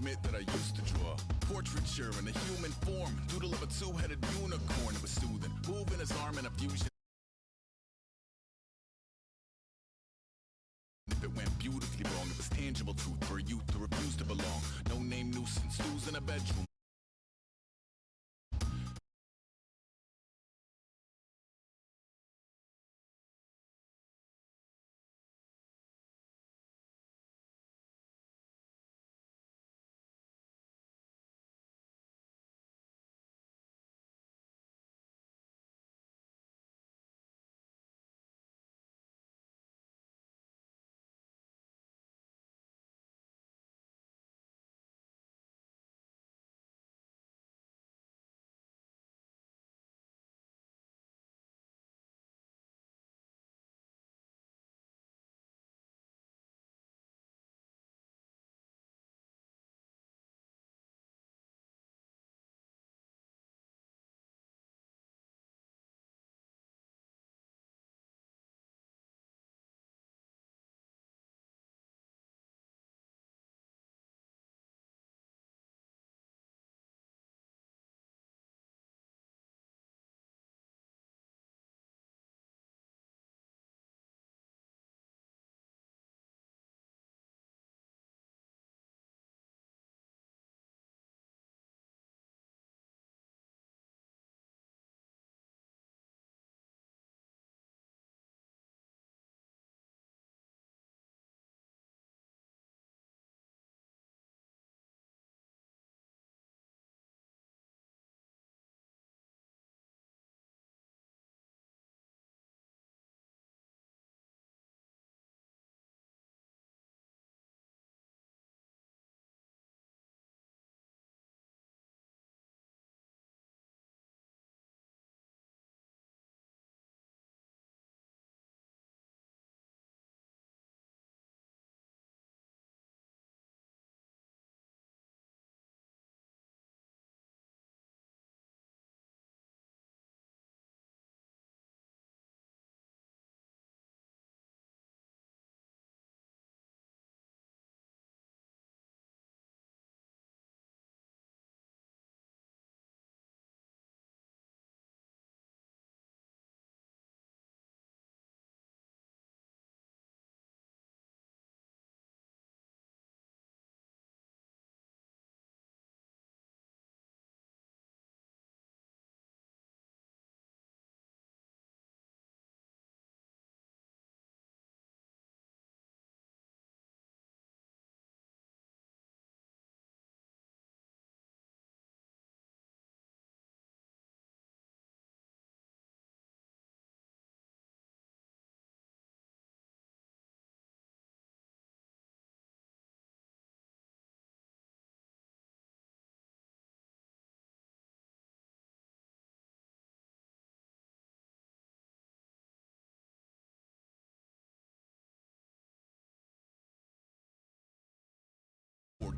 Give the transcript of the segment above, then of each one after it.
admit that I used to draw portraiture in a human form, doodle of a two-headed unicorn. It was soothing, moving his arm in a fusion. If it went beautifully wrong, it was tangible truth for a youth who refused to belong. No name nuisance, who's in a bedroom.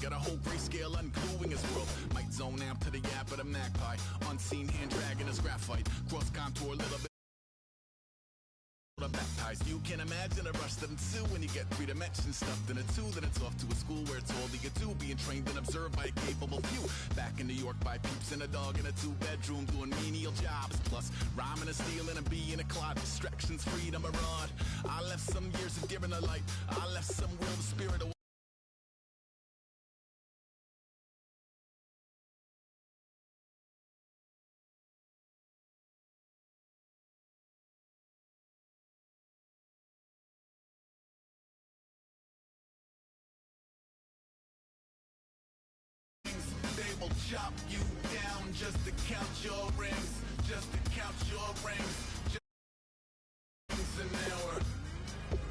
Got a whole grayscale ungluing his world. Might zone out to the yap of the magpie. Unseen hand dragging his graphite. Cross contour a little bit. Baptized. You can imagine a rush that ensue when you get 3 dimensions stuffed in a 2. Then it's off to a school where it's all you get to, being trained and observed by a capable few. Back in New York by peeps and a dog in a 2-bedroom doing menial jobs. Plus rhyming and stealing and being a clod. Distractions, freedom, a rod. I left some years of deer in the light. I left some will, the spirit of chop you down just to count your rings, just to count your rings. Just an hour,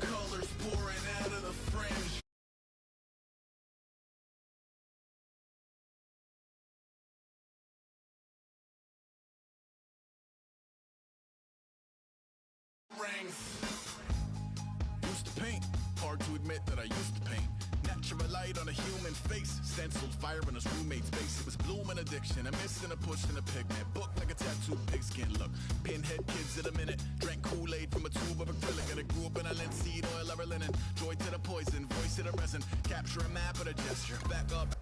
colors pouring out of the fringe. Rings. Used to paint, hard to admit that I used to paint. Natural light on a human face, stenciled fire in his roommate's face. It was blooming addiction, a missing a push and a pigment. Book like a tattooed pigskin look. Pinhead kids in a minute, drank Kool-Aid from a tube of acrylic. And I grew up in a linseed oil ever linen. Joy to the poison, voice to the resin. Capture a map of a gesture, back up.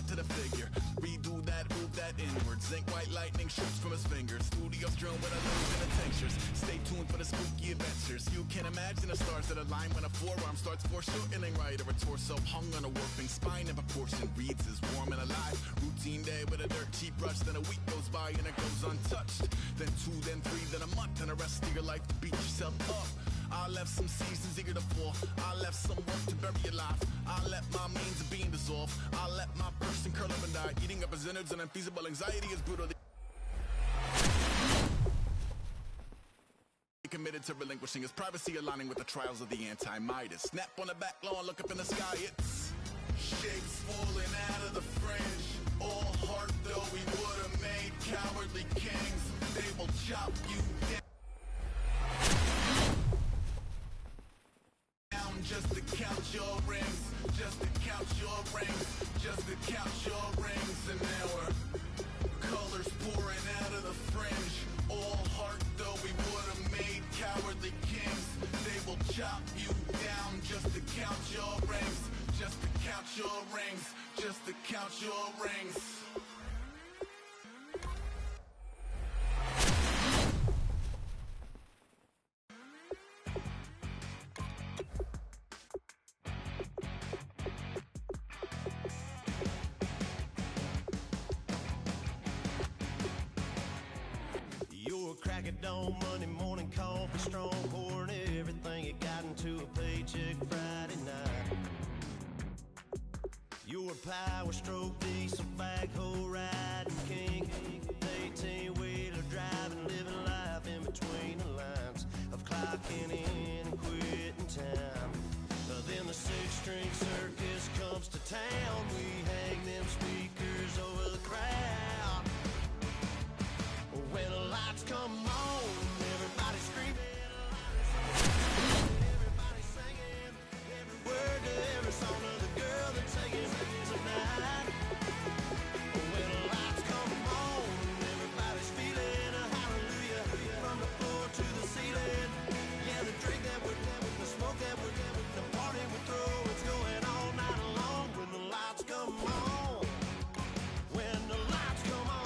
to the figure. Redo that, move that inward. Zinc white lightning shoots from his fingers. Studios drill with a load in the tinctures. Stay tuned for the spooky adventures. You can imagine the stars that align when a forearm starts foreshortening right, or a torso hung on a warping spine in proportion. Reads is warm and alive. Routine day with a dirt cheap brush. Then a week goes by and it goes untouched. Then 2, then 3, then a month, and the rest of your life to beat yourself up. I left some seasons eager to fall. I left some work to bury your life. I let my means of being dissolve. I let my person curl up and die. Eating up his innards and unfeasible anxiety is brutal. Committed to relinquishing his privacy, aligning with the trials of the anti-Midas. Snap on the back lawn, look up in the sky, it's shapes falling out of the fringe. All heart though we would have made cowardly kings. They will chop you down just to count your rings. Just to count your rings. Just to count your rings. And now we're colors pouring out of the fringe. All heart though we would have made cowardly kings. They will chop you down just to count your rings. Just to count your rings. Just to count your rings. Crack it on Monday morning, coffee strong, pouring everything you got into a paycheck Friday night. You're a power stroke, diesel backhoe riding king, 18-wheeler driving, living life in between the lines of clocking in and quitting time. Then the 6-string circus comes to town. We hang them speakers over the crowd. When the lights come on, everybody screaming, everybody singing, every word to every song of the girl that's singing tonight. When the lights come on, everybody's feeling a hallelujah from the floor to the ceiling. Yeah, the drink that we're having, the smoke that we're having, the party we throw, it's going all night long. When the lights come on, when the lights come on.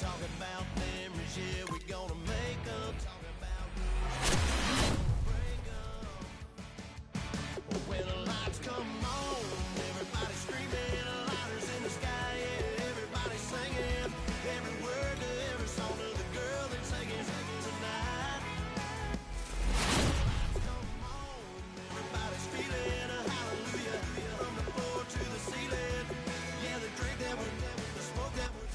Talking about memories, yeah, we gonna make them. Talking about break up. When the lights come on, everybody screaming, lighters in the sky, yeah, everybody singing, every word to every song of the girl that's singing tonight. Lights come on, everybody's feeling a hallelujah from the floor to the ceiling. Yeah, the drink that we're having, the smoke that we're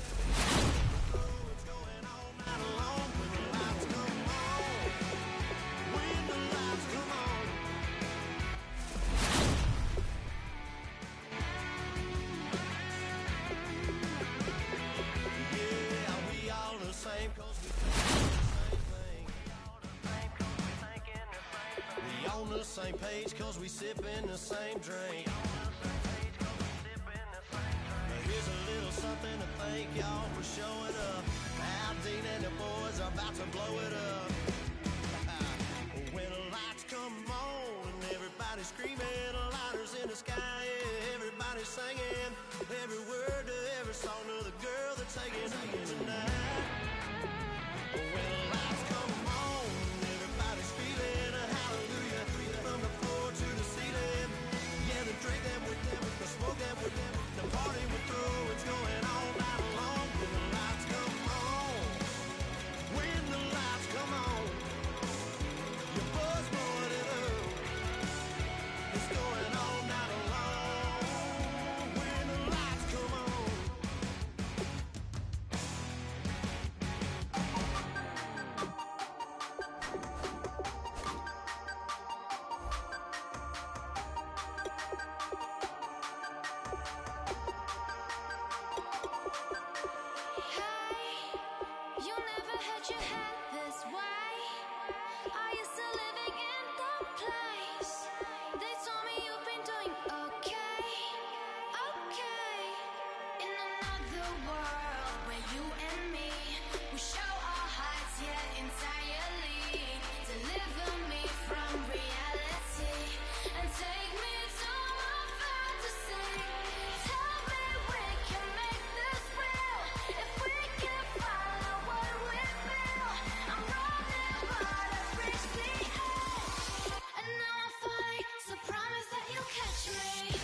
same page cause we sippin' the same drink. Here's a little something to thank y'all for showing up. Al Dean and the boys are about to blow it up. When the lights come on and everybody's screaming, lighters in the sky, yeah, everybody's singing, every word to every song of the girl that's singing tonight. When the lights come on, everybody's feeling a hallelujah from the floor to the ceiling. Yeah, the drink that we're having, the smoke that we're having, the party we throw, it's going all night long. When the lights come on, when the lights come on, your buzz blowing it up, it's going all night long. When the lights come on, world where you and me, we show our hearts yet entirely. Deliver me from reality and take me to my fantasy. Tell me we can make this real if we can follow what we feel. I'm running but I've reached the edge, and now I'm falling, so promise that you'll catch me.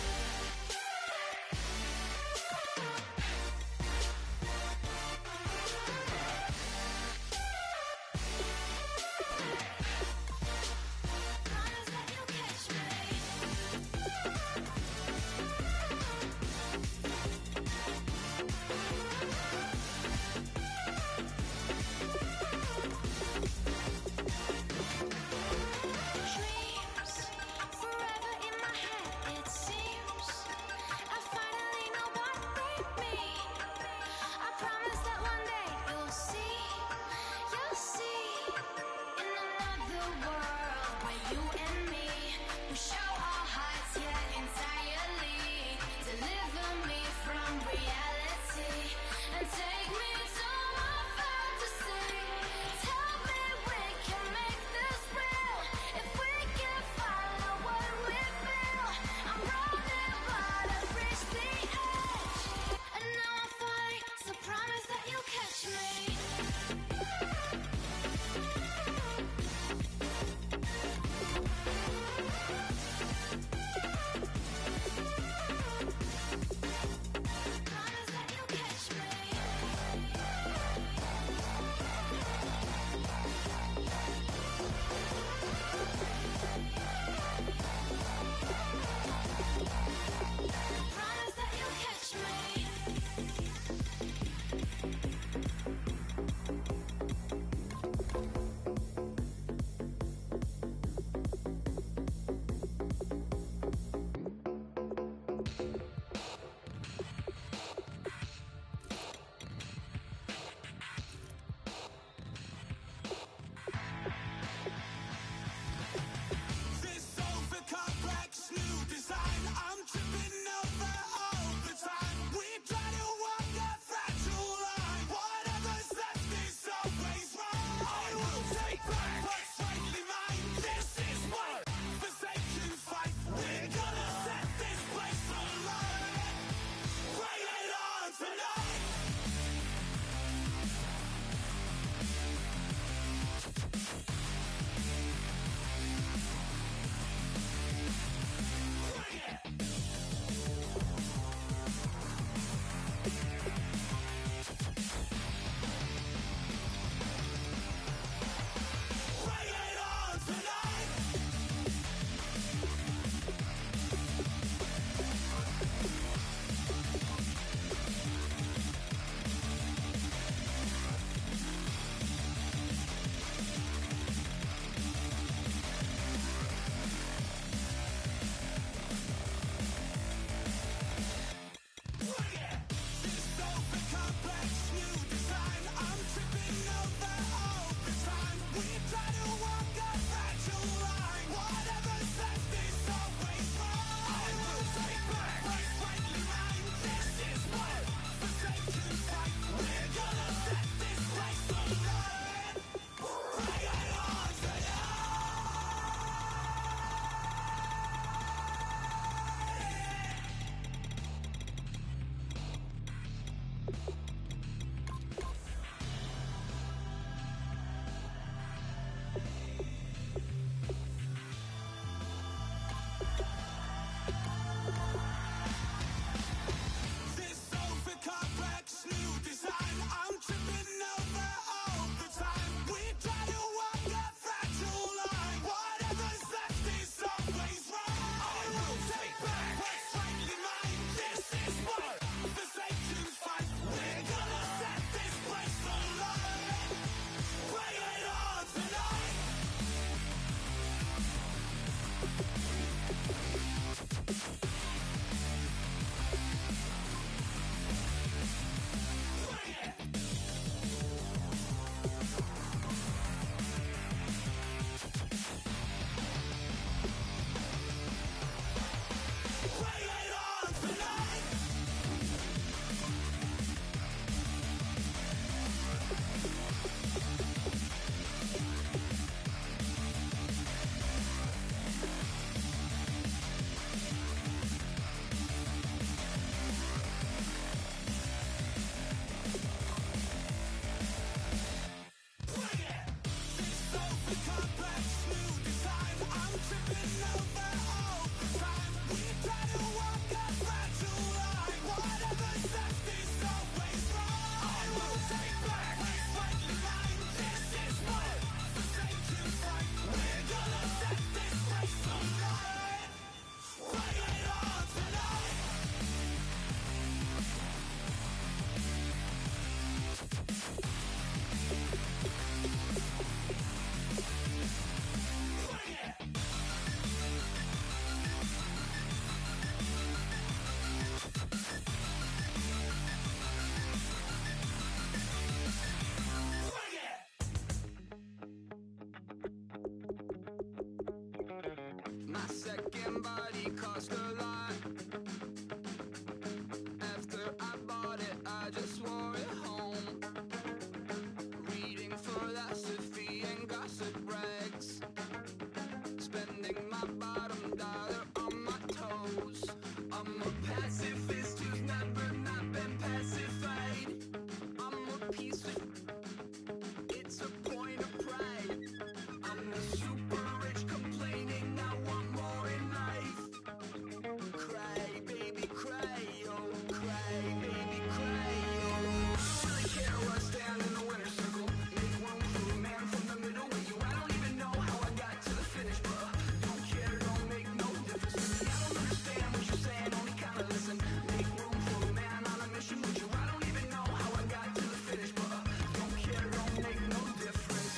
fucking body cost a lot. After I bought it, I just wore it home. Reading philosophy and gossip rags. Spending my bottom dollar on my toes. I'm a pacifist who's never not been pacified. I'm a piece of... It's a point of pride. I'm the super rich complaining I want more in life. Cry, baby, cry, oh, cry, baby, cry, oh. I don't really care where I stand in the winner's circle. Make room for a man from the middle with you. I don't even know how I got to the finish, but don't care, don't make no difference to me. I don't understand what you're saying, only kinda listen. Make room for a man on a mission with you. I don't even know how I got to the finish, but don't care, don't make no difference.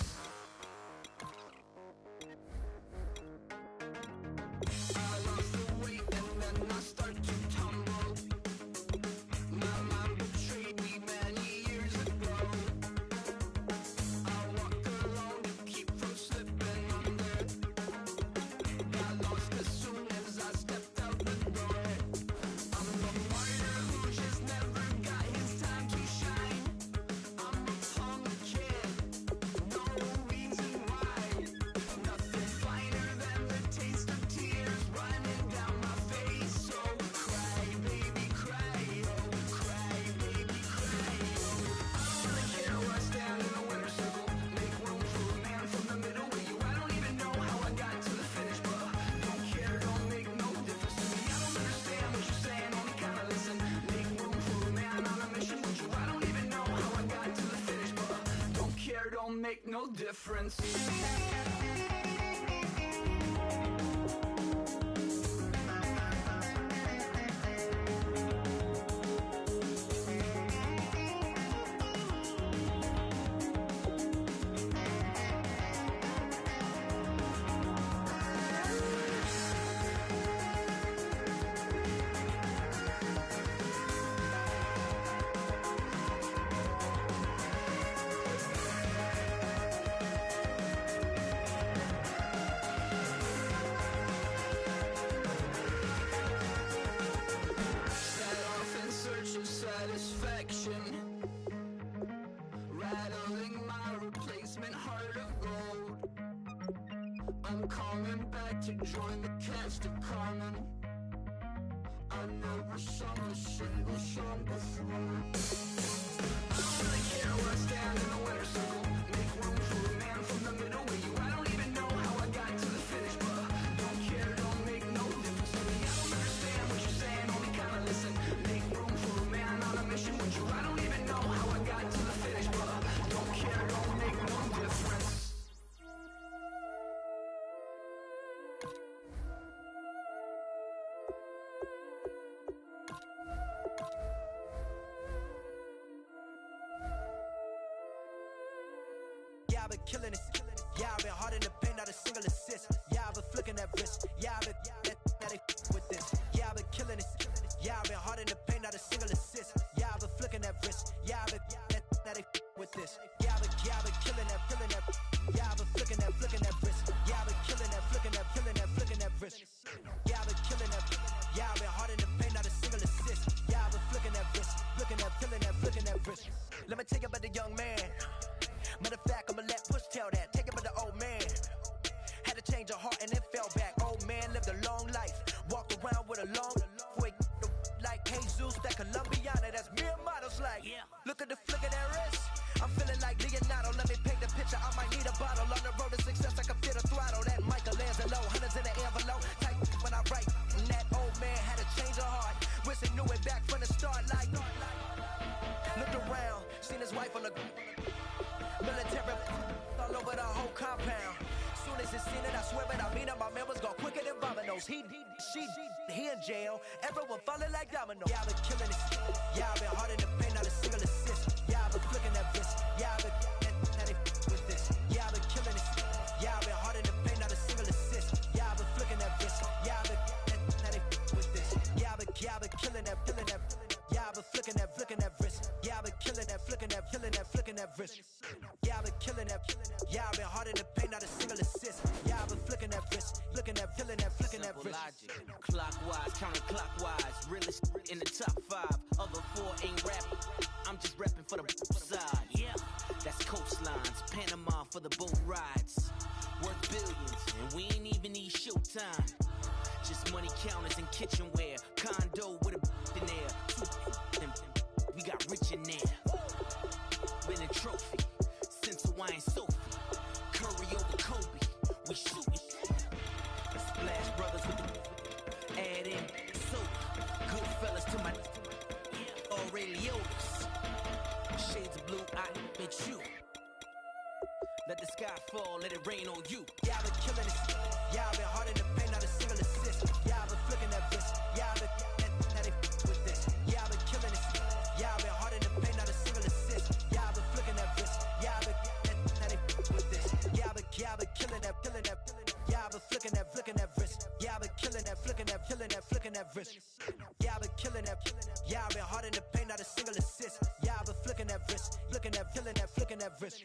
I lost the weight and then I start to tumble. My mind betrayed me many years ago. I walk alone to keep from slipping under. Got lost as soon as I stepped out the door. I'm the martyr who just never got his time to shine. I'm a punk kid, no reason why. Nothing finer than the taste of tears running down my face. So cry, baby, cry, oh, cry, baby, cry, oh. I don't really care where I stand in the winner's circle. Make room for a man from the middle with you. I don't even know how I got to the finish, but don't care, don't make no difference to me. I don't understand what you're saying, only kinda listen. Make room for a man on a mission with you. I don't even know how I got to the finish, but don't care, don't make no difference. Set off in search of satisfaction, rattling my replacement heart of gold. I'm coming back to join the cast of Carmen. I never sung a single song before. I don't really care where I stand in the winner's circle. Make room for a man from the middle with you. I don't even know how I got to the finish, but don't care, don't make no difference to me. I don't understand what you're saying, only kinda listen. Make room for a man on a mission with you. I don't even know how I got to the finish, but don't care, don't make no difference. Yeah, I've been killing it. Yeah, I've been hard in the paint, not a single assist. Yeah, I've been flicking that wrist. Yeah, I've been that they with this. Yeah, I've been killing it. Yeah, I've been hard in the paint, not a single assist. Yeah, I've been flicking that wrist. Yeah, I've been that they with this. Yeah, I've been killing that. Yeah, I've been flicking that wrist. Yeah, I've been killing that, flicking that wrist. Yeah, I've been killing that. Yeah, I've been hard in the paint, not a single assist. Yeah, I've been flicking that wrist, flicking that wrist. Let me tell you about the young man. Matter of fact, I'ma let Push tell that. Take it about the old man. Had to change her heart and then fell back. Old man lived a long life. Walked around with a long way like Jesus, that Colombiana. That's mere models like. Look at the flick of that wrist. I'm feeling like Leonardo. Let me paint the picture. I might need a bottle. On the road to success, I can feel the throttle. That Michelangelo, hundreds in the envelope. Type when I write. And that old man had to change her heart. Wish he knew it back from the start. Like, looked around, seen his wife on the military all over the whole compound. Soon as he seen it, I swear it, I mean it, my man was gone quicker than Domino's. He in jail, everyone falling like dominoes. Yeah, I've been killing it. Yeah, I've been hard in the paint, not a single assist. Yeah, I've been flicking that wrist. Yeah, I've been with this. Yeah, I've been killing it. Yeah, I've been hard in the paint, not a single assist. Yeah, I've been flicking that wrist. Yeah, I've been with this. Yeah, I've been killing that. Yeah, I've been flicking that wrist. Yeah, I've been killing that, flicking that wrist. Yeah, I've been killing that. Yeah, I've been hard in the paint, not a single assist. Yeah, I've been flicking that wrist. flicking that, feeling that, flicking that wrist. Logic, clockwise, counterclockwise, realest in the top 5. Other 4 ain't rapping, I'm just rapping for the side. Yeah, that's coastlines, Panama for the boat rides. Worth billions, and we ain't even need showtime. Just money counters and kitchenware, condo with a in there. We got rich in there. Win a trophy, since Hawaiian Sophie. Curry over Kobe, we shootin'. Splash Brothers with the add in soap. Good fellas to my Aurelio's. Shades of blue, I met you. Let the sky fall, let it rain on you. Y'all been killing it. Y'all been hard in the paint, not a single assist. Y'all been flicking that wrist. Y'all been now they with this. Y'all been killing it. Y'all been hard in the paint, not a single assist. Y'all been flicking that wrist. Y'all been now they with this. Y'all been killing that, killing that. Y'all been flicking that wrist. Y'all been killing that, flicking that, killing that, flicking that wrist. Y'all been killing that. Y'all been hard in the paint, not a single assist. Y'all been flicking that wrist, flicking that, killing that, flicking that wrist.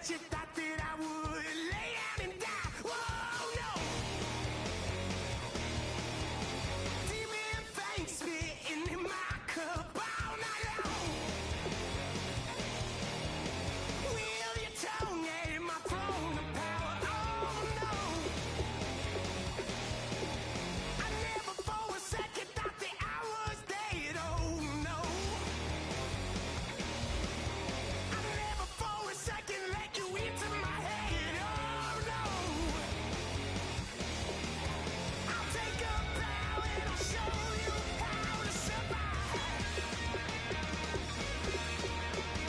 You thought that I would lay down and die. Whoa, no. Demon fangs spitting in my cup all night long. Wheel your tongue at my throne of power. Oh, no. I never for a second thought that I was dead. Oh, no. I never for a second let you into my head, oh no. I'll take a bow and I'll show you how to survive.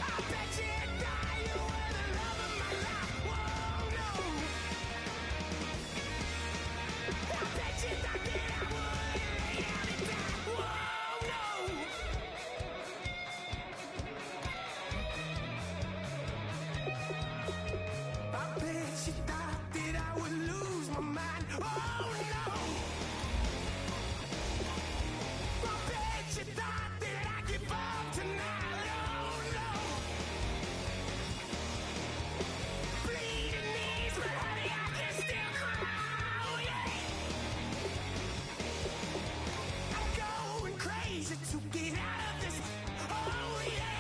I bet you die, you were the love of my life, whoa no. I bet you thought that I would lay down and die, whoa no. I bet you thought that I would lose my mind. Oh no! I bet you thought that I'd give up tonight. Oh no! Bleeding knees, but honey, I can still cry. Oh yeah! I'm going crazy to get out of this. Oh yeah!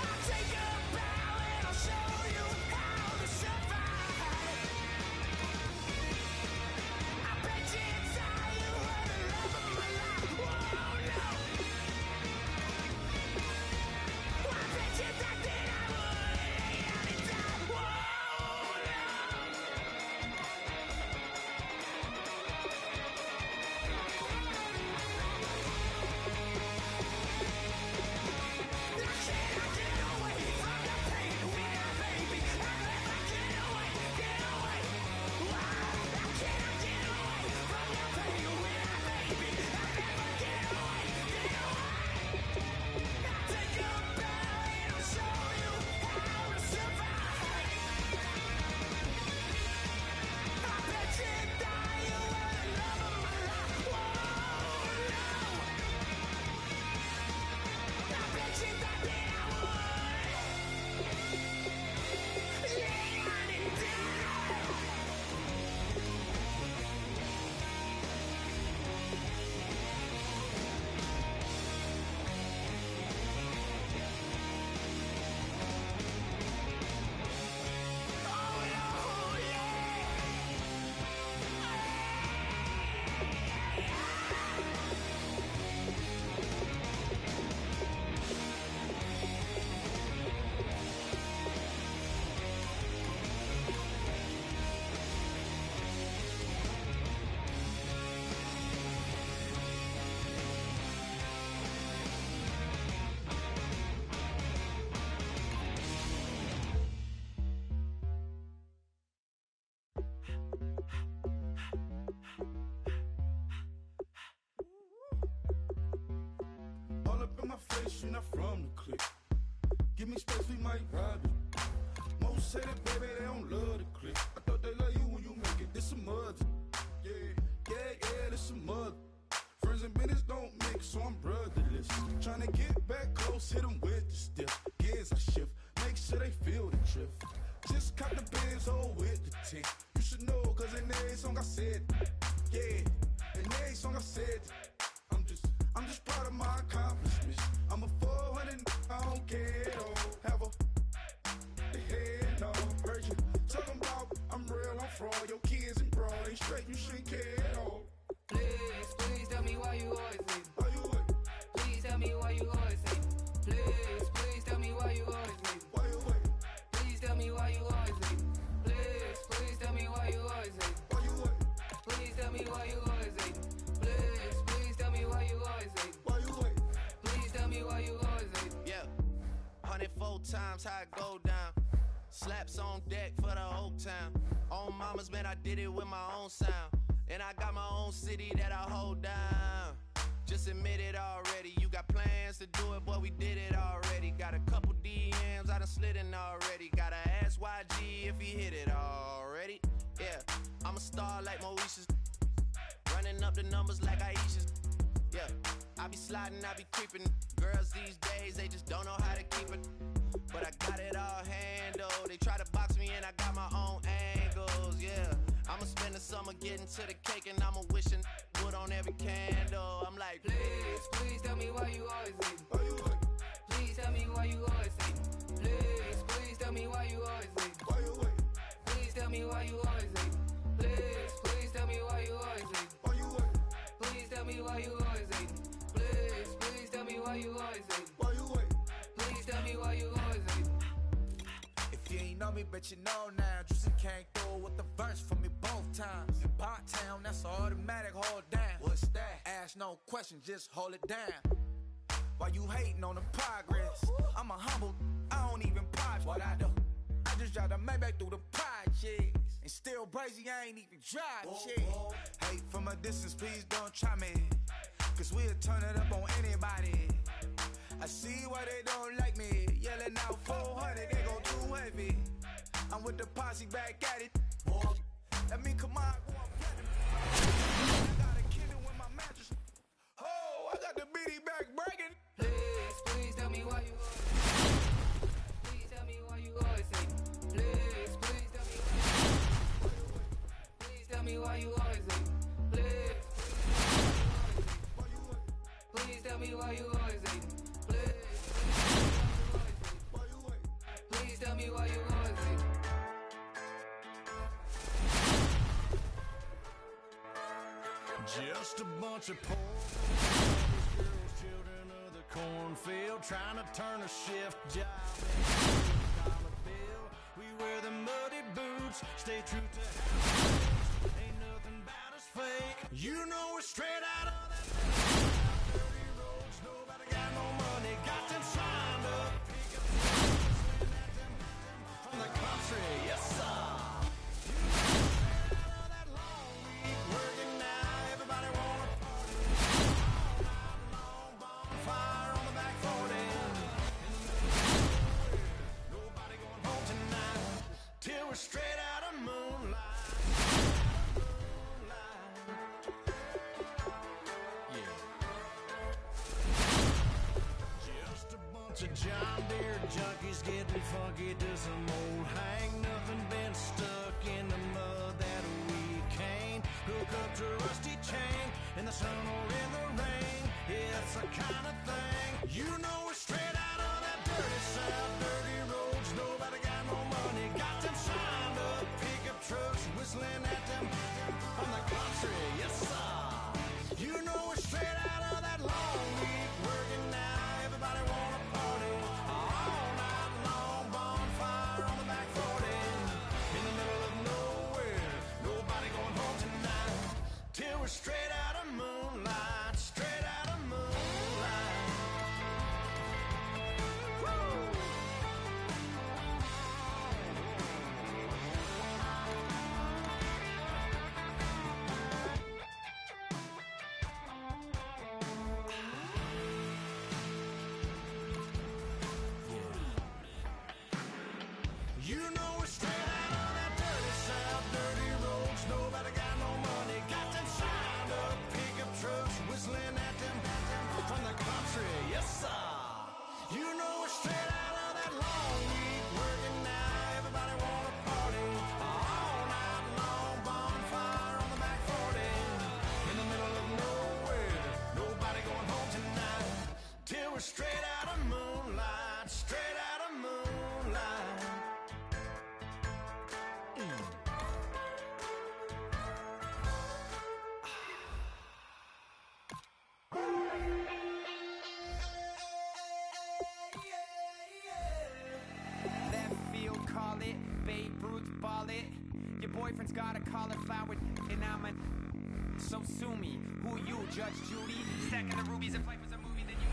I'll take a bow and I'll show you how to survive. I bet you inside you were the love of my life. Whoa, no. I bet you thought that I would lay down and die. Whoa, no. Now can I get away from the pain when I baby? I never get away, get away. Why? Now can I get away from the pain when I baby? I never get away, get away. I'll take a bow and I'll show you how to survive. I bet you die, you were the love of my life. Whoa, no. I bet you thought that I would lay down and die. Oh no, yeah. you're not from the clique. Give me space, we might ride it. Most say that, baby, they don't love the clique. I thought they love you when you make it. This some mud. Yeah, this some mud. Friends and business don't mix, so I'm brotherless. Tryna get back close, hit them with the stiff. Gears I shift, make sure they feel the drift. Just caught the Benz, hold with the tick. You should know, cause in every song I said, yeah, in every song I said, I'm just proud of my accomplishments. I'm a 400, I don't care at all. Have a head, no, heard you talking about I'm real, I'm fraud. Your kids and broad ain't straight, you shouldn't care at all. Please tell me why you always hate. Why you what? Please tell me why you always hate. Please tell me why you always hate. Why you what? Please tell me why you always hate. Please tell me why you always hate. Why you what? Please tell me why you always hate. Please tell me why you always hate. Why you what? Please tell me why you always hate. Yeah, 104 times how it go down. Slaps on deck for the whole town. On mamas, man, I did it with my own sound. And I got my own city that I hold down. Just admit it already. You got plans to do it, boy, we did it already. Got a couple DMs, I done slid in already. Gotta ask YG if he hit it already. Yeah, I'm a star like Moesha's. Running up the numbers like Aisha's. Yeah, I be sliding, I be creeping. Girls these days, they just don't know how to keep it. But I got it all handled. They try to box me in, I got my own angles, yeah. I'ma spend the summer getting to the cake and I'ma wishing wood on every candle. I'm like, Please tell me why you always hate. Why you what? Please tell me why you always hate. Please tell me why you always hate. Why you what? Please tell me why you always hate. Please tell me why you always hate. Why you what? Please tell me why you always hate. Please tell me why you always hate. Why you what? Please tell me why you always hate. If you ain't know me, but you know now. Juicy came through with the verse for me both times. In Bot Town, that's automatic, hold down. What's that? Ask no question, just hold it down. Why you hating on the progress? I'm a humble, I don't even pause what I do. I just drive the Maybach through the projects. And still brazy, I ain't even drive shit. Hate from a distance, please don't try me. Cause we'll turn it up on anybody. I see why they don't like me. Yelling out 400, they go too heavy. I'm with the posse back at it. Let me come on, go on platinum. I got a Kindle with my mattress. Oh, I got the BD back breaking. Please tell me why you always. Please tell me why you always hate. Please tell me why you always hate. Please tell me why you always hate. Please tell me why you always hate. Just a bunch of poor girls, children of the cornfield, trying to turn a shift job into a dollar bill. We wear the muddy boots, stay true to habits. Ain't nothing about us fake. You know we're straight out of that dirty roads. Nobody got no money, got them signed up. Pick up whistling at them from the country, yes sir. We're straight out of moonlight. Yeah. Just a bunch of John Deere junkies getting funky to some old hang. Nothing been stuck in the mud that we can't hook up to a rusty chain in the sun or in the rain. Yeah, it's the kind of thing. You know we're straight out of that dirty south, dirty roads. Nobody got no money, got them signed up. Pickup trucks whistling at them from the country, yes sir. You know we're straight out of that long week working now. Everybody wanna party all night long. Bonfire on the back 40 in the middle of nowhere. Nobody going home tonight till we're straight out of moonlight. Straight out of moonlight. Babe Ruth ball it. Your boyfriend's got a cauliflower, and I'm a. So sue me. Who you, Judge Judy? Stacking the rubies if life was a movie, then you.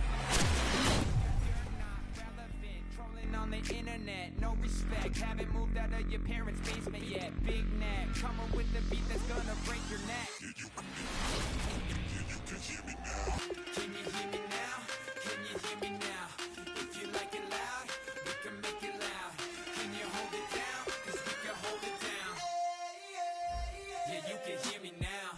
You're not relevant. Trolling on the internet, no respect. Haven't moved out of your parents' basement yet. Big neck, coming with the beat that's gonna break your neck. You can hear me now. Can you hear me now? Can you hear me now? If you like it loud, we can make it loud. Can you hold it down? 'Cause we can hold it down. Yeah, you can hear me now.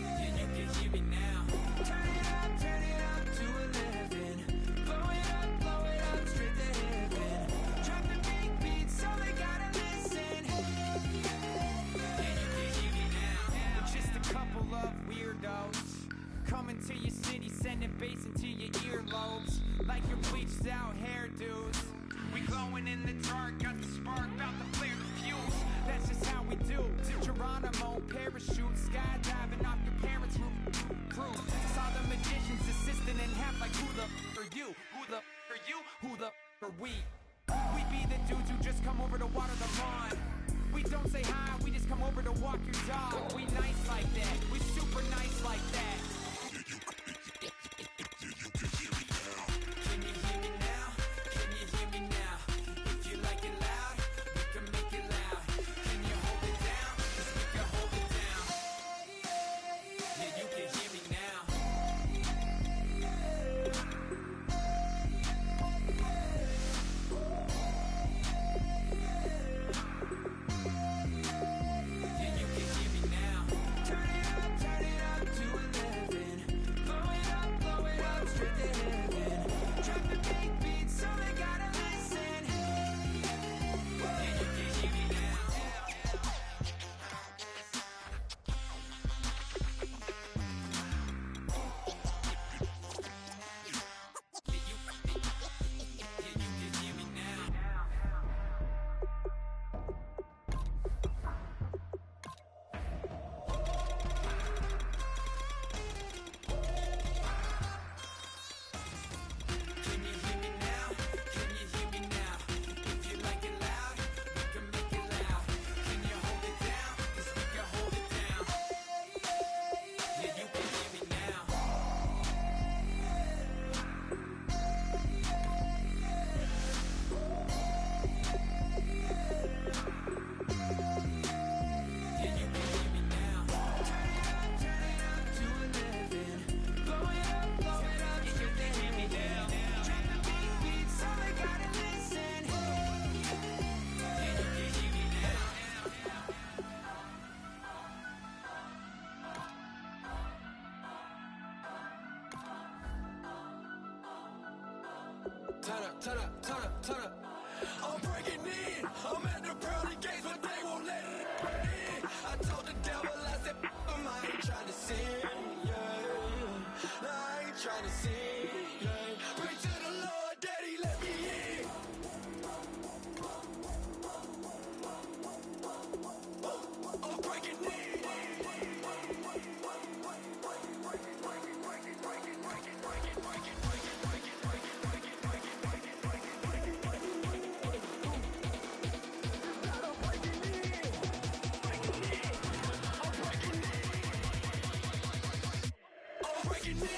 Yeah, you can hear me now. Turn it up to 11. Blow it up straight to heaven. Drop the big beat so they gotta listen. Yeah, you can hear me now. We're just a couple of weirdos coming to your city, sending bass into your earlobes like your bleached out hairdos. We glowing in the dark, got the spark, about to flare the fuse. That's just how we do. Geronimo, parachute, skydiving off your parents' roof. Saw the magician's assistant in half like who the are you? Who the are you? Who the are we? We be the dudes who just come over to water the lawn. We don't say hi, we just come over to walk your dog. We nice like that, we super nice like that. Can you hear me now? Can you hear me now? If you like it loud, we can make it loud. Can you hold it down? 'Cause we can hold it down. Yeah, you can hear me now. Yeah, you can hear me now. Turn it up to 11. Blow it up straight to heaven. Drop the big beat so they gotta listen. Yeah, you can hear me now. Yeah, you can hear me now. Can you hear me now? Can you hear me now? If you like it loud, we can make it loud. Can you hold it down? 'Cause we can hold it down. Yeah, you can hear me now. Yeah, you can hear me now. Turn it up to 11. Blow it up straight to heaven. Drop the big beat so they gotta listen. Yeah, you can hear me now. Turn up. I'm breaking in. I'm at the pearly gates, but they won't let it in. I told the devil, I said, I ain't trying to sin. Yeah. I ain't trying to sin. Yeah. Pray to the Lord, Daddy, let me in. I'm breaking in. I'm breaking in.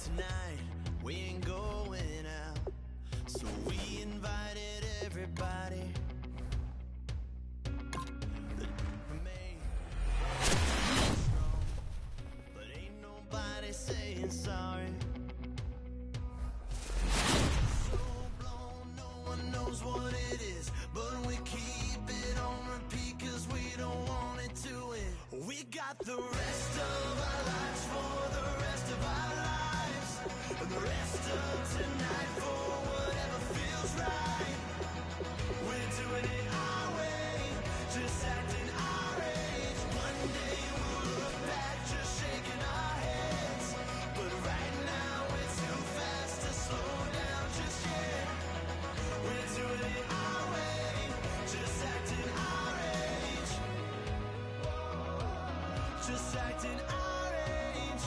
tonight we ain't going out, so we invited everybody. But ain't nobody saying sorry. So blown, no one knows what it is, but we keep it on repeat 'cause we don't want it to end. We got the rest of our lives for the rest of our lives, and the rest of tonight for whatever feels right. We're doing it our way, just acting our age. One day we'll look back, just shaking our heads, but right now we're too fast to slow down just yet. We're doing it our way, just acting our age. Just acting our age.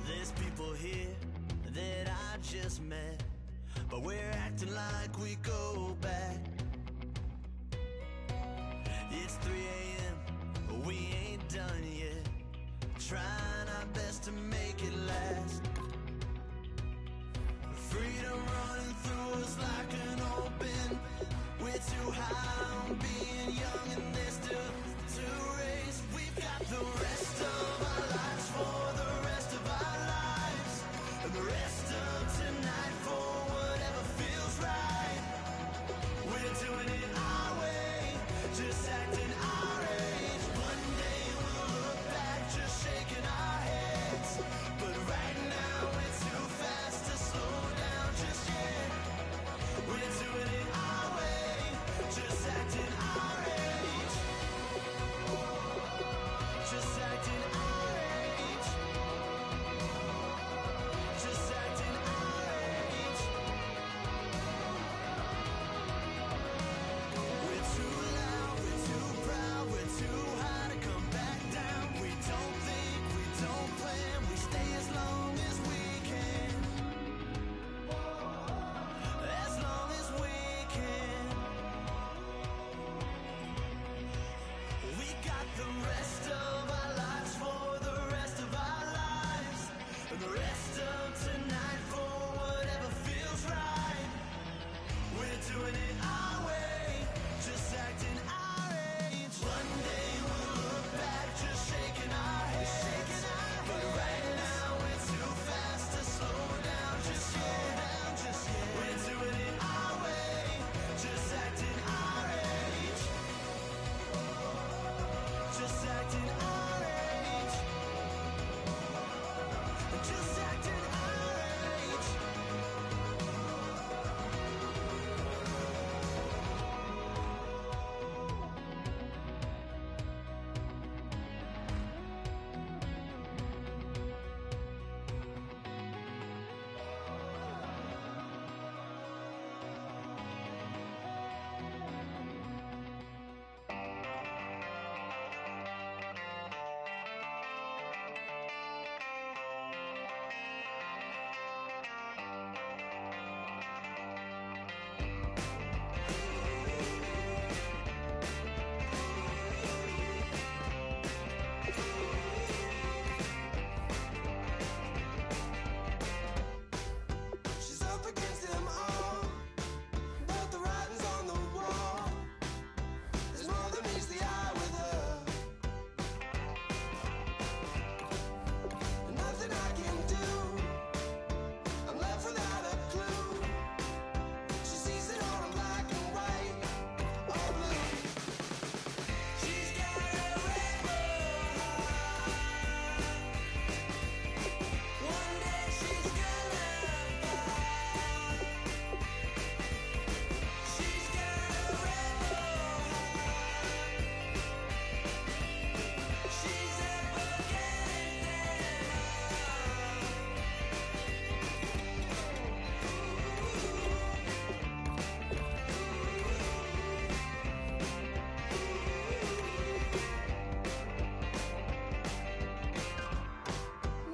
There's people here that I just met, but we're acting like we go back. It's 3 a.m., but we ain't done yet, trying our best to make it last. Freedom running through us like an open. We're too high on being young and there's still to race. We've got the rest of our lives for the rest of our lives, and the rest of tonight for whatever feels right. We're doing it our way, just acting our age. One day we'll look back, just shaking our heads, but right now we're too fast to slow down just yet. We're doing it our way, just acting our age. Just acting our age. Just acting our age. We're too loud, we're too proud, we're too high to come back down. We don't think, we don't plan, we stay as long as we can. As long as we can. We got the rest of our lives for the rest of our lives, and the rest of tonight for whatever feels right. We're doing it our way, just acting our age. One day we'll look back, just shaking our heads, but right now we're too fast to slow down just yet. We're doing it our way, just acting our age. Just acting our age. Just acting our age. She's up against them all, but the writing's on the wall. There's more than meets the eye with her. Nothing I can do, I'm left without a clue. She sees it all in black and white or blue. She's got a rebel heart. One day she's gonna fall. She's got a rebel heart. She's up against them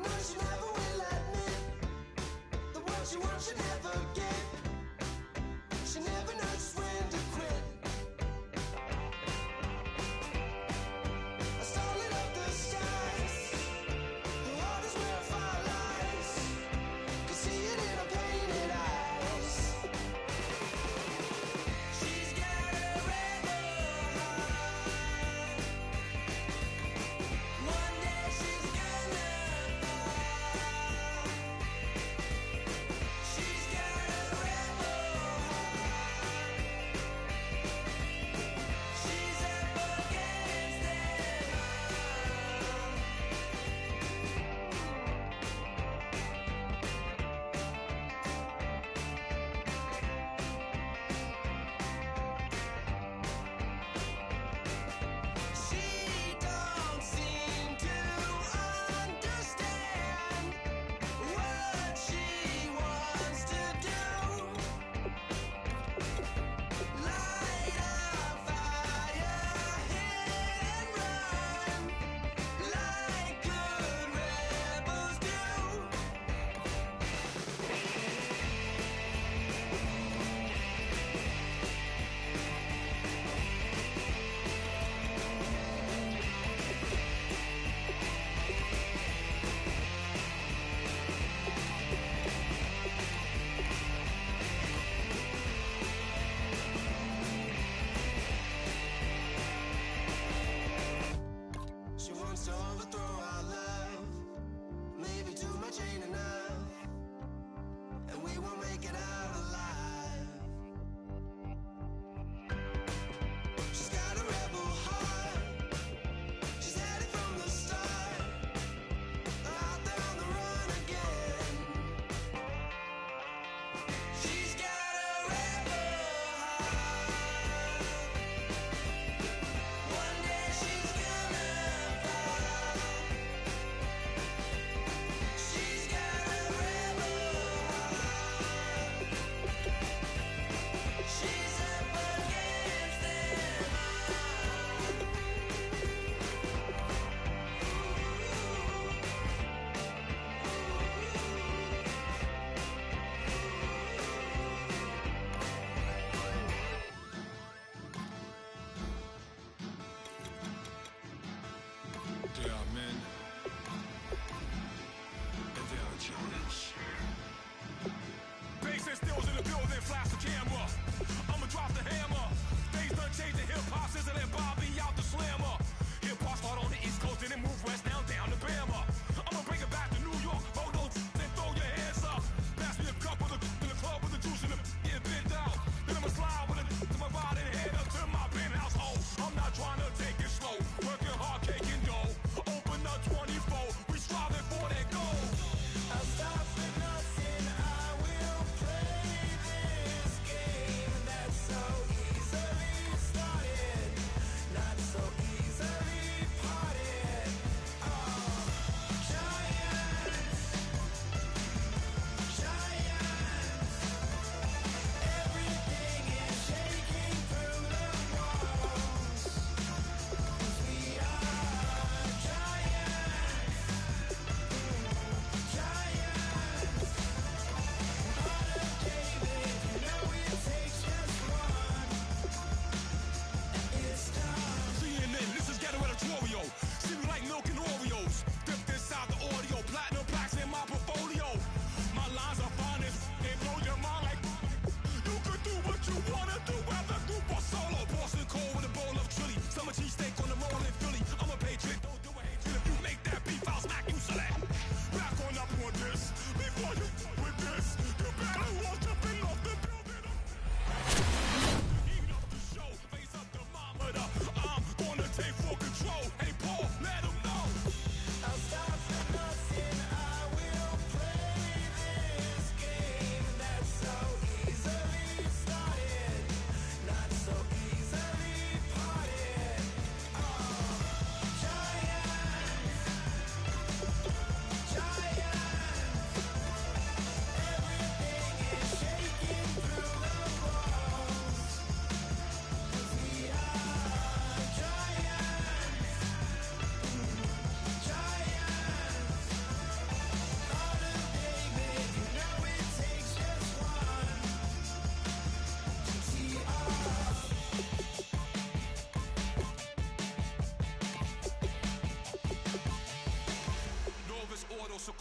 No, she never will admit that what she wants she never get. She never knows when to quit. I started up the sky,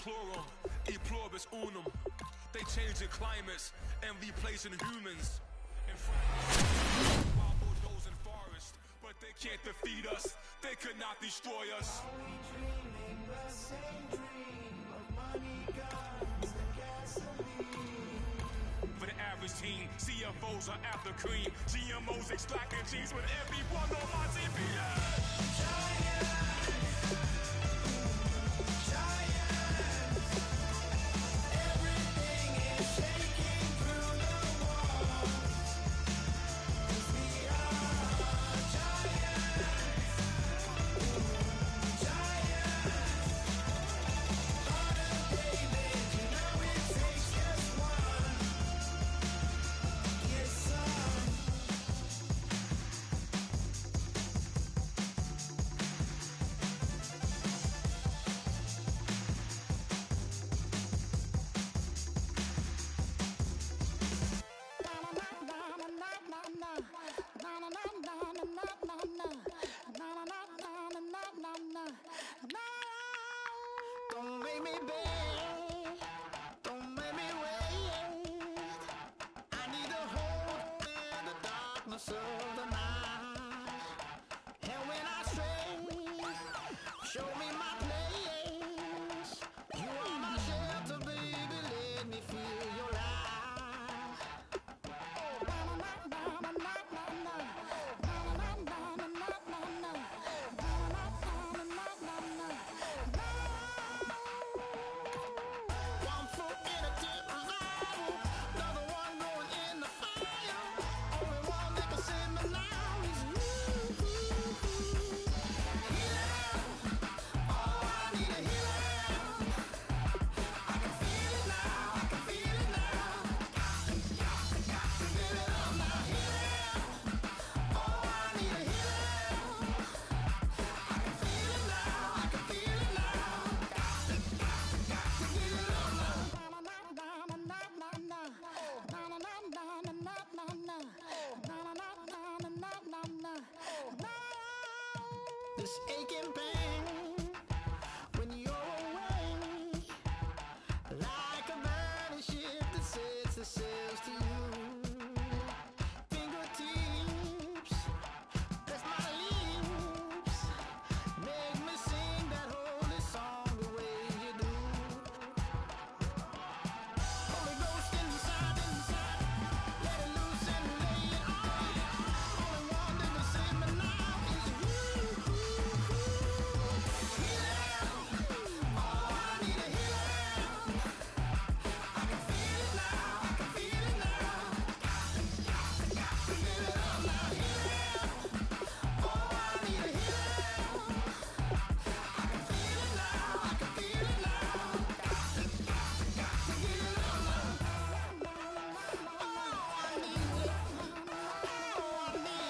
chlorum, e pluribus unum. They changing climates and replacing humans. In wild bulldozing forest, but they can't defeat us. They could not destroy us. Are we dreaming the same dream of money, guns, and gasoline? For the average team, CFOs are after cream. GMOs extracting cheese with everyone on my TPS. Don't make me beg, don't make me wait. I need a hold in the darkness of the night. And when I stray, show me my place. You are my shelter, baby, let me feel your light. One foot in a tip revival, another one going in the fire. Only one that can save me now is you. Healer, oh, I need a healer. I can feel it now, I can feel it now. Got to give it up now, healer. Oh, I need a healer. I can feel it now, I can feel it now. This aching pain when you're away, like a burning ship that sets the sails to you. Fingertips, press my lips, make me sing that holy song the way you do. Holy Ghost inside, let it loose and lay it on. Only one that can save me now is you. Healer, oh, I need a healer. I can feel it now, I can feel it now. Got to give it up now, healer. Oh, I need a healer. I can feel it now, I can feel it now. Got to give it up now. Oh, I need it. Oh, I need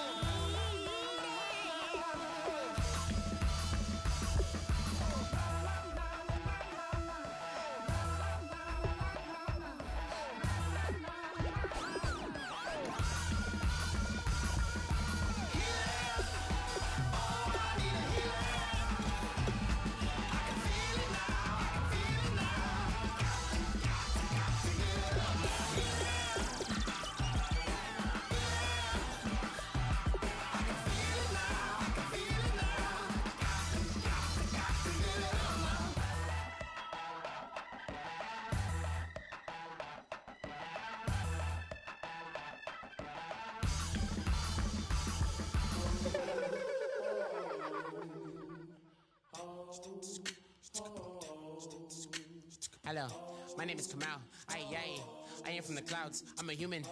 Hello, my name is Kamal. I am from the clouds. I'm a human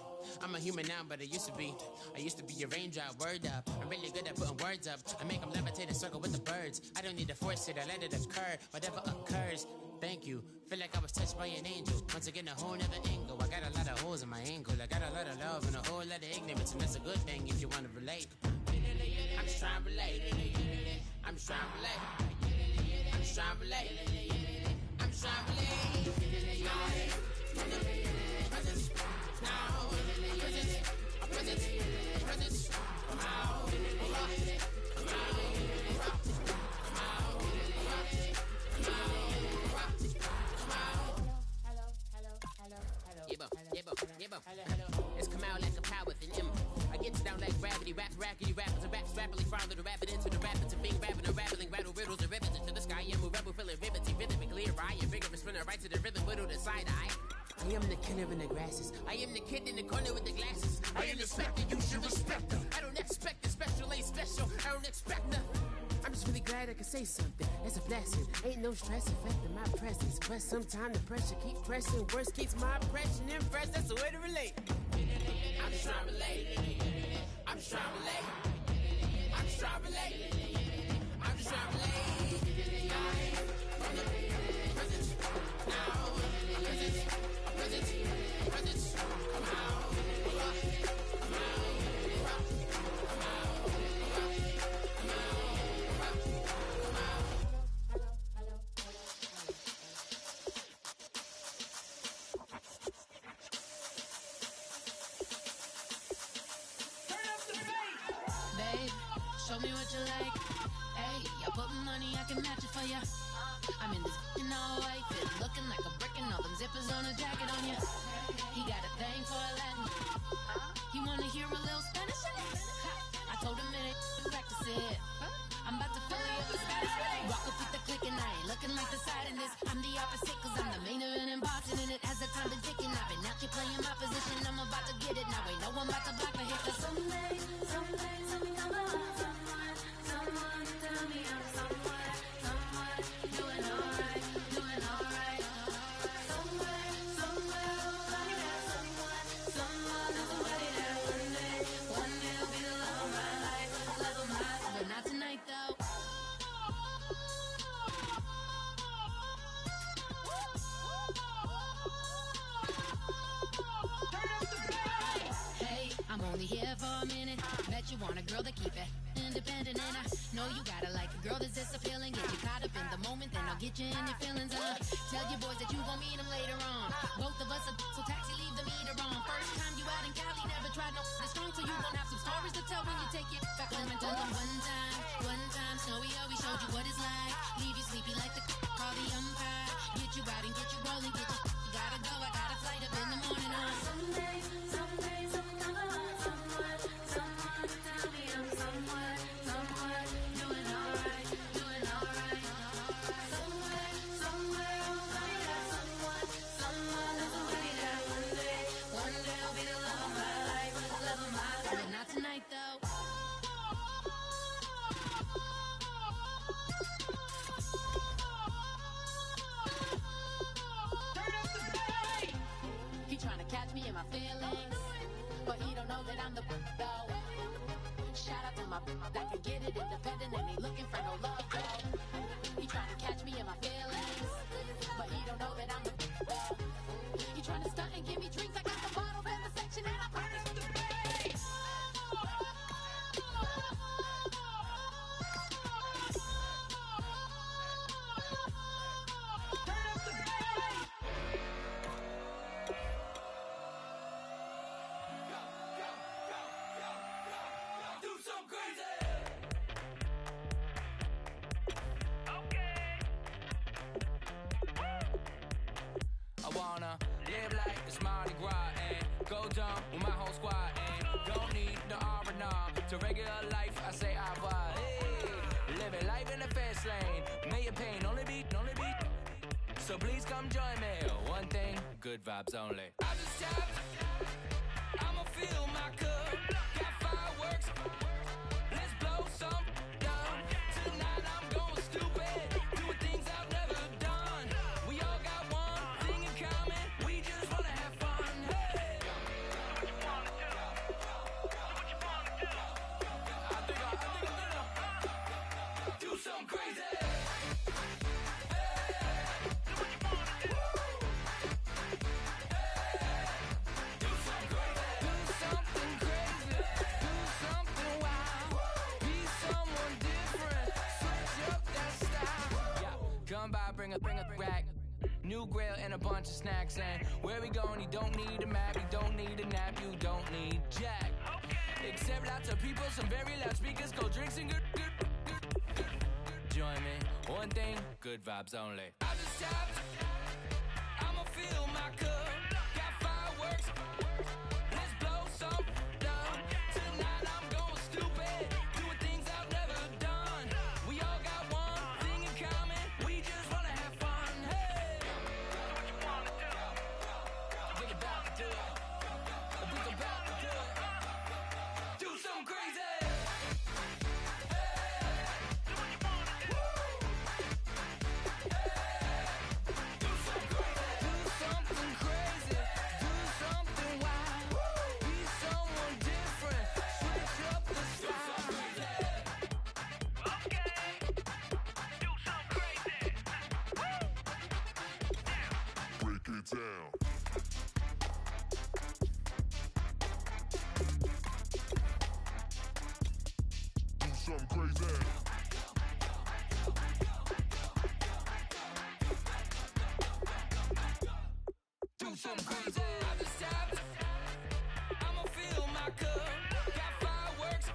now, but I used to be a raindrop. Word up, I'm really good at putting words up. I make them levitate and circle with the birds. I don't need to force it, I let it occur. Whatever occurs, thank you. Feel like I was touched by an angel. Once again, a whole nother angle. I got a lot of holes in my ankle. I got a lot of love and a whole lot of ignorance, and that's a good thing if you want to relate. I'm just trying to relate. I'm just trying to relate. I'm just trying to relate. I'm just trying to relate. Presence, now, presence, come out, come out. the rhythm, whittle the side eye. I am the killer in the grasses. I am the kid in the corner with the glasses. I am the specter, you should respect them. I don't expect the special, ain't special. I don't expect nothing. I'm just really glad I can say something. That's a blessing. Ain't no stress affecting my presence. But sometimes the pressure keeps pressing. Worst keeps my impression impressed. That's the way to relate. I'm just trying to relate. I'm just trying to relate. I'm just trying to relate. I'm just trying to relate. From the presence now. Presence. Come out. Show me what you like. Hey, I put money, I can match it for ya. I'm in this in all white fit, looking like a brick and all them zippers on a jacket on ya. He got a thing for a Latin. He wanna hear a little Spanish in it. I told him it ain't practice it. I'm about to fill it up with Spanish. Walk up with the click and I ain't looking like the side in this. I'm the opposite cause I'm the main event and bossing in it. As the time been ticking, I've been out here playing my position. I'm about to get it now. Ain't no one about to block the hit. Cause someday, tell me come on. Someone tell me I'm someone doing alright. Somewhere, somebody that someone is somebody that one day will be the love of my life, but not tonight though. Hey, I'm only here for a minute. Bet you want a girl to keep it independent, and I know you gotta like a girl that's this appealing. Get you caught up in the moment, then I'll get you in your feelings. Tell your boys that you gon' meet them later on. Both of us are so taxi, leave the meter on. First time you out in Cali, never tried no strong, so you gon' have some stories to tell when you take it back home and tell them one time, Snowy always showed you what it's like. Leave you sleepy like the call the umpire. Get you out and get you rolling, get you gotta go. I got a flight up in the morning on someday, come on. Someone tell me I'm someone doing alright. Somewhere, somebody that someone is somebody that one day will be the love of my life, but not tonight though. He tryna catch me in my feelings, but he don't know that I'm the though. Shout out to my that can get it independent and ain't looking for no love though. He tryna catch me in my feelings, but he don't know that I'm the though. He tryna stunt and give me drinks. I got the bottle in the section and I promise to pay. Live like it's Mardi Gras and go dumb with my whole squad and don't need no R&R to regular life. I say I was living life in the fast lane. May your pain only be. So please come join me. One thing, good vibes only. I just tap. I'ma fill my cup. Got fireworks. Let's blow some down. Tonight I'm going stupid. Doing things I've never done. We all got one thing in common. We just wanna have fun. Hey. Do what you wanna do. I think I'm gonna do something crazy. Come by, bring a rack, new grill and a bunch of snacks. And where we going, you don't need a map, you don't need a nap, you don't need jack. Except lots of people, some very loud speakers, cold drinks and good. Join me, one thing, good vibes only. I just tapped, I'ma fill my cup. Got fireworks, let's blow some down. Tonight I'm going stupid, doing things I've never done. We all got one thing in common, we just wanna have fun. Hey. it down. Do something crazy. Do something crazy. I just tapped. I'ma fill my cup. Got fireworks.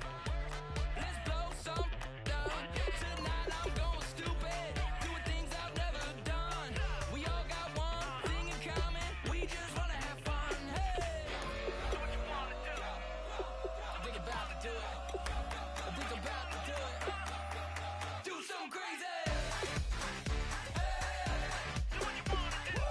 Let's blow some down. Tonight I'm going stupid. Doing things I've never done. We all got one thing in common. We just wanna have fun. Hey, do what you wanna do. I think about to do it. I think about to do it. Do something crazy. Do what you wanna do.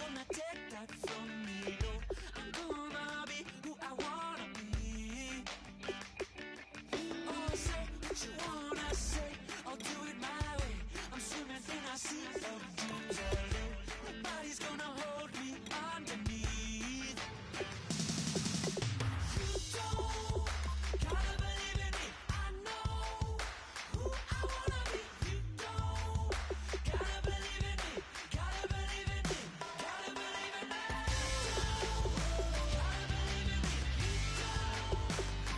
gonna take that from me. No, I'm gonna be who I wanna be. Oh, say what you wanna say, I'll do it my way. I'm swimming in a sea of dreams all day. Nobody's gonna hold me underneath. You don't gotta believe in me. I know who I wanna be. You don't gotta believe in me. Gotta believe in me. Gotta believe in me. Gotta believe in me.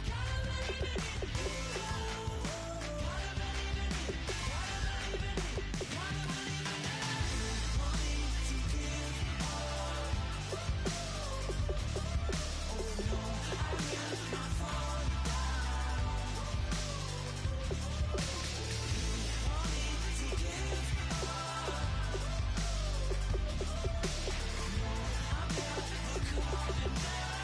Gotta believe in me. Gotta believe in me. Gotta believe in me. Gotta believe in me. Money to give up. Oh no, I will not fall down. Money to give up. No, I'm never coming down.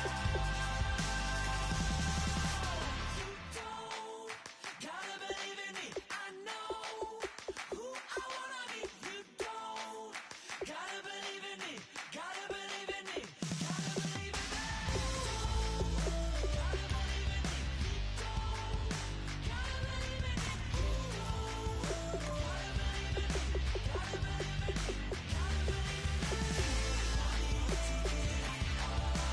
You don't gotta believe in me. I know who I wanna be. You don't gotta believe in me. Gotta believe in me. Gotta believe in me. Gotta believe in me. Gotta believe in me. Gotta believe in me. Gotta believe in me. Gotta believe in me. Money to give up.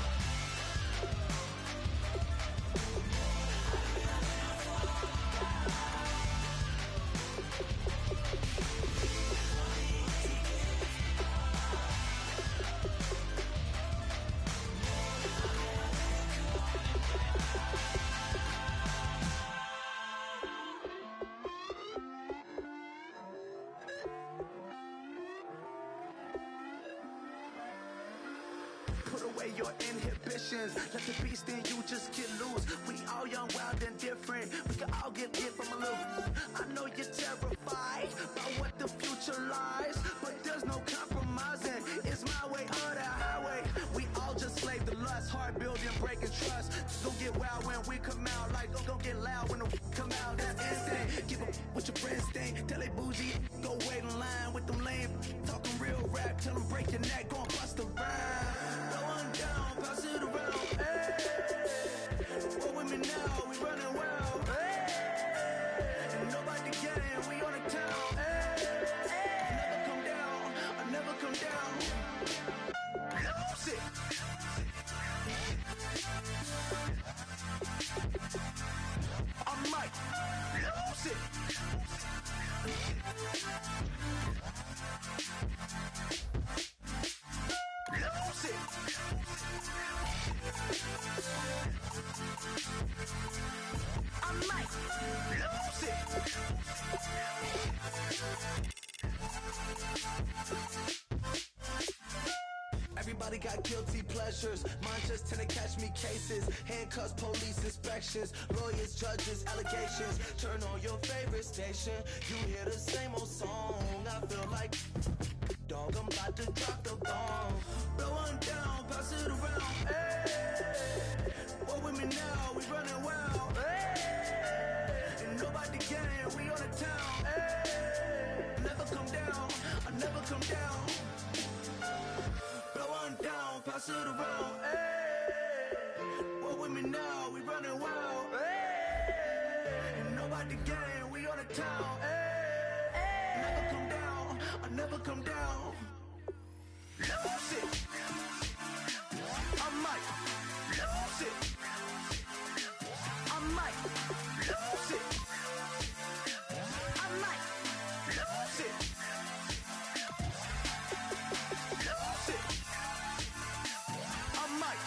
Put away your inhibitions. Let the beast in you just get loose. We all young, wild, and different. We can all get hit from a little. I know you're terrified by what the future lies, but there's no compromising. It's my way or the highway. We all just slave the lust, heart building, breaking trust. Don't get wild when we come out. Like don't get loud when the come out. That's instant. Give up what your friends think. Tell they bougie, go wait in line with them lame. Talking real rap, tell them break your neck, gon' bust a rhyme. Going down, pass it around. Hey, what with me now? We running wild. Hey, and nobody getting. We on the town. Hey, never come down. I never come down. Lose it. I might lose it. Lose it. I might lose it. Everybody got guilty pleasures. Mine just tend to catch me cases. Handcuffs, police inspections, lawyers, judges, allegations. Turn on your favorite station. You hear the same old song. I feel like dog, I'm about to drop the bomb. Blow one down, pass it around. Hey, what with me now? We running wild. Hey, and nobody getting. We on the town. Hey, never come down. I never come down. Blow one down, pass it around. Hey, what with me now? We running wild. Hey, and nobody getting. We on the town. Hey, never come down. I never come down. Lose it. I might lose it. I might lose it. I might lose it. Lose it. I might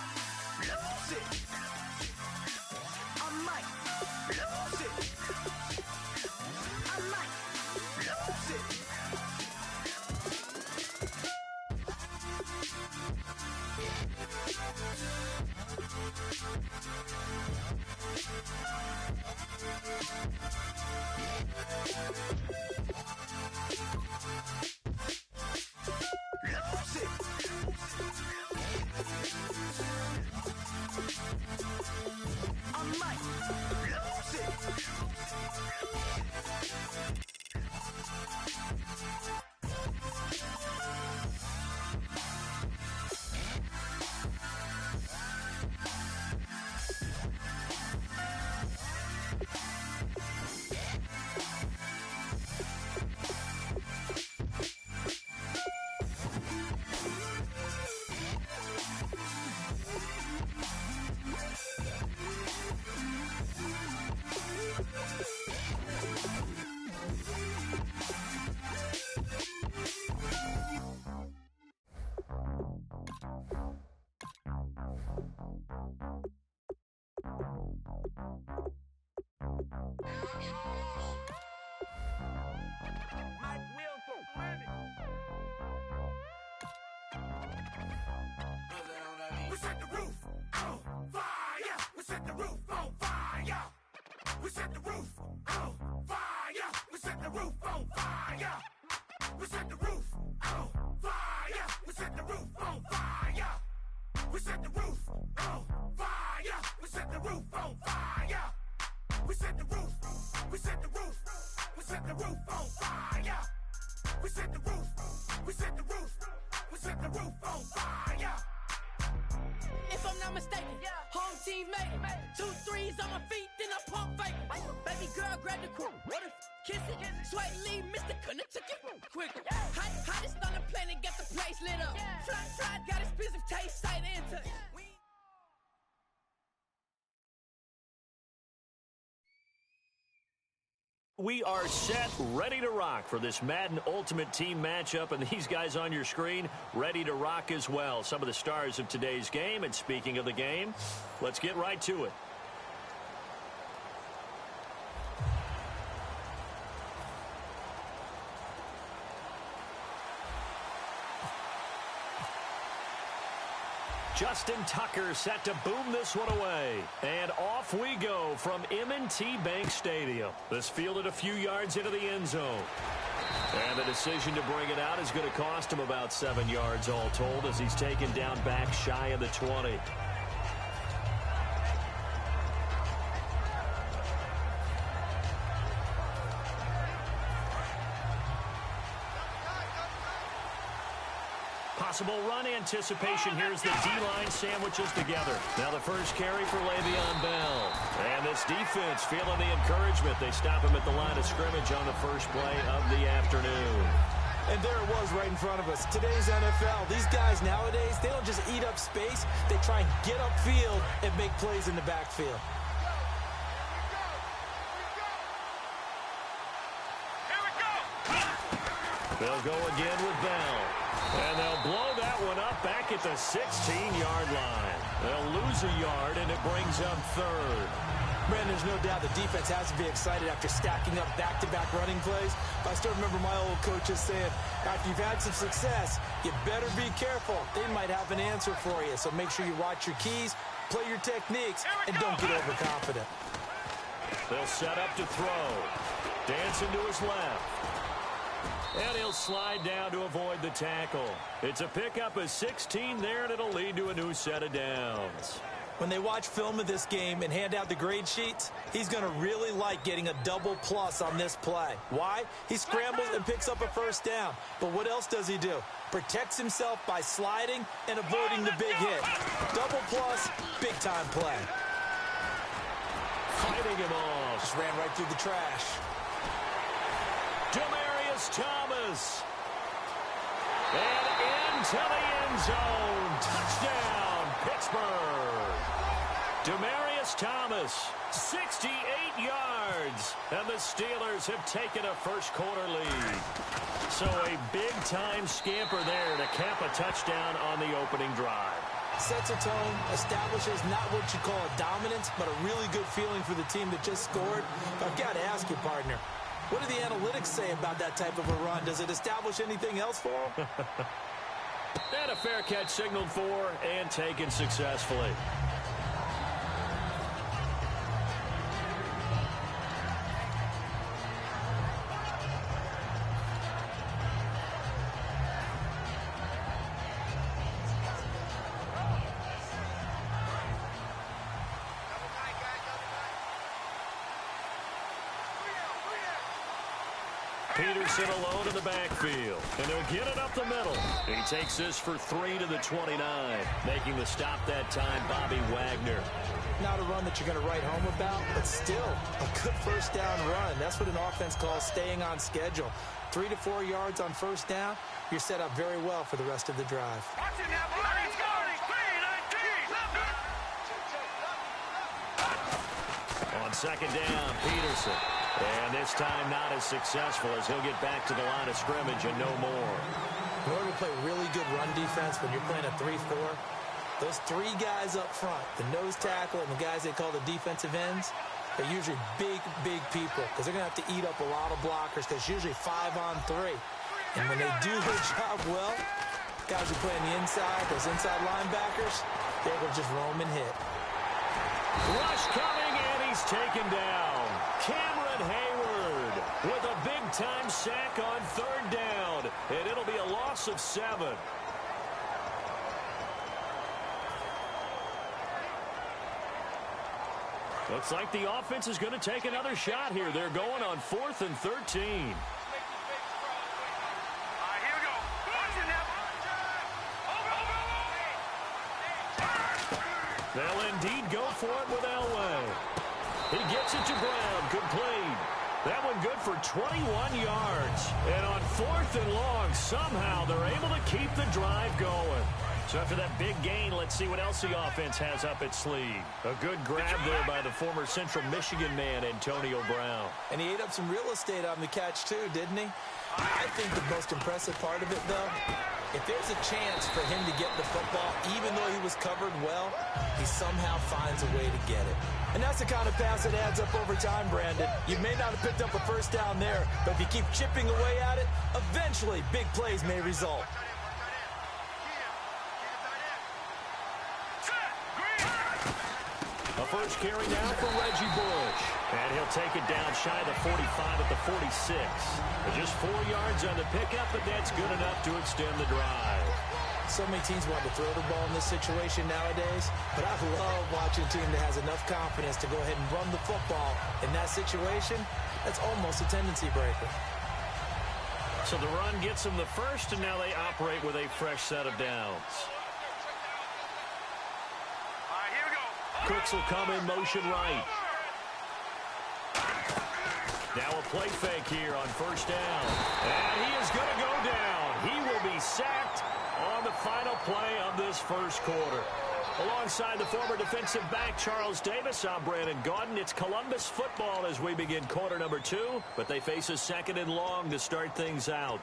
lose it. I might lose it. I might lose it. We set the roof on fire. We set the roof on fire. We set the roof on fire. We set the roof on fire. We set the roof on fire. We set the roof on fire. We set the roof on fire. We set the roof on fire. We set the roof. We set the roof. We set the roof on fire. We set the roof. We set the roof. We set the roof on fire. If I'm not mistaken, home team made it. 2 threes on my feet, then I pump fake. Baby girl, grab the crew. What if kiss it? Sweat leave, Mr. Couldn't took it quicker. Hottest on the planet, got the place lit up. Fly, got expensive taste, sight into it. We are set, ready to rock for this Madden Ultimate Team matchup, and these guys on your screen ready to rock as well. Some of the stars of today's game, and speaking of the game, let's get right to it. Justin Tucker set to boom this one away. And off we go from M&T Bank Stadium. This fielded a few yards into the end zone. And the decision to bring it out is going to cost him about 7 yards all told as he's taken down back shy of the 20. Possible run anticipation. Here's the D-line sandwiches together. Now the first carry for Le'Veon Bell. And this defense feeling the encouragement. They stop him at the line of scrimmage on the first play of the afternoon. And there it was right in front of us. Today's NFL, these guys nowadays, they don't just eat up space. They try and get upfield and make plays in the backfield. They'll go again with Bell. And they'll blow that one up back at the 16-yard line. They'll lose a yard, and it brings up third. Man, there's no doubt the defense has to be excited after stacking up back-to-back running plays. But I still remember my old coaches saying, after you've had some success, you better be careful. They might have an answer for you. So make sure you watch your keys, play your techniques, and don't get overconfident. They'll set up to throw. Dancing to his left. And he'll slide down to avoid the tackle. It's a pickup of 16 there, and it'll lead to a new set of downs. When they watch film of this game and hand out the grade sheets, he's going to really like getting a double plus on this play. Why? He scrambles and picks up a first down. But what else does he do? Protects himself by sliding and avoiding the big hit. Double plus, big-time play. Fighting him off. Just ran right through the trash. Thomas. And into the end zone. Touchdown, Pittsburgh. Demaryius Thomas, 68 yards. And the Steelers have taken a first-quarter lead. So a big-time scamper there to cap a touchdown on the opening drive. Sets a tone, establishes not what you call a dominance, but a really good feeling for the team that just scored. But I've got to ask you, partner, what do the analytics say about that type of a run? Does it establish anything else for them? And a fair catch signaled for and taken successfully. Peterson alone in the backfield, and he'll get it up the middle. He takes this for 3 to the 29. Making the stop that time, Bobby Wagner. Not a run that you're going to write home about, but still a good first down run. That's what an offense calls staying on schedule. 3 to 4 yards on first down, you're set up very well for the rest of the drive. On second down, Peterson. And this time not as successful as he'll get back to the line of scrimmage and no more. In order to play really good run defense when you're playing a 3-4, those 3 guys up front, the nose tackle and the guys they call the defensive ends, they're usually big, big people because they're going to have to eat up a lot of blockers because it's usually 5 on 3. And when they do their job well, guys who play on the inside, those inside linebackers, they will just roam and hit. Rush coming, and he's taken down. Cameron Hayward with a big-time sack on third down, and it'll be a loss of 7. Looks like the offense is going to take another shot here. They're going on 4th and 13. They'll indeed go for it with Elway. He gets it to Brown. Complete. That one good for 21 yards. And on 4th and long, somehow they're able to keep the drive going. So after that big gain, let's see what else the offense has up its sleeve. A good grab there by the former Central Michigan man, Antonio Brown. And he ate up some real estate on the catch, too, didn't he? I think the most impressive part of it, though, if there's a chance for him to get the football, even though he was covered well, he somehow finds a way to get it. And that's the kind of pass that adds up over time, Brandon. You may not have picked up a first down there, but if you keep chipping away at it, eventually big plays may result. A first carry now for Reggie Bush. And he'll take it down shy of the 45 at the 46. Just 4 yards on the pickup, but that's good enough to extend the drive. So many teams want to throw the ball in this situation nowadays, but I love watching a team that has enough confidence to go ahead and run the football. In that situation, that's almost a tendency breaker. So the run gets them the first, and now they operate with a fresh set of downs. Cooks will come in motion right. Now a play fake here on first down. And he is going to go down. He will be sacked on the final play of this first quarter. Alongside the former defensive back Charles Davis, I'm Brandon Gaudin. It's Columbus football as we begin quarter number 2, but they face a second and long to start things out.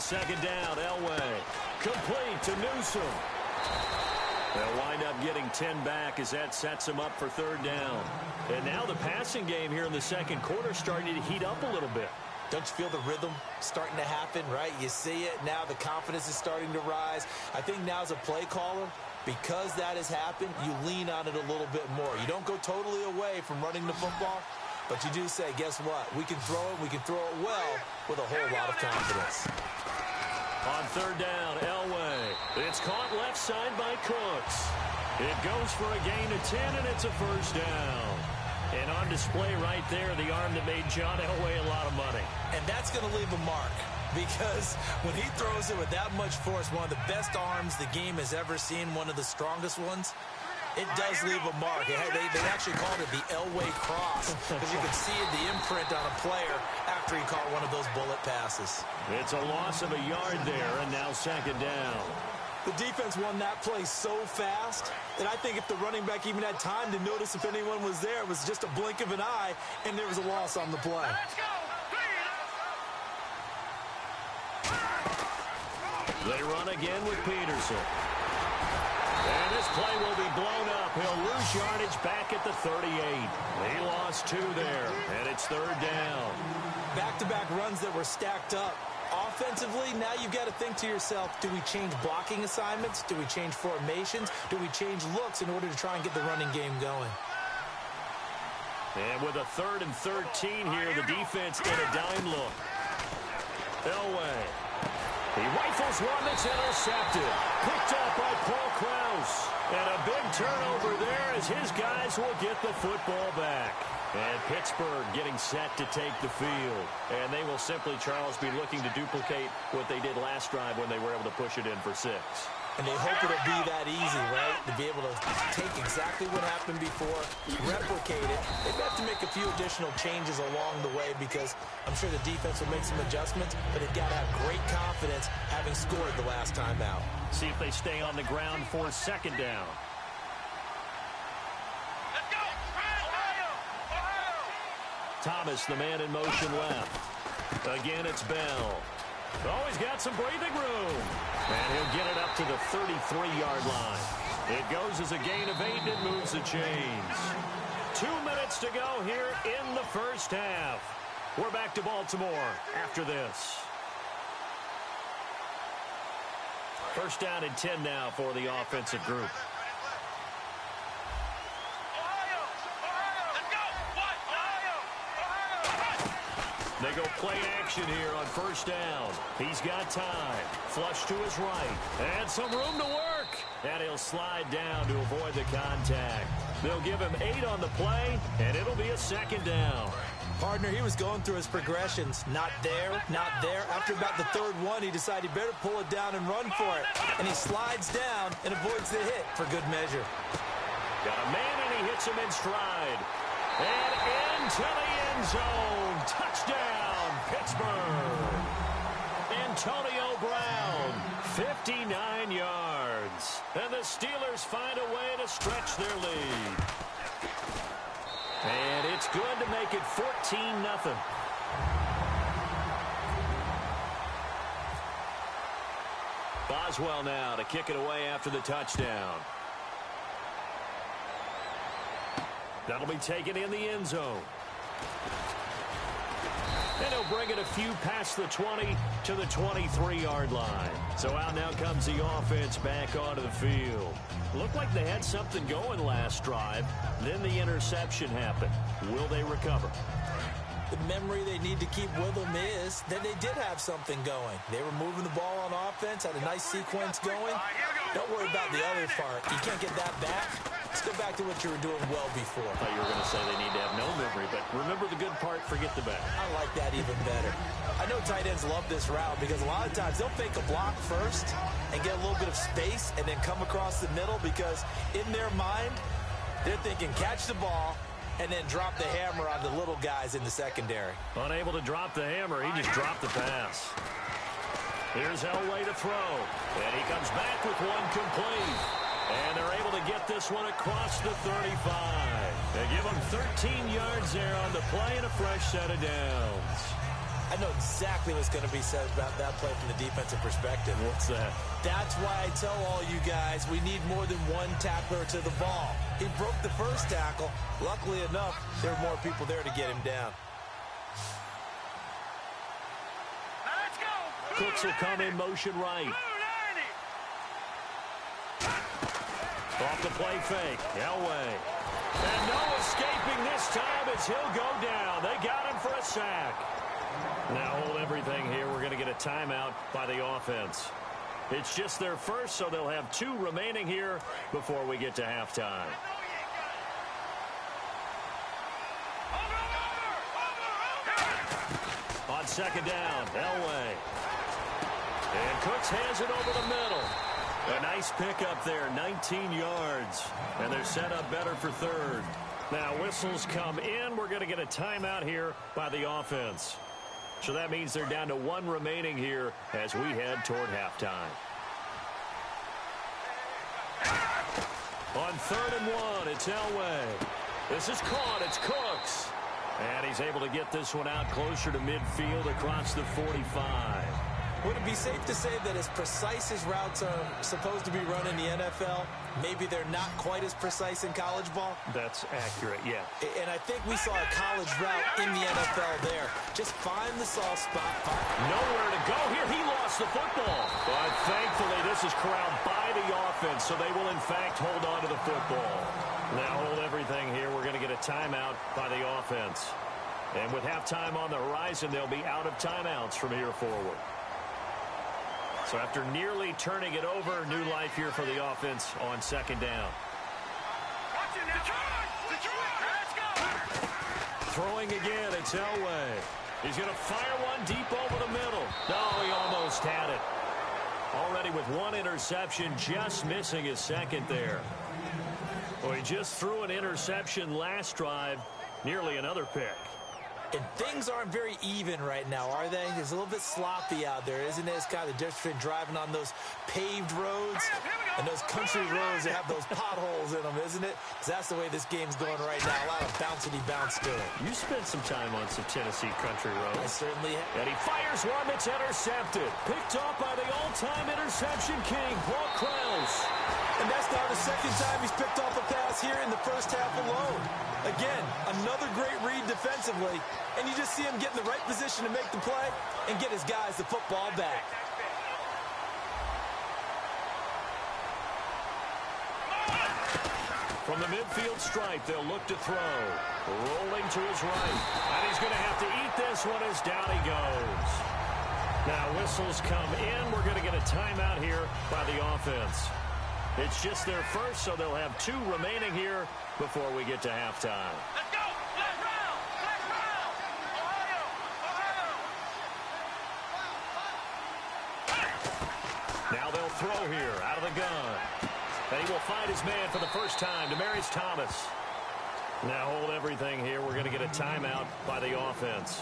Second down, Elway. Complete to Newsom. They'll wind up getting 10 back as that sets him up for third down. And now the passing game here in the second quarter starting to heat up a little bit. Don't you feel the rhythm starting to happen, right? You see it. Now the confidence is starting to rise. I think now as a play caller, because that has happened, you lean on it a little bit more. You don't go totally away from running the football, but you do say, guess what? We can throw it. We can throw it well with a whole lot of confidence. On third down, Elway. It's caught left side by Cooks. It goes for a gain of 10, and it's a first down. And on display right there, the arm that made John Elway a lot of money. And that's going to leave a mark because when he throws it with that much force, one of the best arms the game has ever seen, one of the strongest ones, it does leave a mark. They actually called it the Elway cross because you could see the imprint on a player after he caught one of those bullet passes. It's a loss of a yard there, and now second down. The defense won that play so fast that I think if the running back even had time to notice if anyone was there, it was just a blink of an eye, and there was a loss on the play. They run again with Peterson. And this play will be blown up. He'll lose yardage back at the 38. He lost 2 there, and it's third down. Back-to-back runs that were stacked up. Offensively, now you've got to think to yourself, do we change blocking assignments? Do we change formations? Do we change looks in order to try and get the running game going? And with a 3rd and 13 here, the defense in a dime look. Elway. He rifles one that's intercepted. Picked up by Paul Krause. And a big turnover there as his guys will get the football back. And Pittsburgh getting set to take the field. And they will simply, Charles, be looking to duplicate what they did last drive when they were able to push it in for 6. And they hope it'll be that easy, right? To be able to take exactly what happened before, replicate it. They have to make a few additional changes along the way because I'm sure the defense will make some adjustments, but they've got to have great confidence having scored the last time out. See if they stay on the ground for 2nd down. Let's go! Ohio! Thomas, the man in motion left. Again, it's Bell. Oh, he's got some breathing room. And he'll get it up to the 33-yard line. It goes as a gain of 8, and it moves the chains. 2 minutes to go here in the first half. We're back to Baltimore after this. 1st down and 10 now for the offensive group. They go play action here on 1st down. He's got time. Flush to his right. And some room to work. And he'll slide down to avoid the contact. They'll give him 8 on the play, and it'll be a 2nd down. Partner, he was going through his progressions. Not there, not there. After about the 3rd one, he decided he better pull it down and run for it. And he slides down and avoids the hit for good measure. Got a man, and he hits him in stride. And into the end zone. Touchdown, Pittsburgh. Antonio Brown, 59 yards. And the Steelers find a way to stretch their lead. And it's good to make it 14-0. Boswell now to kick it away after the touchdown. That'll be taken in the end zone. And he'll bring it a few past the 20 to the 23-yard line. So out now comes the offense back onto the field. Looked like they had something going last drive. Then the interception happened. Will they recover? The memory they need to keep with them is that they did have something going. They were moving the ball on offense, had a nice sequence going. Don't worry about the other part. You can't get that back. Let's go back to what you were doing well before. I thought you were going to say they need to have no memory, but remember the good part, forget the bad. I like that even better. I know tight ends love this route because a lot of times they'll fake a block first and get a little bit of space and then come across the middle because in their mind, they're thinking catch the ball and then drop the hammer on the little guys in the secondary. Unable to drop the hammer, he just dropped the pass. Here's Elway to throw, and he comes back with one complete. And they're able to get this one across the 35. They give him 13 yards there on the play and a fresh set of downs. I know exactly what's going to be said about that play from the defensive perspective. What's that? That's why I tell all you guys we need more than one tackler to the ball. He broke the first tackle. Luckily enough, there were more people there to get him down. Now let's go. Cooks will come in motion right. Off the play fake. Elway. And no escaping this time as he'll go down. They got him for a sack. Now hold everything here. We're going to get a timeout by the offense. It's just their first, so they'll have 2 remaining here before we get to halftime. On 2nd down, Elway. And Cooks hands it over the middle. A nice pickup there, 19 yards. And they're set up better for 3rd. Now whistles come in. We're going to get a timeout here by the offense. So that means they're down to 1 remaining here as we head toward halftime. On 3rd and 1, it's Elway. This is caught. It's Cooks. And he's able to get this one out closer to midfield across the 45. Would it be safe to say that as precise as routes are supposed to be run in the NFL, maybe they're not quite as precise in college ball? That's accurate, yeah. And I think we saw a college route in the NFL there. Just find the soft spot. Nowhere to go here. He lost the football. But thankfully, this is corralled by the offense, so they will, in fact, hold on to the football. Now hold everything here. We're going to get a timeout by the offense. And with halftime on the horizon, they'll be out of timeouts from here forward. So after nearly turning it over, new life here for the offense on second down. Throwing again, it's Elway. He's going to fire one deep over the middle. No, he almost had it. Already with one interception, just missing his second there. Well, he just threw an interception last drive, nearly another pick. And things aren't very even right now, are they? It's a little bit sloppy out there, isn't it? It's kind of the difference between driving on those paved roads and those country roads that have those potholes in them, isn't it? Because that's the way this game's going right now. A lot of bouncy-bounce to it. You spent some time on some Tennessee country roads. I certainly have. And he fires one that's intercepted. Picked off by the all-time interception king, Paul Krause. And that's now the second time he's picked off a pass here in the first half alone. Again, another great read defensively, and you just see him get in the right position to make the play and get his guys the football back. From the midfield stripe, they'll look to throw. Rolling to his right. And he's going to have to eat this one as down he goes. Now whistles come in. We're going to get a timeout here by the offense. It's just their first, so they'll have 2 remaining here before we get to halftime. Let's go! Last round! Last round! Ohio! Now they'll throw here out of the gun. And he will find his man for the first time, Demaryius Thomas. Now hold everything here. We're going to get a timeout by the offense.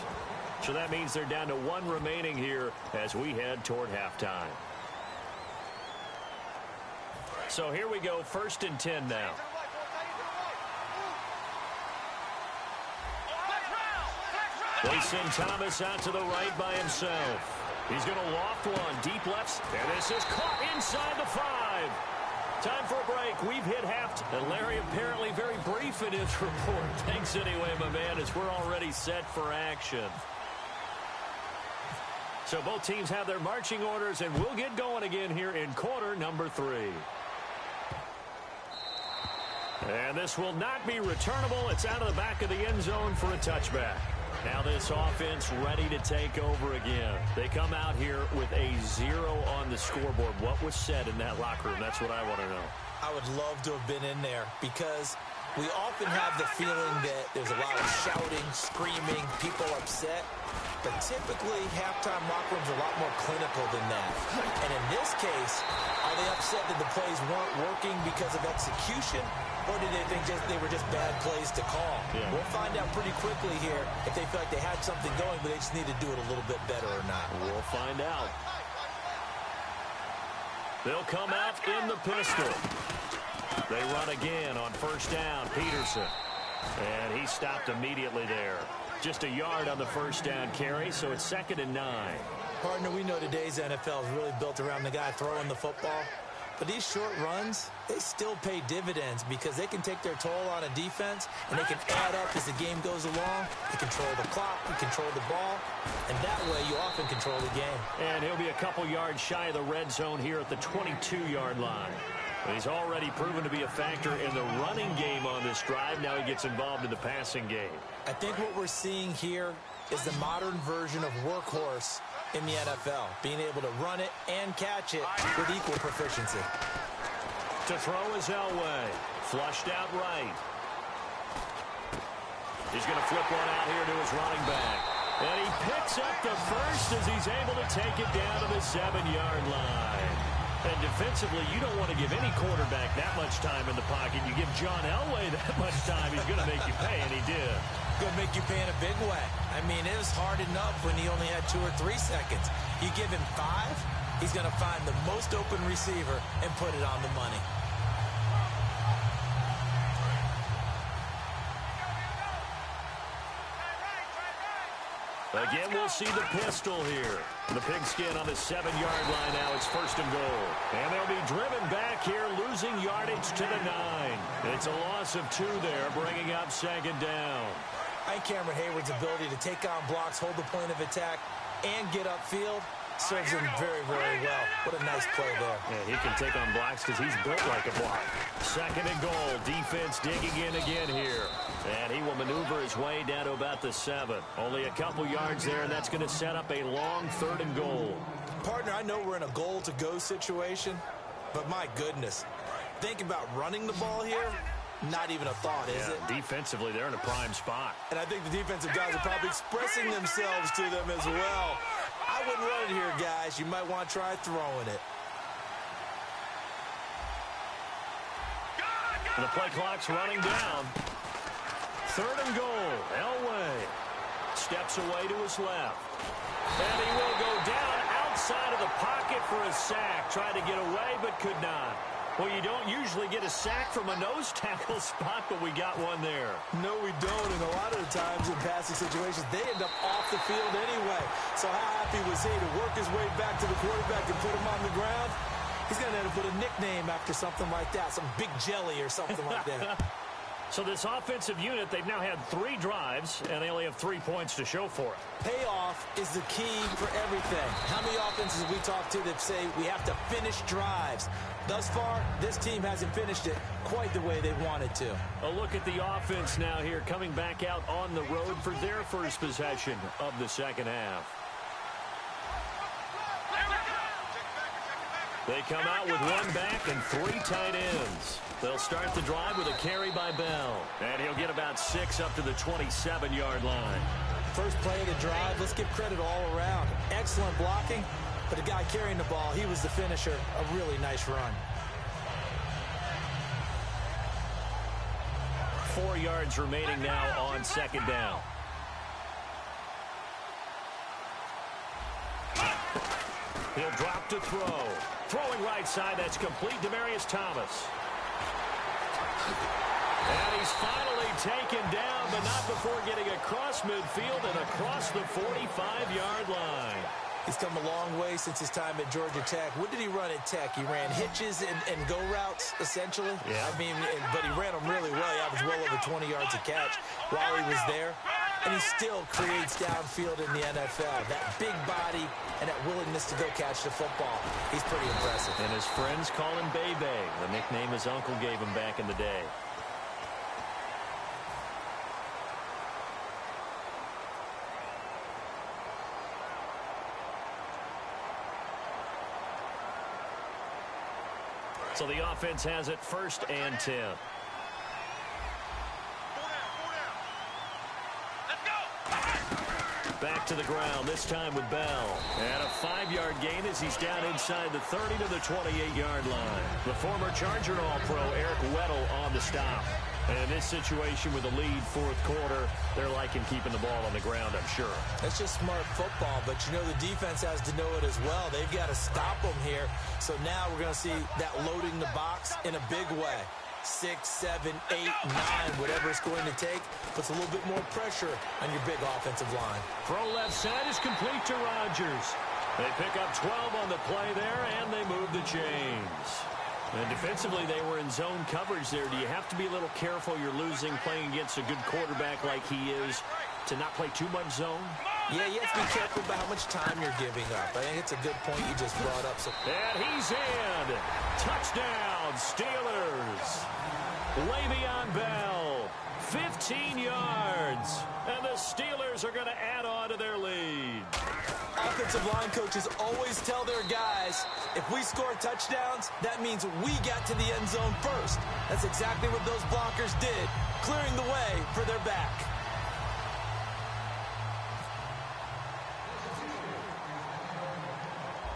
So that means they're down to 1 remaining here as we head toward halftime. So here we go, 1st and 10 now. They send Thomas out to the right by himself. He's going to loft one, deep left, and this is caught inside the 5. Time for a break. We've hit half. And Larry apparently very brief in his report. Thanks anyway, my man, as we're already set for action. So both teams have their marching orders, and we'll get going again here in quarter number 3. And this will not be returnable. It's out of the back of the end zone for a touchback. Now this offense ready to take over again. They come out here with a 0 on the scoreboard. What was said in that locker room? That's what I want to know. I would love to have been in there because we often have the feeling that there's a lot of shouting, screaming, people upset. But typically, halftime locker rooms are a lot more clinical than that. And in this case, are they upset that the plays weren't working because of execution? Or did they think they were just bad plays to call? Yeah. We'll find out pretty quickly here if they feel like they had something going, but they just need to do it a little bit better or not. We'll find out. They'll come out in the pistol. They run again on 1st down, Peterson. And he stopped immediately there. Just a yard on the 1st down carry, so it's 2nd and 9. Partner, we know today's NFL is really built around the guy throwing the football. But these short runs, they still pay dividends because they can take their toll on a defense and they can add up as the game goes along. You control the clock, you control the ball, and that way you often control the game. And he'll be a couple yards shy of the red zone here at the 22-yard line. He's already proven to be a factor in the running game on this drive. Now he gets involved in the passing game. I think what we're seeing here is the modern version of workhorse in the NFL, being able to run it and catch it with equal proficiency. To throw is Elway. Flushed out right. He's going to flip one out here to his running back. And he picks up the first as he's able to take it down to the 7-yard line. And defensively, you don't want to give any quarterback that much time in the pocket. You give John Elway that much time, he's going to make you pay, and he did. Going to make you pay in a big way. I mean, it was hard enough when he only had 2 or 3 seconds. You give him 5, he's going to find the most open receiver and put it on the money. Again, we'll see the pistol here. The pigskin on the 7-yard line now. It's 1st and goal. And they'll be driven back here, losing yardage to the 9. It's a loss of 2 there, bringing up 2nd down. I think Cameron Hayward's ability to take on blocks, hold the point of attack, and get upfield serves him very, very well. What a nice play there. Yeah, he can take on blocks because he's built like a block. 2nd and goal. Defense digging in again here. And he will maneuver his way down to about the 7. Only a couple yards there, and that's going to set up a long 3rd and goal. Partner, I know we're in a goal-to-go situation, but my goodness. Think about running the ball here. Not even a thought, is it? Defensively, they're in a prime spot. And I think the defensive guys are probably expressing themselves to them as well. I wouldn't run it here, guys. You might want to try throwing it. The play clock's running down. 3rd and goal. Elway steps away to his left. And he will go down outside of the pocket for a sack. Tried to get away, but could not. Well, you don't usually get a sack from a nose tackle spot, but we got one there. No, we don't. And a lot of the times in passing situations, they end up off the field anyway. So how happy was he to work his way back to the quarterback and put him on the ground? He's going to end up with a nickname after something like that, some Big Jelly or something like that. So this offensive unit, they've now had 3 drives, and they only have 3 points to show for it. Payoff is the key for everything. How many offenses have we talked to that say we have to finish drives? Thus far, this team hasn't finished it quite the way they wanted to. A look at the offense now here, coming back out on the road for their first possession of the 2nd half. They come out with 1 back and 3 tight ends. They'll start the drive with a carry by Bell. And he'll get about 6 up to the 27-yard line. First play of the drive, let's give credit all around. Excellent blocking, but the guy carrying the ball, he was the finisher. A really nice run. 4 yards remaining now on 2nd down. He'll drop to throw. Throwing right side, that's complete. Demaryius Thomas. And he's finally taken down, but not before getting across midfield and across the 45-yard line. He's come a long way since his time at Georgia Tech. What did he run at Tech? He ran hitches and go routes, essentially. Yeah. I mean, but he ran them really well. He averaged well over 20 yards a catch while he was there. And he still creates downfield in the NFL. That big body and that willingness to go catch the football. He's pretty impressive. And his friends call him Bebe, the nickname his uncle gave him back in the day. So the offense has it 1st and 10. Back to the ground, this time with Bell. And a 5-yard gain as he's down inside the 30 to the 28-yard line. The former Charger All-Pro Eric Weddle on the stop. And in this situation with the lead 4th quarter, they're liking keeping the ball on the ground, I'm sure. That's just smart football, but you know the defense has to know it as well. They've got to stop them here. So now we're going to see that loading the box in a big way. 6, 7, 8, 9, whatever it's going to take, puts a little bit more pressure on your big offensive line. Throw left side is complete to Rodgers. They pick up 12 on the play there, and they move the chains. And defensively, they were in zone coverage there. Do you have to be a little careful? You're losing playing against a good quarterback like he is to not play too much zone? Yeah, you have to be careful about how much time you're giving up. I think it's a good point you just brought up. And he's in. Touchdown, Steelers. Le'Veon Bell, 15 yards. And the Steelers are going to add on to their lead. Offensive line coaches always tell their guys, if we score touchdowns, that means we got to the end zone first. That's exactly what those blockers did, clearing the way for their back.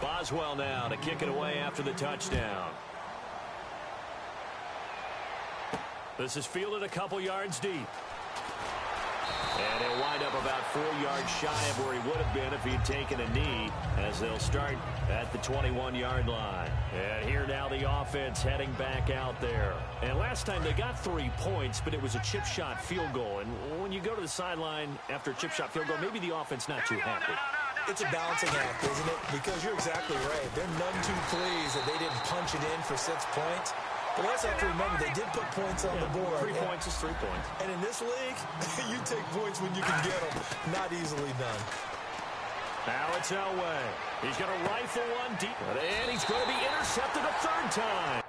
Boswell now to kick it away after the touchdown. This is fielded a couple yards deep. And he'll wind up about 4 yards shy of where he would have been if he'd taken a knee, as they'll start at the 21-yard line. And here now the offense heading back out there. And last time they got 3 points, but it was a chip shot field goal. And when you go to the sideline after a chip shot field goal, maybe the offense not too happy. It's a balancing act, isn't it? Because you're exactly right. They're none too pleased that they didn't punch it in for 6 points. But also have to remember, they did put points on the board. 3 points is 3 points. And in this league, you take points when you can get them. Not easily done. Now it's Elway. He's going to rifle one deep. And he's going to be intercepted a 3rd time.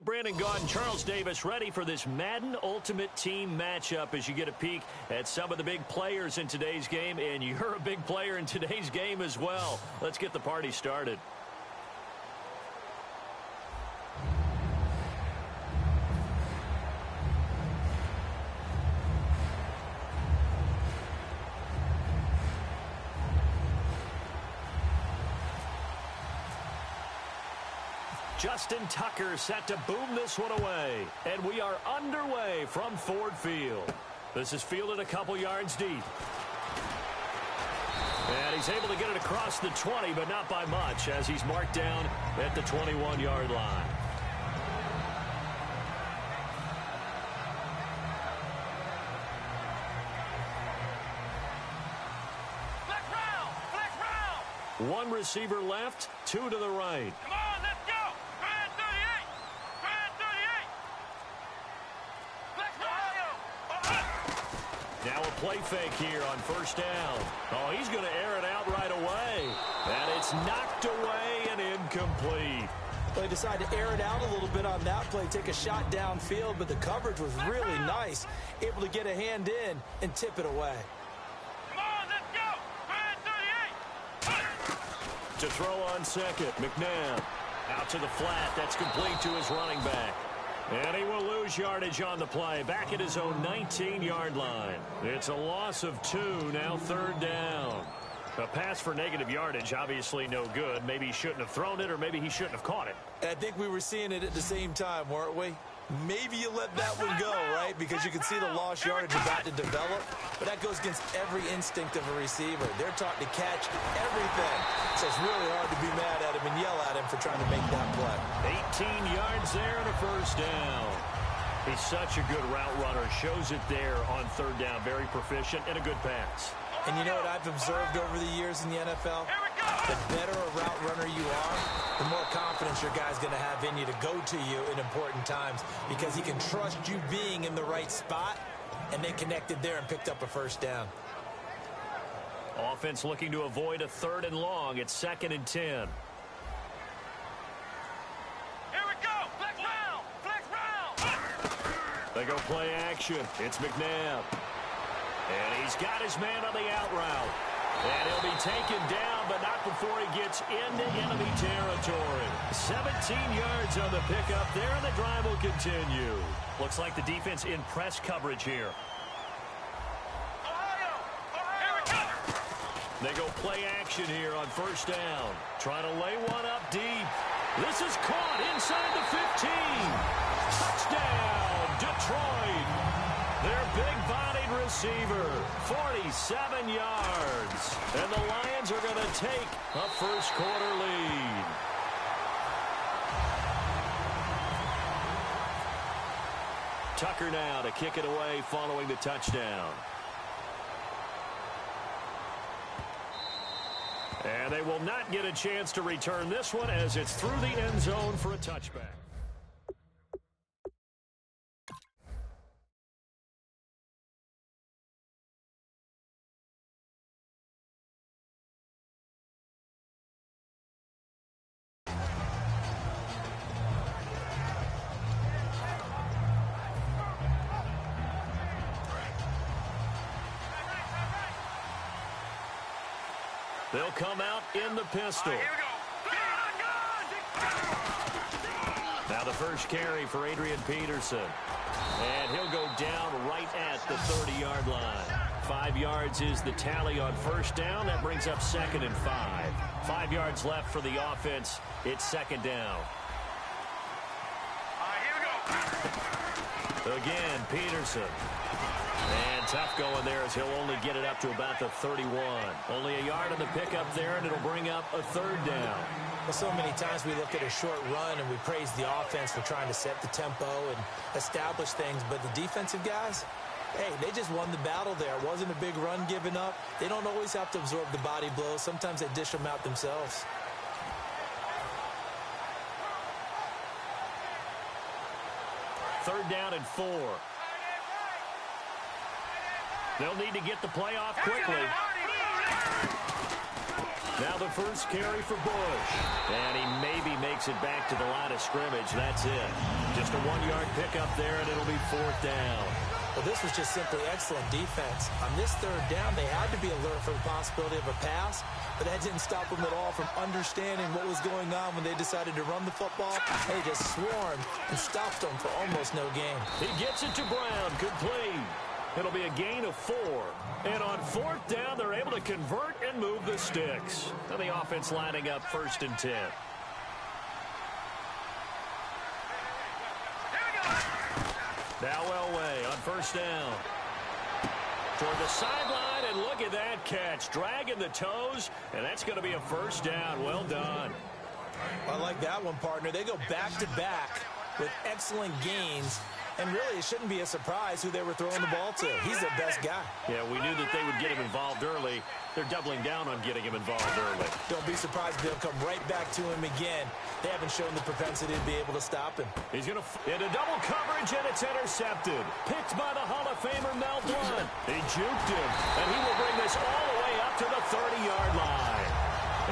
Brandon Gaudin and Charles Davis ready for this Madden Ultimate Team matchup as you get a peek at some of the big players in today's game, and you're a big player in today's game as well. Let's get the party started. Justin Tucker set to boom this one away. And we are underway from Ford Field. This is fielded a couple yards deep. And he's able to get it across the 20, but not by much, as he's marked down at the 21-yard line. Flex round! One receiver left, 2 to the right. Come on, let's go! Grand 38! Grand 38! Now a play fake here on 1st down. Oh, he's going to air it out right away. And it's knocked away and incomplete. They decided to air it out a little bit on that play, take a shot downfield, but the coverage was really nice. Able to get a hand in and tip it away. Come on, let's go! Grand 38! To throw on second, McNabb. Out to the flat. That's complete to his running back. And he will lose yardage on the play. Back at his own 19-yard line. It's a loss of 2, now 3rd down. A pass for negative yardage, obviously no good. Maybe he shouldn't have thrown it, or maybe he shouldn't have caught it. I think we were seeing it at the same time, weren't we? Maybe you let that one go, right? Because you can see the lost yardage about to develop. But that goes against every instinct of a receiver. They're taught to catch everything. So it's really hard to be mad at him and yell at him for trying to make that play. 18 yards there and a 1st down. He's such a good route runner. Shows it there on 3rd down. Very proficient and a good pass. And you know what I've observed over the years in the NFL? The better a route runner you are, the more confidence your guy's going to have in you to go to you in important times, because he can trust you being in the right spot, and they connected there and picked up a 1st down. Offense looking to avoid a 3rd and long. It's 2nd and 10. Here we go! Flex round! Flex round! They go play action. It's McNabb. And he's got his man on the out route. And he'll be taken down, but not before he gets into enemy territory. 17 yards on the pickup there, and the drive will continue. Looks like the defense in press coverage here. They go play action here on first down. Trying to lay one up deep. This is caught inside the 15. Touchdown, Detroit. Their big-bodied receiver, 47 yards. And the Lions are going to take a first-quarter lead. Tucker now to kick it away following the touchdown. And they will not get a chance to return this one as it's through the end zone for a touchback. They'll come out in the pistol. Now the first carry for Adrian Peterson. And he'll go down right at the 30-yard line. 5 yards is the tally on first down. That brings up 2nd and 5. 5 yards left for the offense. It's 2nd down. Again, Peterson. And tough going there as he'll only get it up to about the 31. Only a yard on the pickup there, and it'll bring up a 3rd down. Well, so many times we look at a short run and we praise the offense for trying to set the tempo and establish things, but the defensive guys, hey, they just won the battle there. It wasn't a big run given up. They don't always have to absorb the body blows. Sometimes they dish them out themselves. Third down and 4. They'll need to get the play off quickly. Now the first carry for Bush. And he maybe makes it back to the line of scrimmage. That's it. Just a 1-yard pickup there, and it'll be 4th down. Well, this was just simply excellent defense. On this 3rd down, they had to be alert for the possibility of a pass, but that didn't stop them at all from understanding what was going on when they decided to run the football. They just swarmed and stopped them for almost no gain. He gets it to Brown, complete. It'll be a gain of 4. And on 4th down, they're able to convert and move the sticks. And the offense lining up 1st and 10. Now Elway on first down. Toward the sideline, and look at that catch. Dragging the toes, and that's going to be a 1st down. Well done. I like that one, partner. They go back-to-back with excellent gains. And really, it shouldn't be a surprise who they were throwing the ball to. He's their best guy. Yeah, we knew that they would get him involved early. They're doubling down on getting him involved early. Don't be surprised if they'll come right back to him again. They haven't shown the propensity to be able to stop him. He's going to into double coverage, and it's intercepted. Picked by the Hall of Famer Mel Blount. He juked him, and he will bring this all the way up to the 30-yard line.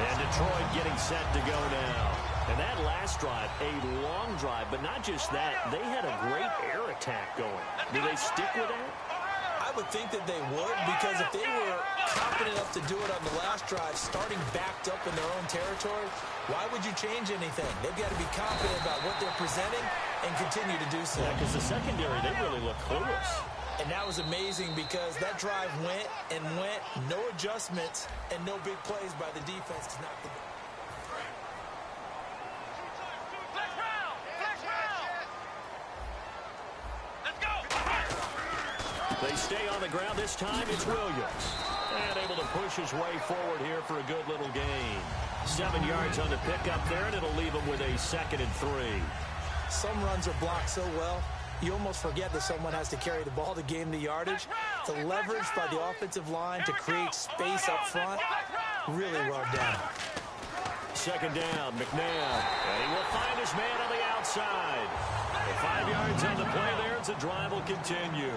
And Detroit getting set to go now. And that last drive, a long drive, but not just that. They had a great air attack going. Do they stick with that? I would think that they would, because if they were confident enough to do it on the last drive, starting backed up in their own territory, why would you change anything? They've got to be confident about what they're presenting and continue to do so. Yeah, because the secondary, they really look clueless. And that was amazing because that drive went and went, no adjustments, and no big plays by the defense to knock the ball. They stay on the ground. This time it's Williams. And able to push his way forward here for a good little gain. 7 yards on the pickup there, and it'll leave him with a 2nd and 3. Some runs are blocked so well, you almost forget that someone has to carry the ball to gain the yardage. The leverage by the offensive line to create space up front, really well done. 2nd down, McNabb. And he will find his man on the outside. 5 yards on the play there, and the drive will continue.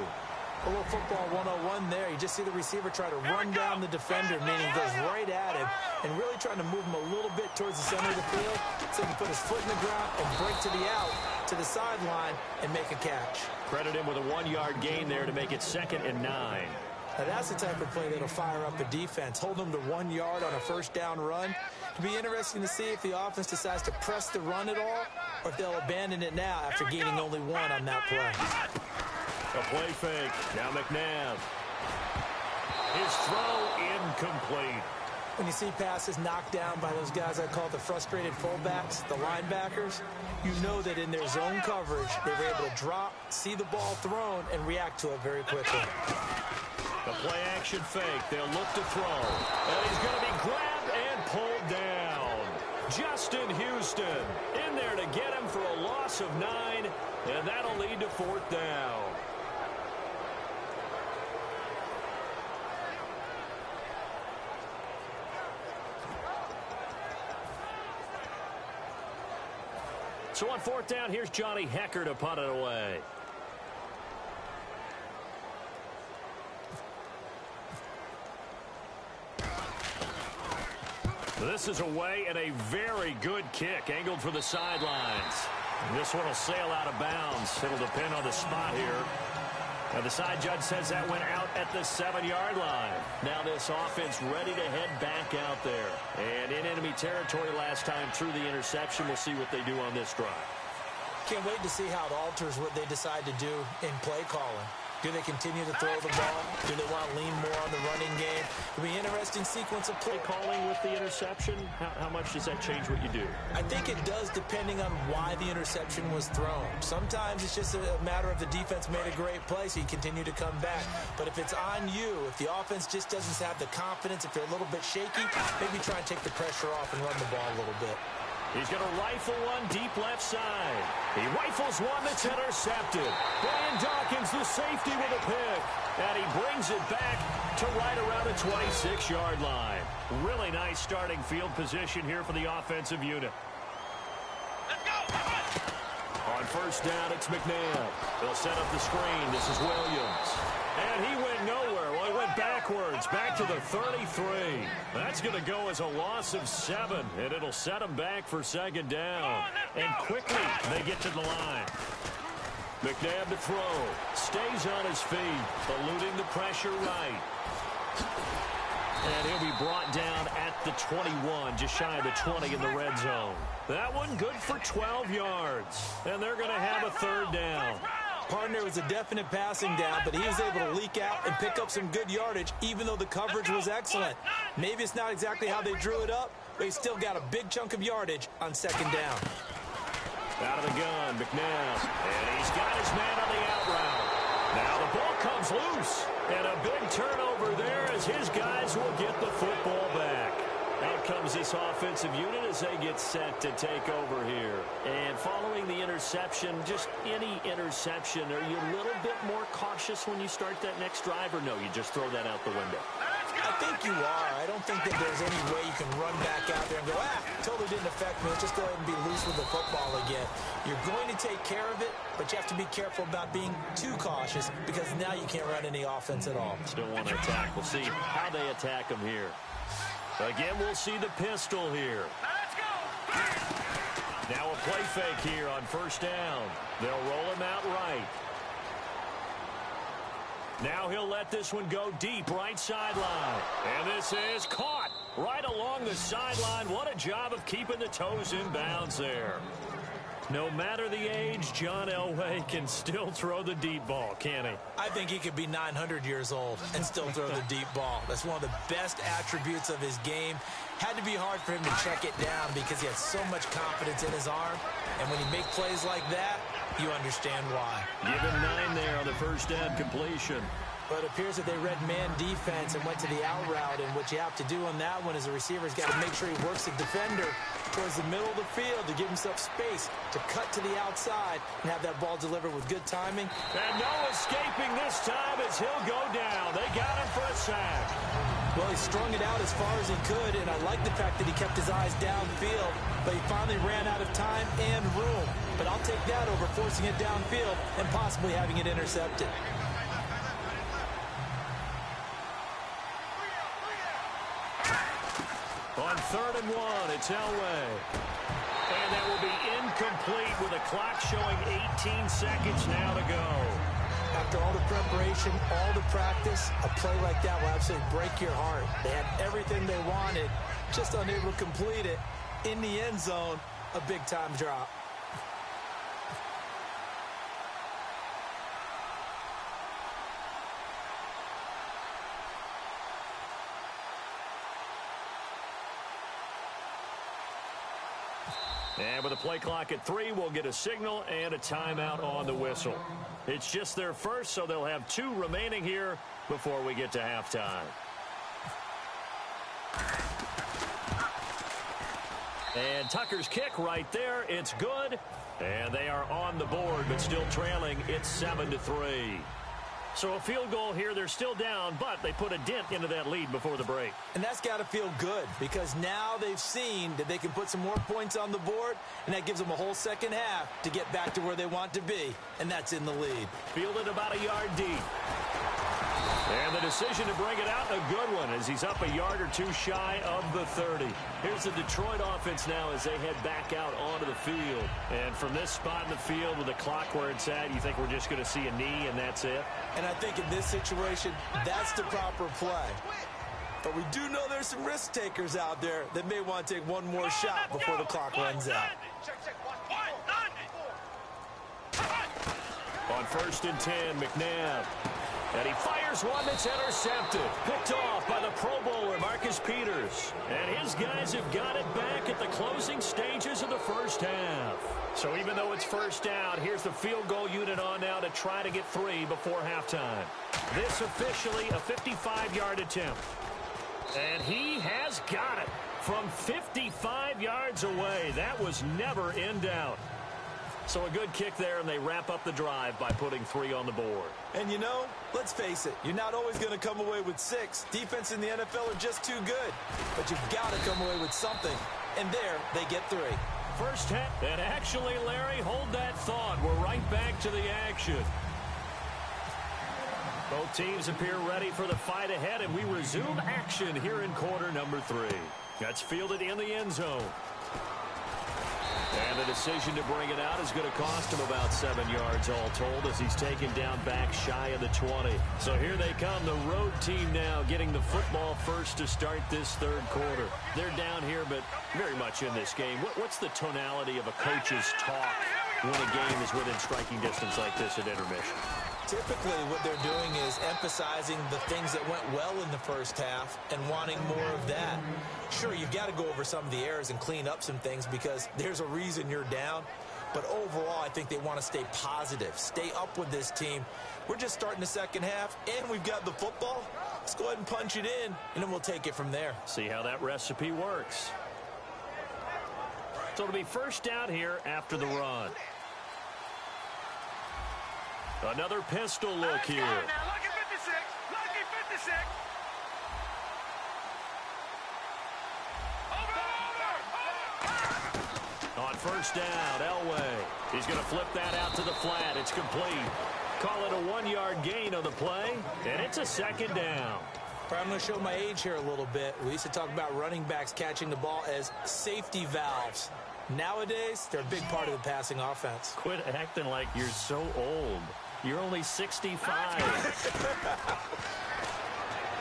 A little football 101 there. You just see the receiver try to run down the defender, meaning he goes right at him and really trying to move him a little bit towards the center of the field so he can put his foot in the ground and break to the out, to the sideline, and make a catch. Credit him with a 1-yard gain there to make it 2nd and 9. Now that's the type of play that'll fire up a defense. Hold them to 1 yard on a 1st down run. It'll be interesting to see if the offense decides to press the run at all or if they'll abandon it now after gaining only 1 on that play. A play fake. Now McNabb. His throw incomplete. When you see passes knocked down by those guys I call the frustrated fullbacks, the linebackers, you know that in their zone coverage, they were able to drop, see the ball thrown, and react to it very quickly. The play action fake. They'll look to throw. And he's going to be grabbed and pulled down. Justin Houston in there to get him for a loss of 9, and that'll lead to 4th down. So on 4th down, here's Johnny Hecker to punt it away. This is away and a very good kick angled for the sidelines. This one will sail out of bounds. It'll depend on the spot here. And the side judge says that went out at the 7-yard line. Now this offense ready to head back out there. And in enemy territory last time through the interception. We'll see what they do on this drive. Can't wait to see how it alters what they decide to do in play calling. Do they continue to throw the ball? Do they want to lean more on the running game? It'll be an interesting sequence of play calling with the interception. How much does that change what you do? I think it does depending on why the interception was thrown. Sometimes it's just a matter of the defense made a great play, so you continue to come back. But if it's on you, if the offense just doesn't have the confidence, if they're a little bit shaky, maybe try and take the pressure off and run the ball a little bit. He's going to rifle one deep left side. He rifles one that's intercepted. Brian Dawkins, the safety, with a pick. And he brings it back to right around the 26-yard line. Really nice starting field position here for the offensive unit. Let's go! On 1st down, it's McNabb. They'll set up the screen. This is Williams. And he went nowhere. Well, he went backwards, back to the 33. That's going to go as a loss of 7, and it'll set them back for 2nd down. And quickly, they get to the line. McNabb to throw. Stays on his feet, eluding the pressure right. And he'll be brought down at the 21, just shy of the 20 in the red zone. That one good for 12 yards. And they're going to have a 3rd down. Partner was a definite passing down, but he was able to leak out and pick up some good yardage, even though the coverage was excellent. Maybe it's not exactly how they drew it up, but he still got a big chunk of yardage on 2nd down. Out of the gun, McNabb. And he's got his man on the out route. Now the ball comes loose. And a big turnover there as his guys will get the football back. Out comes this offensive unit as they get set to take over here. And following the interception, just any interception, are you a little bit more cautious when you start that next drive, or no, you just throw that out the window? I think you are. I don't think that there's any way you can run back out there and go, totally didn't affect me. Let's just go ahead and be loose with the football again. You're going to take care of it, but you have to be careful about being too cautious because now you can't run any offense at all. Still want to attack. We'll see how they attack them here. Again, we'll see the pistol here. Let's go! Now a play fake here on 1st down. They'll roll him out right. Now he'll let this one go deep right sideline. And this is caught right along the sideline. What a job of keeping the toes in bounds there. No matter the age, John Elway can still throw the deep ball, can't he? I think he could be 900 years old and still throw the deep ball. That's one of the best attributes of his game. Had to be hard for him to check it down because he had so much confidence in his arm. And when you make plays like that, you understand why. Give him 9 there on the 1st down completion. But it appears that they read man defense and went to the out route. And what you have to do on that one is the receiver's got to make sure he works the defender towards the middle of the field to give himself space to cut to the outside and have that ball delivered with good timing. And no escaping this time as he'll go down. They got him for a sack. Well, he strung it out as far as he could, and I like the fact that he kept his eyes downfield, but he finally ran out of time and room. But I'll take that over forcing it downfield and possibly having it intercepted. On 3rd and 1, it's Elway. And that will be incomplete with the clock showing 18 seconds now to go. After all the preparation, all the practice, a play like that will absolutely break your heart. They had everything they wanted, just unable to complete it. In the end zone, a big-time drop. And with a play clock at 3, we'll get a signal and a timeout on the whistle. It's just their first, so they'll have 2 remaining here before we get to halftime. And Tucker's kick right there. It's good. And they are on the board, but still trailing. It's 7-3. So a field goal here. They're still down, but they put a dent into that lead before the break. And that's got to feel good because now they've seen that they can put some more points on the board, and that gives them a whole second half to get back to where they want to be, and that's in the lead. Fielded about a yard deep. And the decision to bring it out, a good one, as he's up a yard or 2 shy of the 30. Here's the Detroit offense now as they head back out onto the field. And from this spot in the field with the clock where it's at, you think we're just going to see a knee and that's it? And I think in this situation, that's the proper play. But we do know there's some risk takers out there that may want to take one more shot before the clock runs out. On 1st and 10, McNabb. And he fires one that's intercepted. Picked off by the Pro Bowler, Marcus Peters. And his guys have got it back at the closing stages of the first half. So even though it's first down, here's the field goal unit on now to try to get 3 before halftime. This officially a 55-yard attempt. And he has got it from 55 yards away. That was never in doubt. So a good kick there, and they wrap up the drive by putting 3 on the board. And you know, let's face it, you're not always going to come away with 6. Defense in the NFL are just too good. But you've got to come away with something. And there, they get 3. First half. And actually, Larry, hold that thought. We're right back to the action. Both teams appear ready for the fight ahead, and we resume action here in quarter number 3. That's fielded in the end zone. And the decision to bring it out is going to cost him about 7 yards all told as he's taken down back shy of the 20. So here they come, the road team now getting the football first to start this third quarter. They're down here, but very much in this game. What's the tonality of a coach's talk when a game is within striking distance like this at intermission? Typically, what they're doing is emphasizing the things that went well in the first half and wanting more of that. Sure, you've got to go over some of the errors and clean up some things because there's a reason you're down. But overall, I think they want to stay positive, stay up with this team. We're just starting the second half, and we've got the football. Let's go ahead and punch it in, and then we'll take it from there. See how that recipe works. So it'll be first down here after the run. Another pistol look here. Now, lucky 56. Lucky 56. On first down, Elway. He's going to flip that out to the flat. It's complete. Call it a 1-yard gain on the play, and it's a second down. I'm going to show my age here a little bit. We used to talk about running backs catching the ball as safety valves. Nowadays, they're a big part of the passing offense. Quit acting like you're so old. You're only 65.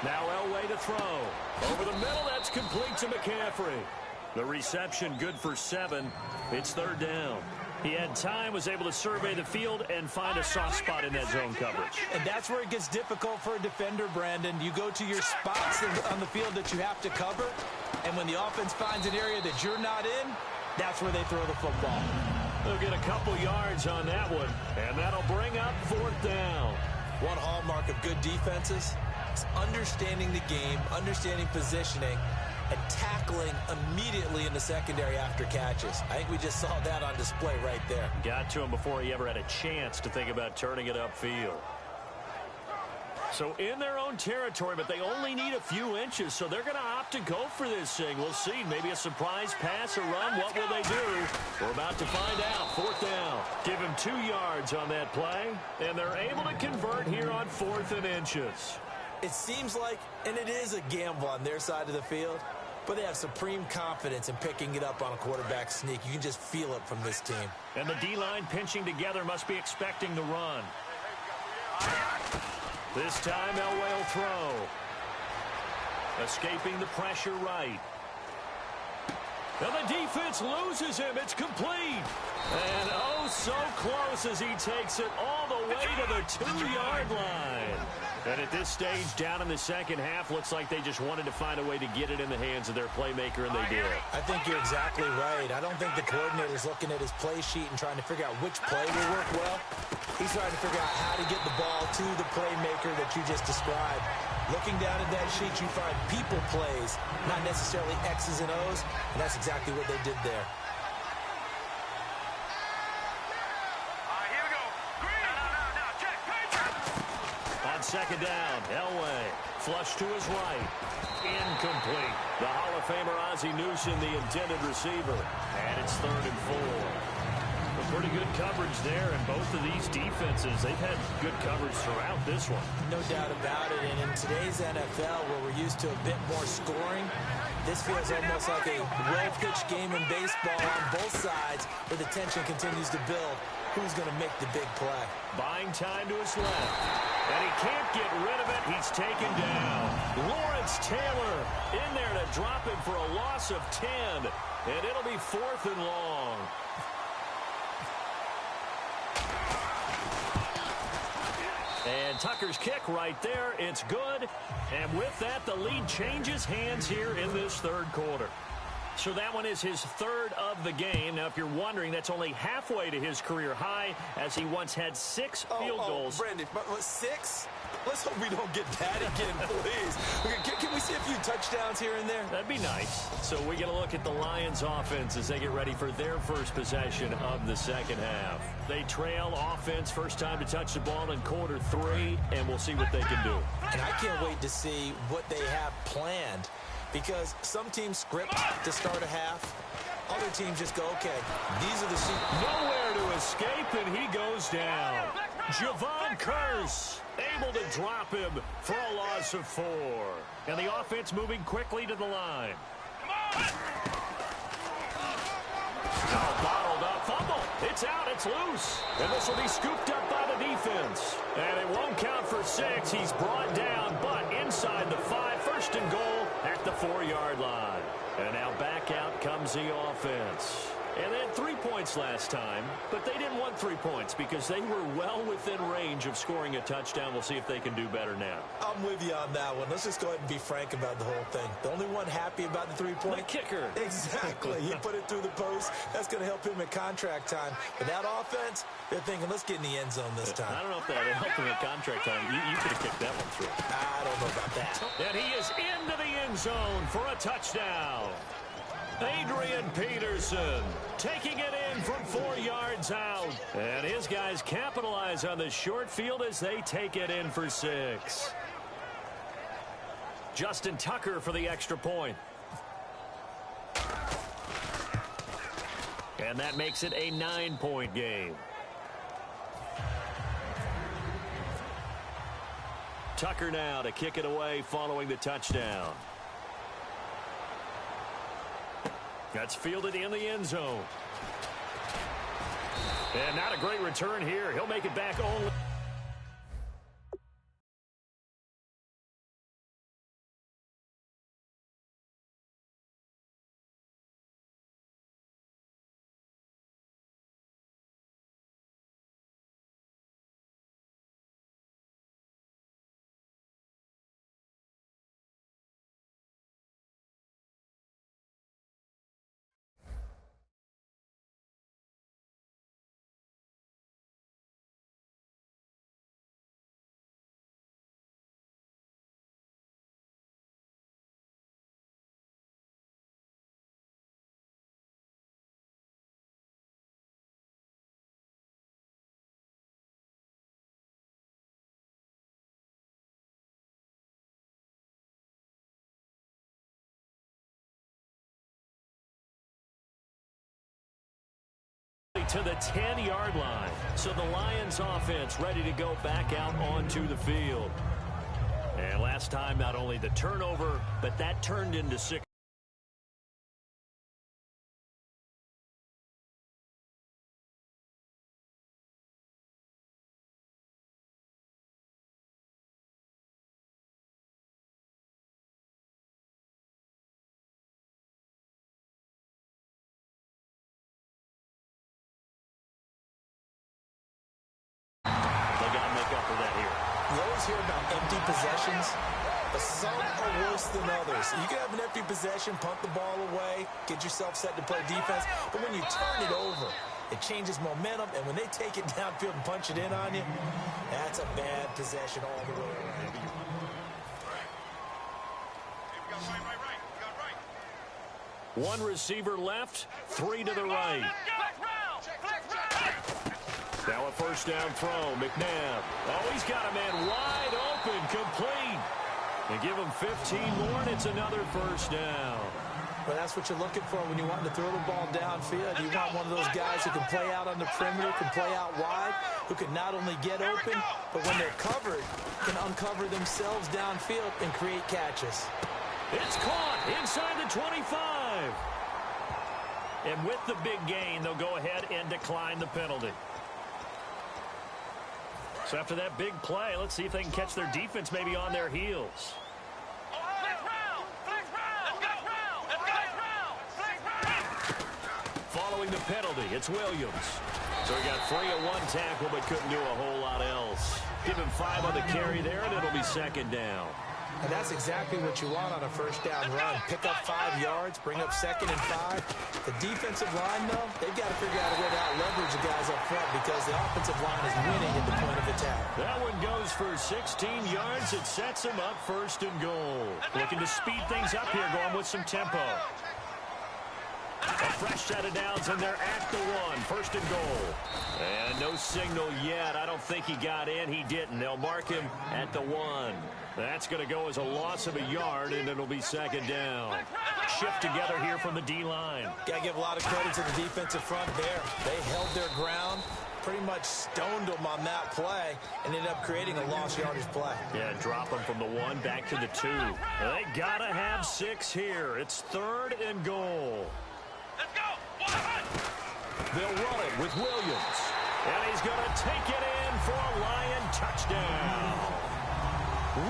Now Elway to throw. Over the middle, that's complete to McCaffrey. The reception good for 7. It's third down. He had time, was able to survey the field and find a soft spot in that zone coverage. And that's where it gets difficult for a defender, Brandon. You go to your spots on the field that you have to cover, and when the offense finds an area that you're not in, that's where they throw the football. They'll get a couple yards on that one, and that'll bring up fourth down. One hallmark of good defenses is understanding the game, understanding positioning, and tackling immediately in the secondary after catches. I think we just saw that on display right there. Got to him before he ever had a chance to think about turning it upfield. So in their own territory, but they only need a few inches, so they're going to opt to go for this thing. We'll see. Maybe a surprise pass or run. What will they do? We're about to find out. Fourth down. Give him 2 yards on that play, and they're able to convert here on 4th and inches. It seems like, and it is a gamble on their side of the field, but they have supreme confidence in picking it up on a quarterback sneak. You can just feel it from this team. And the D-line pinching together must be expecting the run. This time, Elway will throw. Escaping the pressure right. Now the defense loses him. It's complete. And oh, so close as he takes it all the way to the 2-yard line. And at this stage, down in the second half, looks like they just wanted to find a way to get it in the hands of their playmaker, and they did. I think you're exactly right. I don't think the coordinator's looking at his play sheet and trying to figure out which play will work well. He's trying to figure out how to get the ball to the playmaker that you just described. Looking down at that sheet, you find people plays, not necessarily X's and O's, and that's exactly what they did there. On second down, Elway, flush to his right, incomplete. The Hall of Famer Ozzie Newsome, the intended receiver, and it's 3rd and 4. Pretty good coverage there, and both of these defenses, they've had good coverage throughout this one. No doubt about it, and in today's NFL, where we're used to a bit more scoring, this feels almost like a well-pitched game in baseball on both sides, where the tension continues to build. Who's going to make the big play? Buying time to his left, and he can't get rid of it. He's taken down. Lawrence Taylor in there to drop him for a loss of 10, and it'll be 4th and long. And Tucker's kick right there. It's good. And with that, the lead changes hands here in this 3rd quarter. So that one is his 3rd of the game. Now, if you're wondering, that's only halfway to his career high, as he once had 6 field goals. Brandon, 6? Let's hope we don't get that again, please. Can we see a few touchdowns here and there? That'd be nice. So we get a look at the Lions offense as they get ready for their first possession of the second half. They trail offense, first time to touch the ball in quarter 3, and we'll see what they can do. And I can't wait to see what they have planned, because some teams script to start a half. Other teams just go, okay, these are the nowhere to escape, and he goes down. Javon Curse able to drop him for a loss of 4. And the offense moving quickly to the line. Bottled up fumble. It's out. It's loose. And this will be scooped up by the defense. And it won't count for 6. He's brought down, but inside the 5. 1st and goal at the 4-yard line. And now back out comes the offense. And they had 3 points last time, but they didn't want 3 points because they were well within range of scoring a touchdown. We'll see if they can do better now. I'm with you on that one. Let's just go ahead and be frank about the whole thing. The only one happy about the 3-point? The kicker. Exactly. He put it through the post. That's going to help him at contract time. But that offense, they're thinking, let's get in the end zone this time. I don't know if that helped him at contract time. You could have kicked that one through. I don't know about that. And he is into the end zone for a touchdown. Adrian Peterson taking it in from 4 yards out. And his guys capitalize on the short field as they take it in for 6. Justin Tucker for the extra point. And that makes it a 9-point game. Tucker now to kick it away following the touchdown. That's fielded in the end zone. And not a great return here. He'll make it back only. To the 10-yard line. So the Lions offense ready to go back out onto the field. And last time, not only the turnover, but that turned into 6. hear about empty possessions, but some are worse than others. You can have an empty possession, punt the ball away, get yourself set to play defense, but when you turn it over, it changes momentum, and when they take it downfield and punch it in on you, that's a bad possession all the way around. One receiver left, 3 to the right. Now a first down throw, McNabb. Oh, he's got a man wide open, complete. And give him 15 more, and it's another first down. Well, that's what you're looking for when you want to throw the ball downfield. You want one of those guys who can play out on the perimeter, can play out wide, who can not only get open, but when they're covered, can uncover themselves downfield and create catches. It's caught inside the 25. And with the big gain, they'll go ahead and decline the penalty. So after that big play, let's see if they can catch their defense maybe on their heels. Following the penalty, it's Williams. So he got 3 on 1 tackle, but couldn't do a whole lot else. Give him 5 on the carry there, and it'll be second down. And that's exactly what you want on a first down run. Pick up 5 yards, bring up 2nd and 5. The defensive line, though, they've got to figure out a way to out-leverage the guys up front because the offensive line is winning at the point of attack. That one goes for 16 yards. It sets them up 1st and goal. Looking to speed things up here, going with some tempo. A fresh set of downs, and they're at the 1. 1st and goal. And no signal yet. I don't think he got in. He didn't. They'll mark him at the 1. That's going to go as a loss of a yard, and it'll be second down. Shift together here from the D-line. Got to give a lot of credit to the defensive front there. They held their ground, pretty much stoned them on that play, and ended up creating a lost yardage play. Yeah, drop them from the 1 back to the 2. They got to have 6 here. It's 3rd and goal. Let's go! They'll run it with Williams. And he's going to take it in for a Lion touchdown.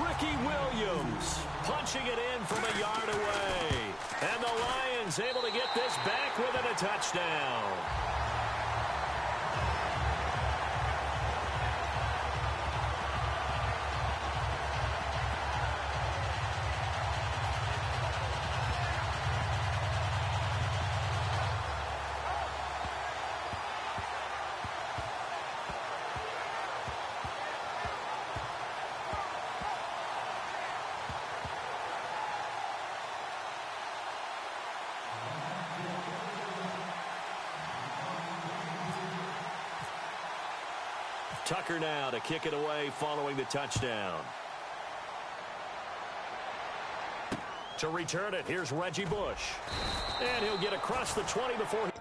Ricky Williams punching it in from a yard away. And the Lions able to get this back within a touchdown. Tucker now to kick it away following the touchdown. To return it, here's Reggie Bush. And he'll get across the 20 before he...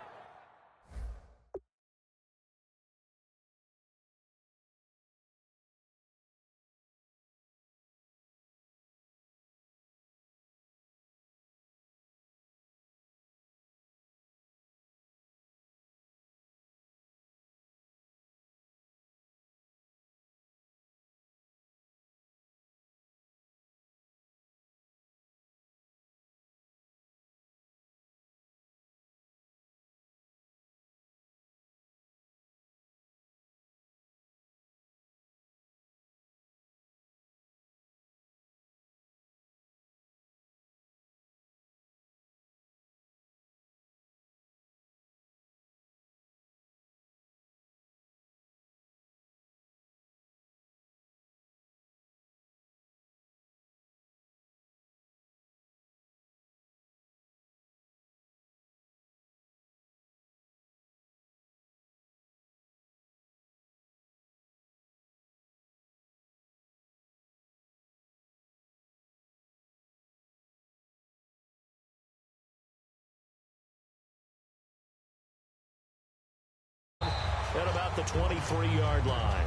at about the 23-yard line.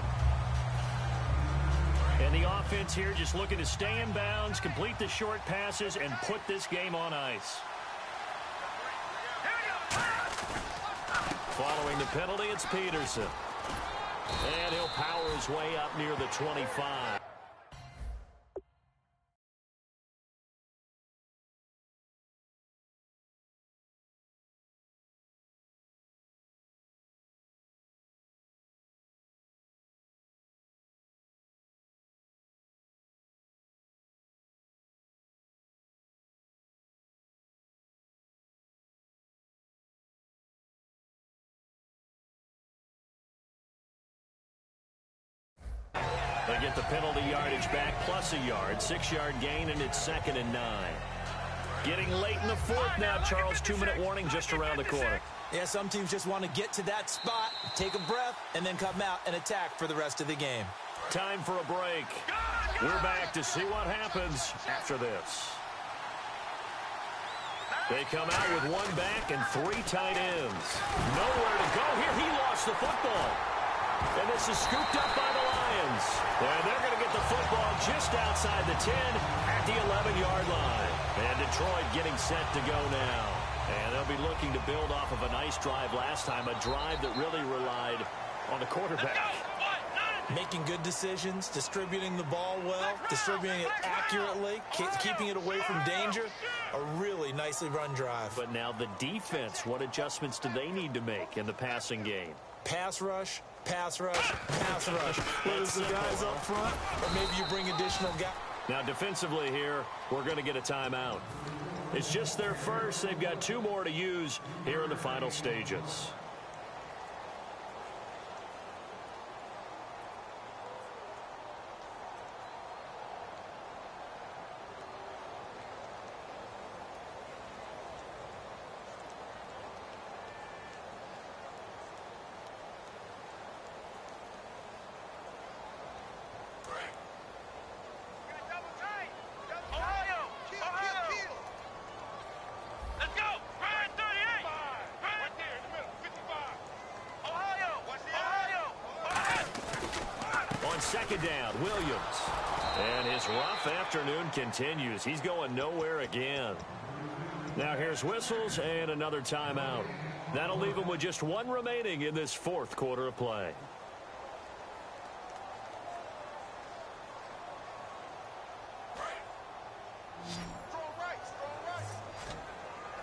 And the offense here just looking to stay in bounds, complete the short passes, and put this game on ice. Following the penalty, it's Peterson. And he'll power his way up near the 25. They get the penalty yardage back plus a yard. 6-yard gain, and it's 2nd and 9. Getting late in the fourth now, Charles. 2-minute warning just around the corner. Yeah, some teams just want to get to that spot, take a breath, and then come out and attack for the rest of the game. Time for a break. We're back to see what happens after this. They come out with 1 back and 3 tight ends. Nowhere to go here. He lost the football. And this is scooped up by the Lions. And they're going to get the football just outside the 10 at the 11-yard line. And Detroit getting set to go now. And they'll be looking to build off of a nice drive last time, a drive that really relied on the quarterback. Making good decisions, distributing the ball well, distributing it accurately, keeping it away from danger. A really nicely run drive. But now the defense, what adjustments do they need to make in the passing game? Pass rush, pass rush, pass rush. Whether it's the guys up front or maybe you bring additional guys. Now defensively here, we're going to get a timeout. It's just their first. They've got 2 more to use here in the final stages. Second down, Williams. And his rough afternoon continues. He's going nowhere again. Now here's whistles and another timeout. That'll leave him with just 1 remaining in this 4th quarter of play.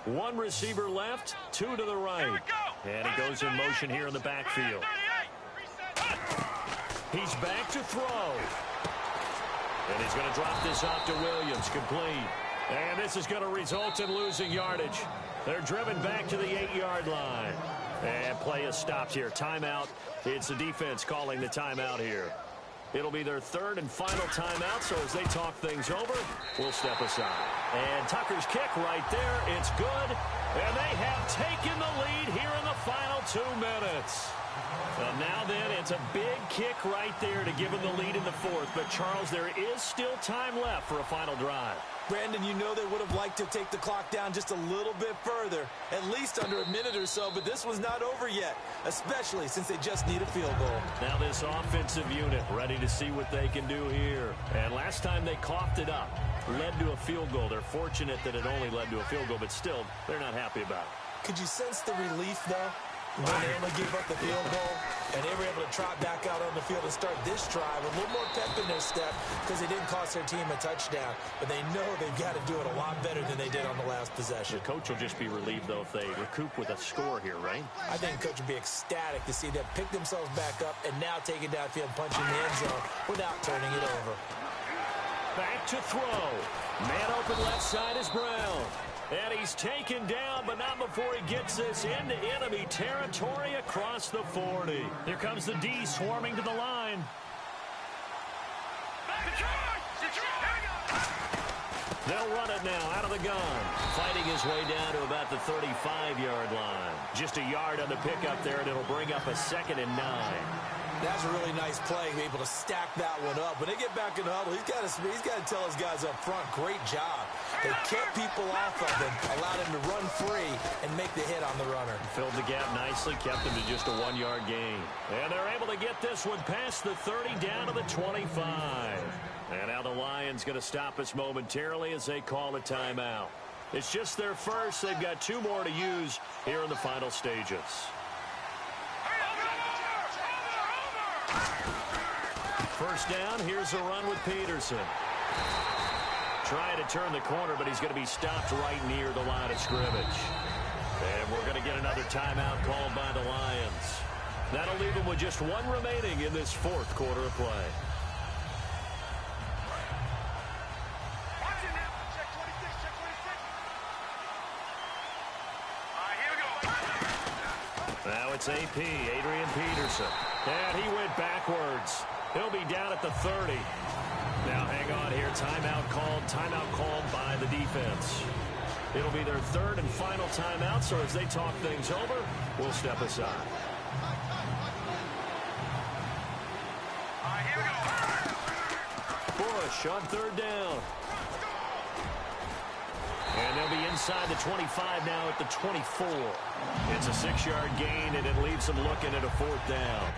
One receiver left, 2 to the right. And he goes in motion here in the backfield. He's back to throw. And he's going to drop this off to Williams, complete. And this is going to result in losing yardage. They're driven back to the 8-yard line. And play is stopped here. Timeout. It's the defense calling the timeout here. It'll be their 3rd and final timeout, so as they talk things over, we'll step aside. And Tucker's kick right there. It's good. And they have taken the lead here in the final 2 minutes. And now then, it's a big kick right there to give him the lead in the 4th. But, Charles, there is still time left for a final drive. Brandon, you know they would have liked to take the clock down just a little bit further, at least under a minute or so, but this was not over yet, especially since they just need a field goal. Now this offensive unit ready to see what they can do here. And last time they coughed it up, led to a field goal. They're fortunate that it only led to a field goal, but still, they're not happy about it. Could you sense the relief, though? When they only gave up the field goal, and they were able to trot back out on the field and start this drive a little more pep in their step because they didn't cost their team a touchdown. But they know they've got to do it a lot better than they did on the last possession. The coach will just be relieved, though, if they recoup with a score here, right? I think the coach will be ecstatic to see them pick themselves back up and now take it downfield and punch in the end zone without turning it over. Back to throw. Man open left side is Brown. And he's taken down, but not before he gets this into enemy territory across the 40. Here comes the D swarming to the line. They'll run it now out of the gun. Fighting his way down to about the 35-yard line. Just a yard on the pickup there, and it'll bring up a 2nd and 9. That's a really nice play, be able to stack that one up. When they get back in the huddle, he's got to tell his guys up front, great job. They kept people off of him, allowed him to run free and make the hit on the runner. Filled the gap nicely, kept him to just a 1-yard gain. And they're able to get this one past the 30 down to the 25. And now the Lions going to stop us momentarily as they call a timeout. It's just their first. They've got 2 more to use here in the final stages. First down, here's a run with Peterson. Trying to turn the corner, but he's going to be stopped right near the line of scrimmage. And we're going to get another timeout called by the Lions. That'll leave them with just 1 remaining in this 4th quarter of play. Now it's AP, Adrian Peterson. And he went backwards. He'll be down at the 30. Now hang on here. Timeout called by the defense. It'll be their third and final timeout, so as they talk things over, we'll step aside. Bush on third down. And they'll be inside the 25 now at the 24. It's a 6-yard gain, and it leaves them looking at a fourth down.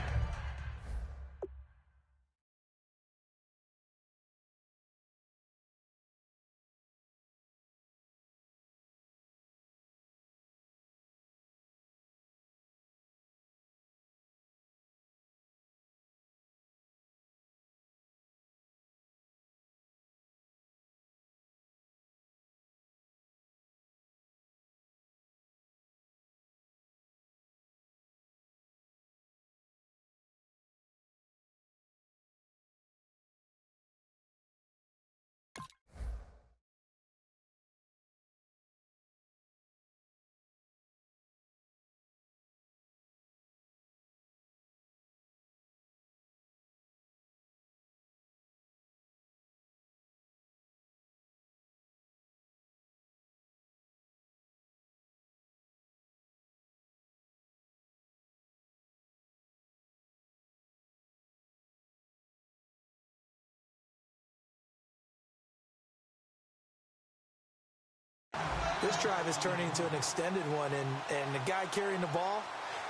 This drive is turning into an extended one, and the guy carrying the ball,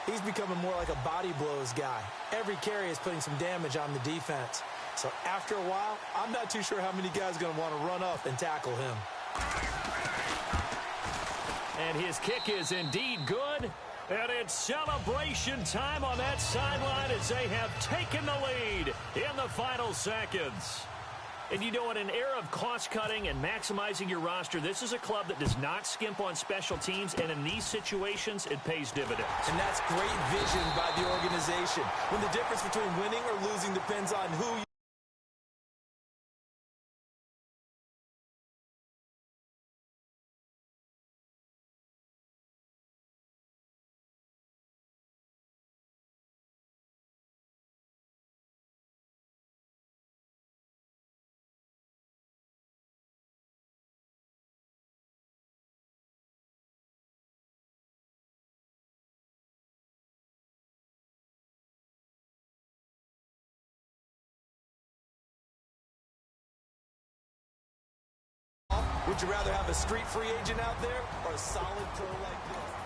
he's becoming more like a body blows guy. Every carry is putting some damage on the defense. So after a while, I'm not too sure how many guys are going to want to run up and tackle him. And his kick is indeed good. And it's celebration time on that sideline as they have taken the lead in the final seconds. And you know, in an era of cost-cutting and maximizing your roster, this is a club that does not skimp on special teams, and in these situations, it pays dividends. And that's great vision by the organization. When the difference between winning or losing depends on who you Would you rather have a street free agent out there or a solid pro like this?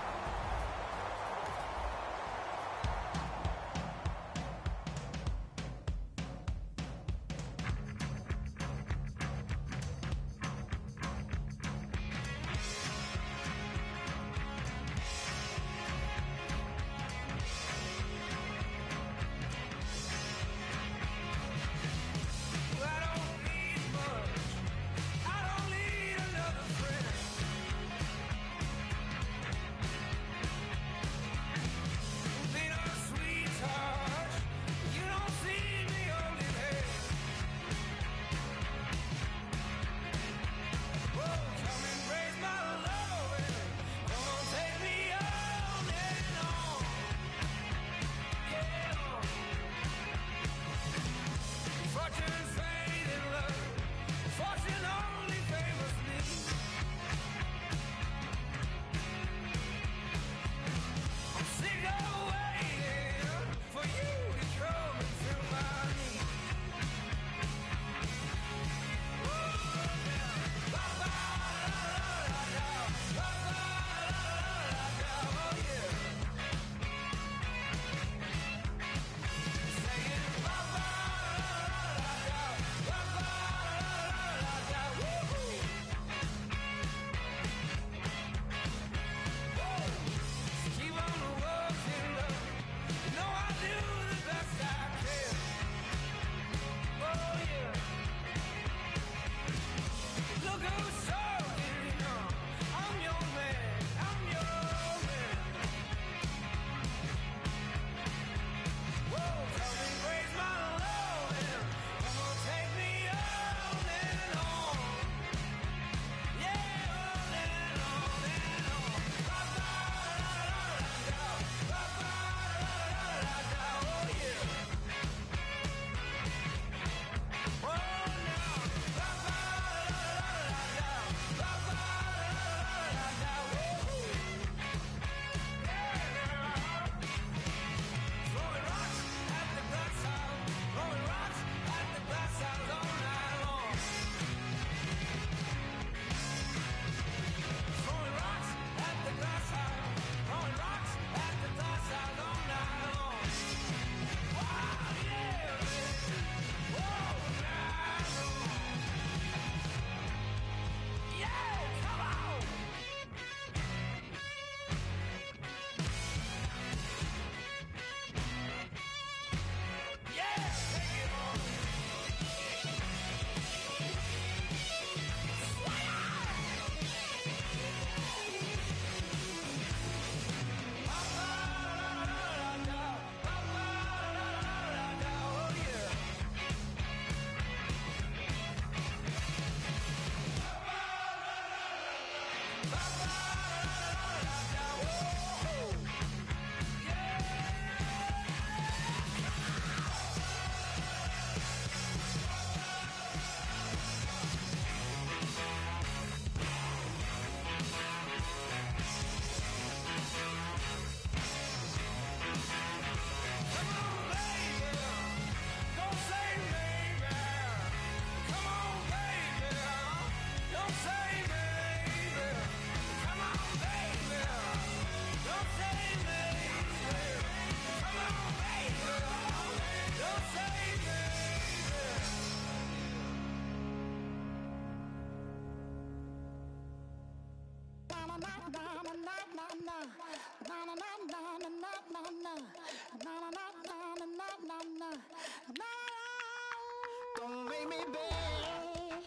Don't make me beg,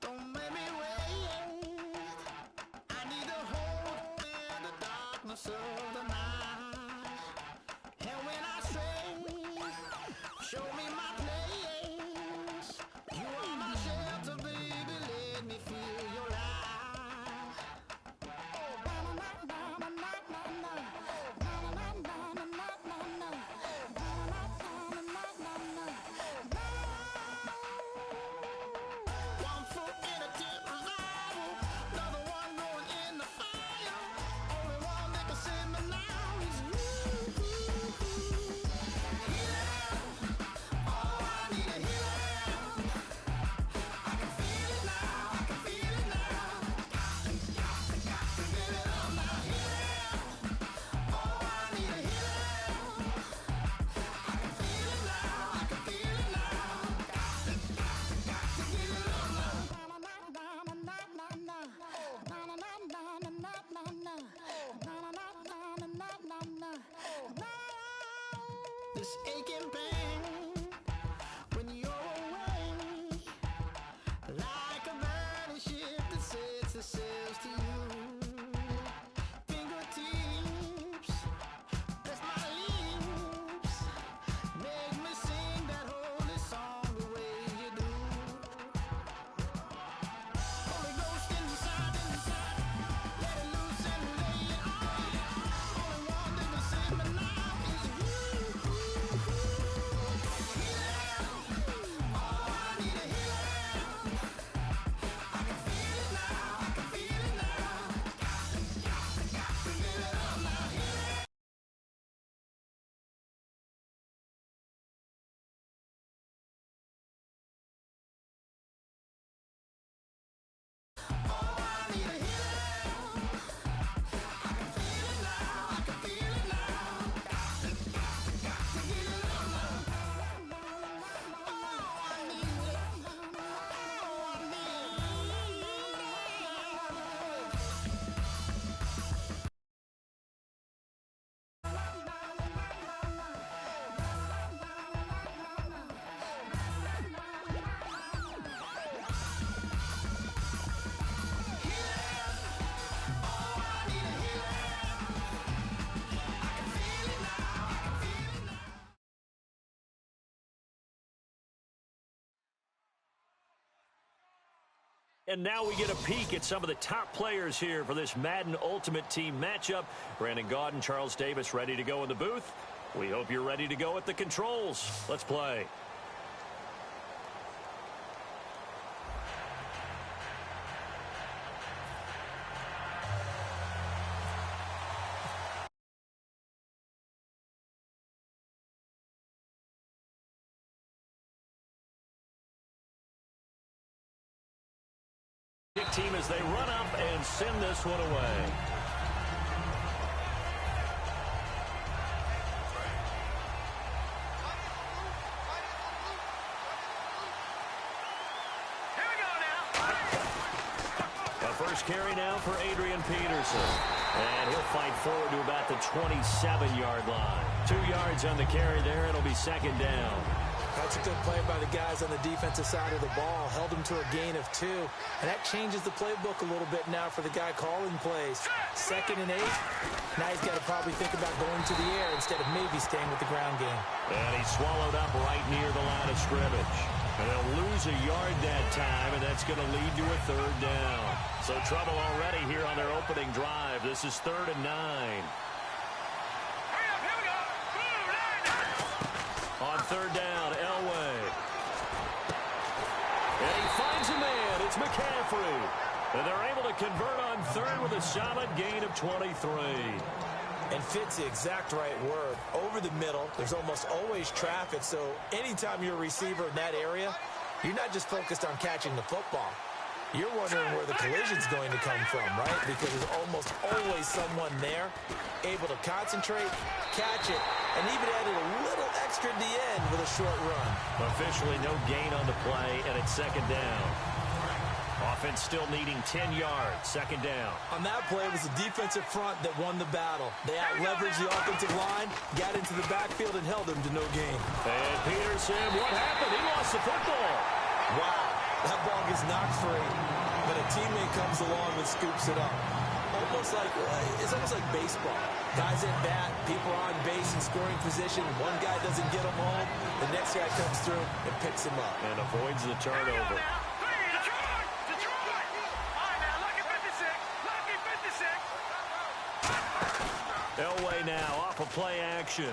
don't make me wait. I need a hope in the darkness of the night. And when I stray, show me my place. You are my shelter, baby, let me feel your light. One foot in a deep revival, another one going in the fire. Only one that can save me now is you. Healing, oh, I need a healing. I can feel it now, I can feel it now. Got to give it up now. Healing, oh, I need a healing. I can feel it now, I can feel it now. Got to give it up now. This aching pain when you're away, like a burning ship that sets itself to you. Fingertips, press my lips, make me sing that holy song the way you do. Holy Ghost inside, let it loose and lay it on. Only one that can save me now is you. Healing, oh, I need a healing. I can feel it now, I can feel it now. Got to give it up now. Healing. Oh, I need a healing. I can feel it now, I can feel it now. Got to give it up now. Oh, I need it. Oh, I need And now we get a peek at some of the top players here for this Madden Ultimate Team matchup. Brandon Gaudin, Charles Davis ready to go in the booth. We hope you're ready to go at the controls. Let's play. Team as they run up and send this one away. Here we go now. A first carry now for Adrian Peterson. And he'll fight forward to about the 27-yard line. 2 yards on the carry there. It'll be second down. That's a good play by the guys on the defensive side of the ball. Held him to a gain of 2. And that changes the playbook a little bit now for the guy calling plays. 2nd and 8. Now he's got to probably think about going to the air instead of maybe staying with the ground game. And he's swallowed up right near the line of scrimmage. And they'll lose a yard that time, and that's going to lead to a 3rd down. So trouble already here on their opening drive. This is 3rd and 9. On 3rd down, Elway. And he finds a man. It's McCaffrey. And they're able to convert on 3rd with a solid gain of 23. And fits the exact right word. Over the middle, there's almost always traffic, so anytime you're a receiver in that area, you're not just focused on catching the football. You're wondering where the collision's going to come from, right? Because there's almost always someone there able to concentrate, catch it, and even added a little extra at the end with a short run. Officially no gain on the play, and it's 2nd down. Offense still needing 10 yards, 2nd down. On that play, it was the defensive front that won the battle. They out-leveraged the offensive line, got into the backfield, and held them to no gain. And Peterson, what happened? He lost the football. Wow, that ball gets knocked free, but a teammate comes along and scoops it up. It's almost like baseball. Guys at bat, people are on base in scoring position. One guy doesn't get him home. The next guy comes through and picks him up. And avoids the turnover. Elway now off of play action.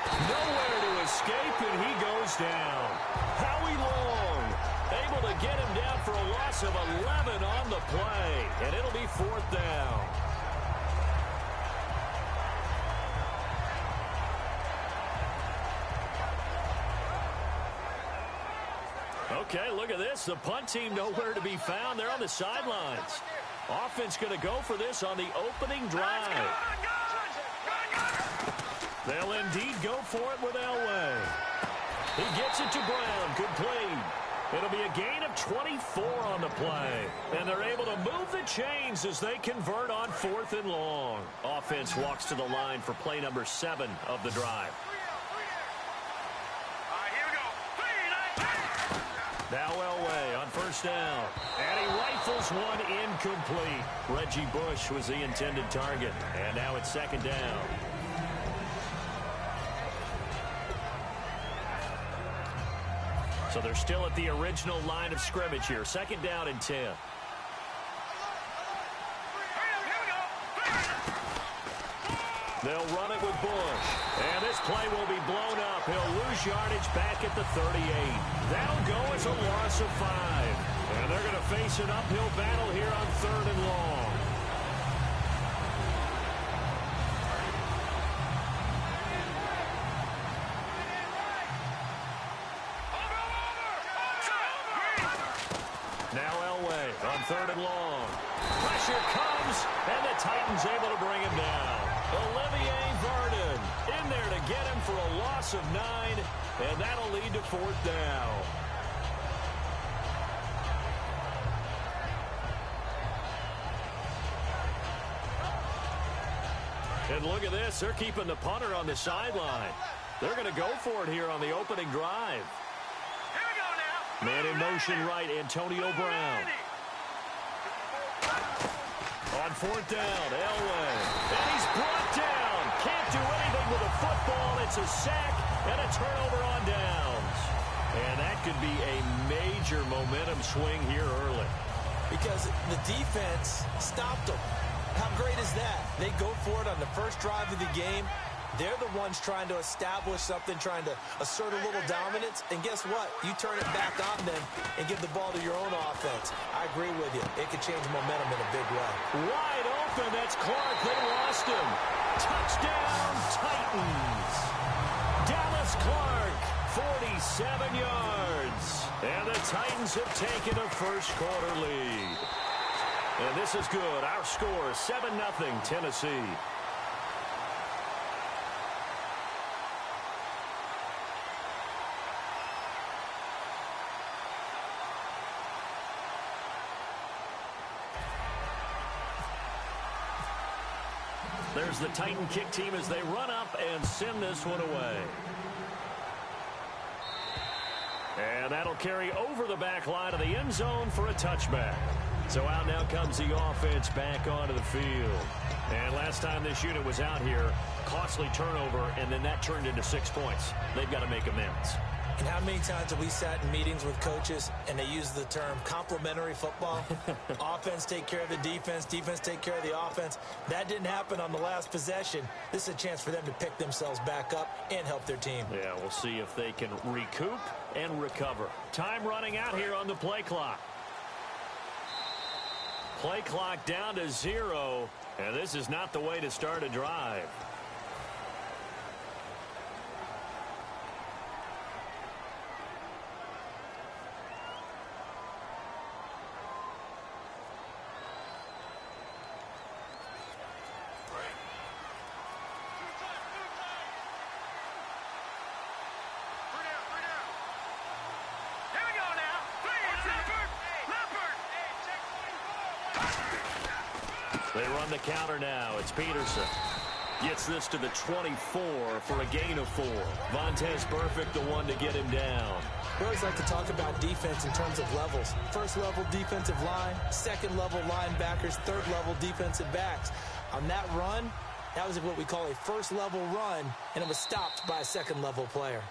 Nowhere to escape, and he goes down. Howie Long able to get him down for a loss of 11 on the play, and it'll be 4th down. Okay, look at this. The punt team nowhere to be found. They're on the sidelines. Offense going to go for this on the opening drive. They'll indeed go for it with Elway. He gets it to Brown. Complete. It'll be a gain of 24 on the play. And they're able to move the chains as they convert on 4th and long. Offense walks to the line for play number 7 of the drive. Now Elway on 1st down. And he rifles one incomplete. Reggie Bush was the intended target. And now it's 2nd down. So they're still at the original line of scrimmage here. 2nd down and 10. They'll run it with Bush. And this play will be blown up. He'll lose yardage back at the 38. That'll go as a loss of 5. And they're going to face an uphill battle here on 3rd and long. Now Elway on 3rd and long. Pressure comes, and the Titans able to bring him down. Olivier Vernon in there to get him for a loss of 9, and that'll lead to 4th down. And look at this. They're keeping the punter on the sideline. They're going to go for it here on the opening drive. Man in motion right, Antonio Brown. On 4th down, Elway. And he's brought down. Can't do anything with a football. It's a sack and a turnover on downs. And that could be a major momentum swing here early. Because the defense stopped them. How great is that? They go for it on the first drive of the game. They're the ones trying to establish something, trying to assert a little dominance. And guess what? You turn it back on them and give the ball to your own offense. I agree with you. It could change momentum in a big way. Wide open. That's Clark. They lost him. Touchdown, Titans. Dallas Clark, 47 yards. And the Titans have taken a first quarter lead. And this is good. Our score is 7-0 Tennessee. There's the Titan kick team as they run up and send this one away. And that'll carry over the back line of the end zone for a touchback. So out now comes the offense back onto the field. And last time this unit was out here, costly turnover, and then that turned into 6 points. They've got to make amends. And how many times have we sat in meetings with coaches and they use the term complementary football? Offense take care of the defense, defense take care of the offense. That didn't happen on the last possession. This is a chance for them to pick themselves back up and help their team. Yeah, we'll see if they can recoup and recover. Time running out here on the play clock. Play clock down to 0, and this is not the way to start a drive. They run the counter now. It's Peterson. Gets this to the 24 for a gain of 4. Vontez Perfect, the one to get him down. We always like to talk about defense in terms of levels. First level defensive line, second level linebackers, third level defensive backs. On that run, that was what we call a first level run, and it was stopped by a second level player.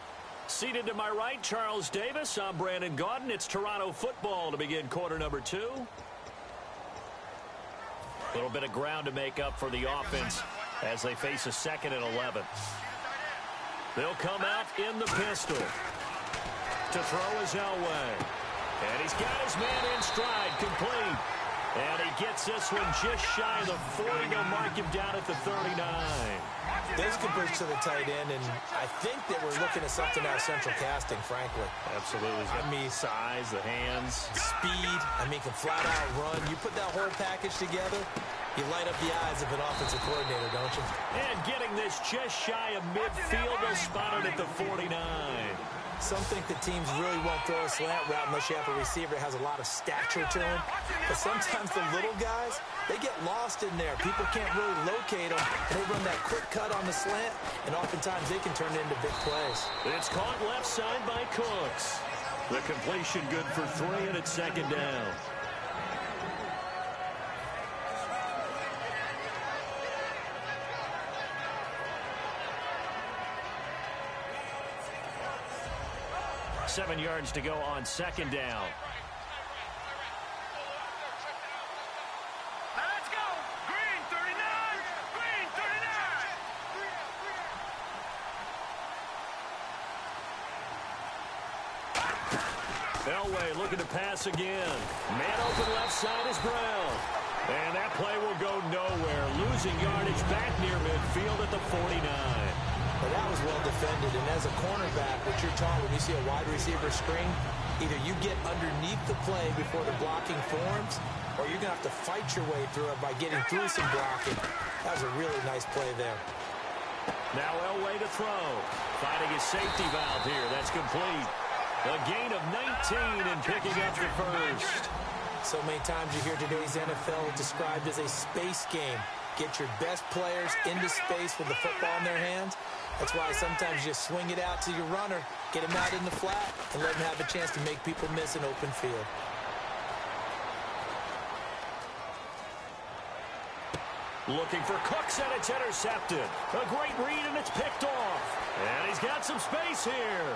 Seated to my right, Charles Davis. I'm Brandon Gaudin. It's Toronto football to begin quarter number 2. A little bit of ground to make up for the offense as they face a 2nd and 11. They'll come out in the pistol. To throw is Elway. And he's got his man in stride, complete. And he gets this one just shy of the 40. They'll mark him down at the 39. This could push to the tight end, and I think that we're looking at something out of central casting, frankly. Absolutely. I mean, size, the hands. Speed. I mean, can flat out run. You put that whole package together, you light up the eyes of an offensive coordinator, don't you? And getting this just shy of midfield, they'll spot it at the 49. Some think that teams really won't throw a slant route unless you have a receiver that has a lot of stature to him. But sometimes the little guys, they get lost in there. People can't really locate them. They run that quick cut on the slant, and oftentimes they can turn it into big plays. It's caught left side by Cooks. The completion good for 3, and it's 2nd down. Seven yards to go on 2nd down. Now let's go. Green 39. Green 39. Elway looking to pass again. Man open left side is Brown. And that play will go nowhere. Losing yardage back near midfield at the 49. Well, that was well defended, and as a cornerback, what you're taught when you see a wide receiver screen, either you get underneath the play before the blocking forms, or you're going to have to fight your way through it by getting through some blocking. That was a really nice play there. Now Elway to throw. Finding his safety valve here. That's complete. A gain of 19 and picking up the first. So many times you hear today's NFL described as a space game. Get your best players into space with the football in their hands. That's why sometimes you just swing it out to your runner, get him out in the flat, and let him have a chance to make people miss an open field. Looking for Cooks, and it's intercepted. A great read, and it's picked off. And he's got some space here.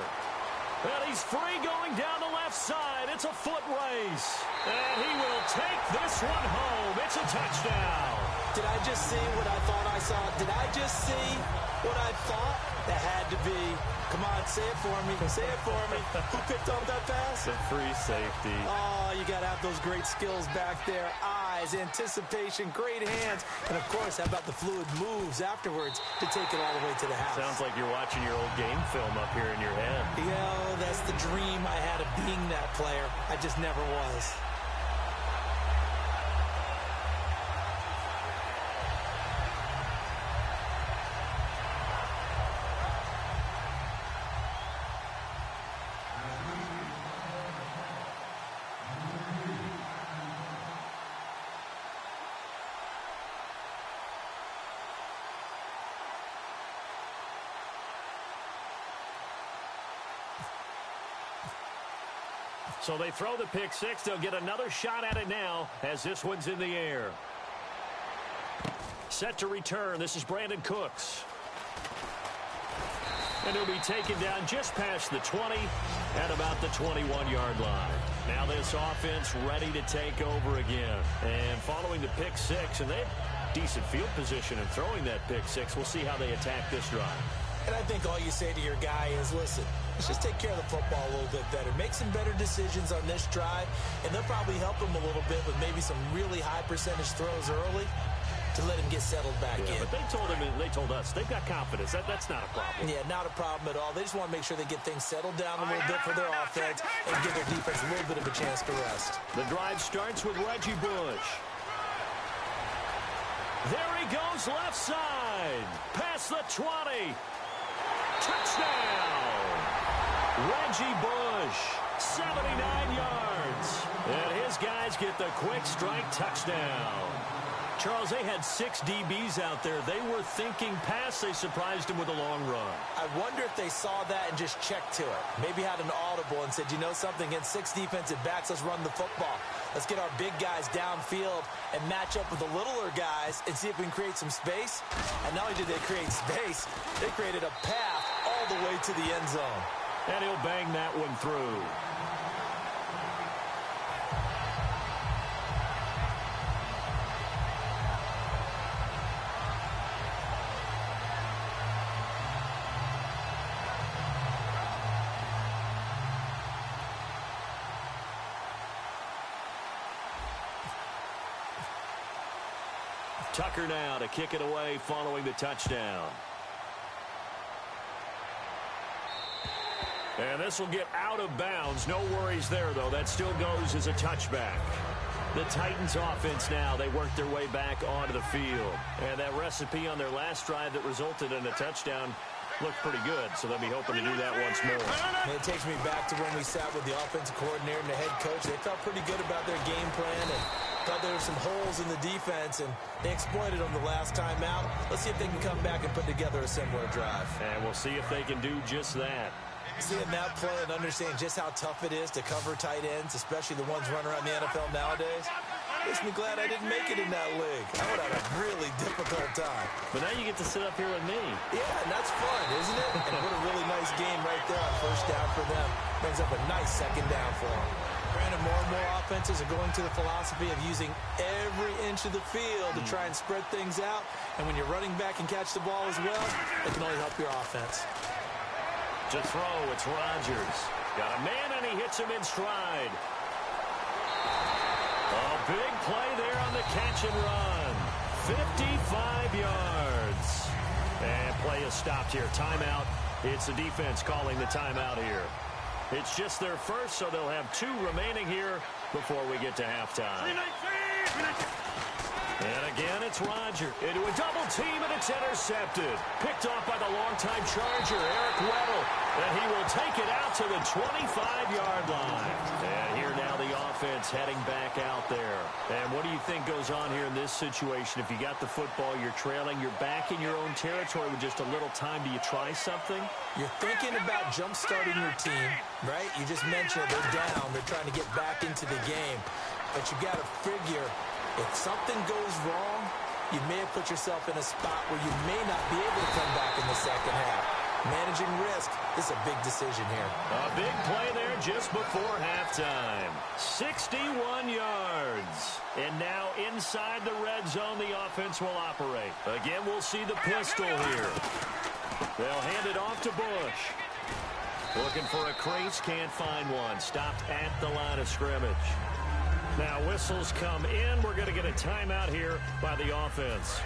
And he's free going down the left side. It's a foot race. And he will take this one home. It's a touchdown. Did I just see what I thought I saw? Did I just see what I thought? That had to be. Come on, say it for me. Say it for me. Who picked up that pass? The free safety. Oh, you got to have those great skills back there. Eyes, anticipation, great hands. And, of course, how about the fluid moves afterwards to take it all the way to the house? Sounds like you're watching your old game film up here in your head. Yeah, that's the dream I had of being that player. I just never was. So they throw the pick six. They'll get another shot at it now as this one's in the air. Set to return. This is Brandon Cooks. And he'll be taken down just past the 20 at about the 21-yard line. Now this offense ready to take over again. And following the pick six, and they have decent field position in throwing that pick six. We'll see how they attack this drive. And I think all you say to your guy is, listen, let's just take care of the football a little bit better. Make some better decisions on this drive, and they'll probably help him a little bit with maybe some really high percentage throws early to let him get settled back in. But they told us they've got confidence. That's not a problem. Yeah, not a problem at all. They just want to make sure they get things settled down a little bit for their offense and give their defense a little bit of a chance to rest. The drive starts with Reggie Bush. There he goes left side. Past the 20. Touchdown! Reggie Bush, 79 yards. And his guys get the quick strike touchdown. Charles, they had 6 DBs out there. They were thinking pass. They surprised him with a long run. I wonder if they saw that and just checked to it. Maybe had an audible and said, you know something, against 6 defensive backs, let's run the football. Let's get our big guys downfield and match up with the littler guys and see if we can create some space. And not only did they create space, they created a path all the way to the end zone. And he'll bang that one through. Tucker now to kick it away following the touchdown. And this will get out of bounds. No worries there, though. That still goes as a touchback. The Titans offense now, they work their way back onto the field. And that recipe on their last drive that resulted in a touchdown looked pretty good, so they'll be hoping to do that once more. And it takes me back to when we sat with the offensive coordinator and the head coach. They felt pretty good about their game plan and thought there were some holes in the defense, and they exploited them the last time out. Let's see if they can come back and put together a similar drive. And we'll see if they can do just that. Seeing that play and understanding just how tough it is to cover tight ends, especially the ones running around the NFL nowadays, makes me glad I didn't make it in that league. I would have had a really difficult time. But now you get to sit up here with me. Yeah, and that's fun, isn't it? And what a really nice game right there on first down for them. Brings up a nice second down for them. Granted, more and more offenses are going to the philosophy of using every inch of the field to try and spread things out. And when you're running back and catch the ball as well, it can only help your offense. To throw, it's Rodgers. Got a man, and he hits him in stride. A big play there on the catch and run. 55 yards. And play is stopped here. Timeout. It's the defense calling the timeout here. It's just their first, so they'll have 2 remaining here before we get to halftime. And again, it's Rodgers into a double team, and it's intercepted. Picked off by the longtime Charger, Eric Weddle. And he will take it out to the 25-yard line. And here now the offense heading back out there. And what do you think goes on here in this situation? If you got the football, you're trailing, you're back in your own territory with just a little time. Do you try something? You're thinking about jump-starting your team, right? You just mentioned they're down. They're trying to get back into the game. But you got to figure, if something goes wrong, you may have put yourself in a spot where you may not be able to come back in the second half. Managing risk is a big decision here. A big play there just before halftime. 61 yards. And now inside the red zone, the offense will operate. Again, we'll see the pistol here. They'll hand it off to Bush. Looking for a crease, can't find one. Stopped at the line of scrimmage. Now whistles come in. We're going to get a timeout here by the offense.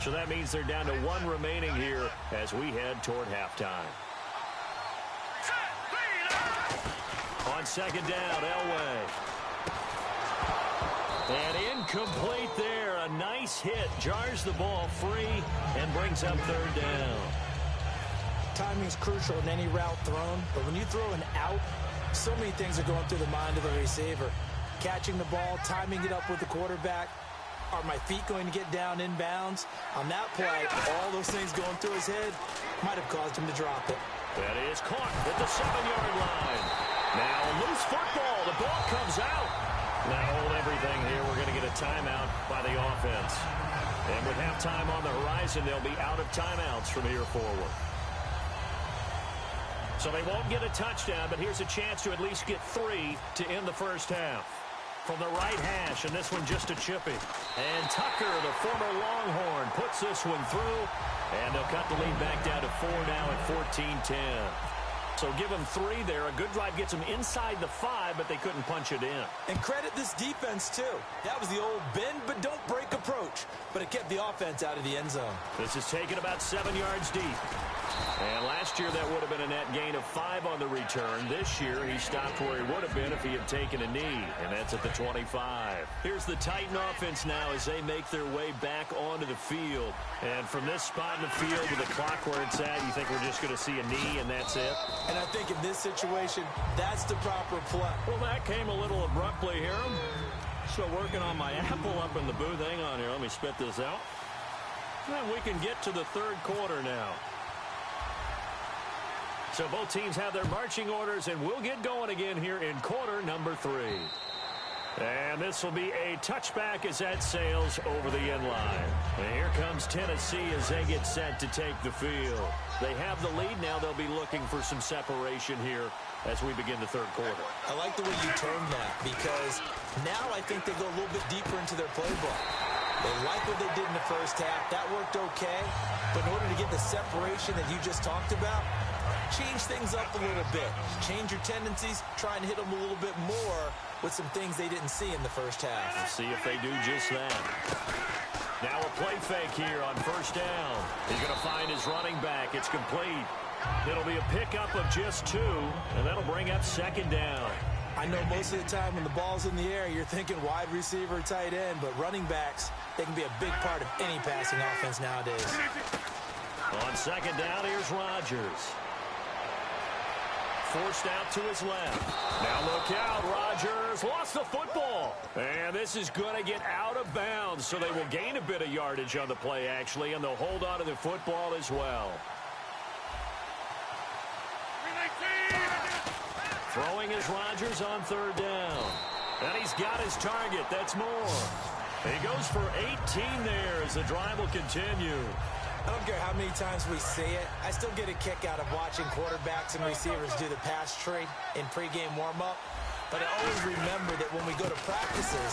So that means they're down to 1 remaining here as we head toward halftime. On second down, Elway. And incomplete there. A nice hit. Jars the ball free and brings up third down. Timing's crucial in any route thrown, but when you throw an out, so many things are going through the mind of the receiver. Catching the ball, timing it up with the quarterback. Are my feet going to get down inbounds? On that play, all those things going through his head might have caused him to drop it. That is caught at the 7-yard line. Now loose football. The ball comes out. Now hold everything here. We're going to get a timeout by the offense. And with halftime on the horizon, they'll be out of timeouts from here forward. So they won't get a touchdown, but here's a chance to at least get 3 to end the first half. From the right hash, and this one just a chippy. And Tucker, the former Longhorn, puts this one through. And they'll cut the lead back down to 4 now at 14-10. So give them 3 there. A good drive gets them inside the 5, but they couldn't punch it in. And credit this defense, too. That was the old bend but don't break approach. But it kept the offense out of the end zone. This is taken about 7 yards deep. And last year that would have been a net gain of 5 on the return. This year he stopped where he would have been if he had taken a knee. And that's at the 25. Here's the Titan offense now as they make their way back onto the field. And from this spot in the field with the clock where it's at, you think we're just going to see a knee and that's it? And I think in this situation, that's the proper play. Well, that came a little abruptly here. So working on my apple up in the booth. Hang on here. Let me spit this out. And we can get to the third quarter now. So both teams have their marching orders, and we'll get going again here in quarter number 3. And this will be a touchback as that sails over the end line. And here comes Tennessee as they get set to take the field. They have the lead. Now they'll be looking for some separation here as we begin the third quarter. I like the way you termed that, because now I think they go a little bit deeper into their playbook. They like what they did in the first half. That worked okay. But in order to get the separation that you just talked about, change things up a little bit. Change your tendencies. Try and hit them a little bit more with some things they didn't see in the first half. Let's see if they do just that. Now a play fake here on first down. He's going to find his running back. It's complete. It'll be a pickup of just 2, and that'll bring up second down. I know most of the time when the ball's in the air, you're thinking wide receiver, tight end, but running backs, they can be a big part of any passing offense nowadays. On second down, here's Rodgers. Forced out to his left. Now look out, Rodgers lost the football. And this is going to get out of bounds, so they will gain a bit of yardage on the play, actually, and they'll hold on to the football as well. Throwing is Rodgers on third down. And he's got his target. That's Moore. He goes for 18 there as the drive will continue. I don't care how many times we see it. I still get a kick out of watching quarterbacks and receivers do the pass tree in pregame warm-up. But I always remember that when we go to practices,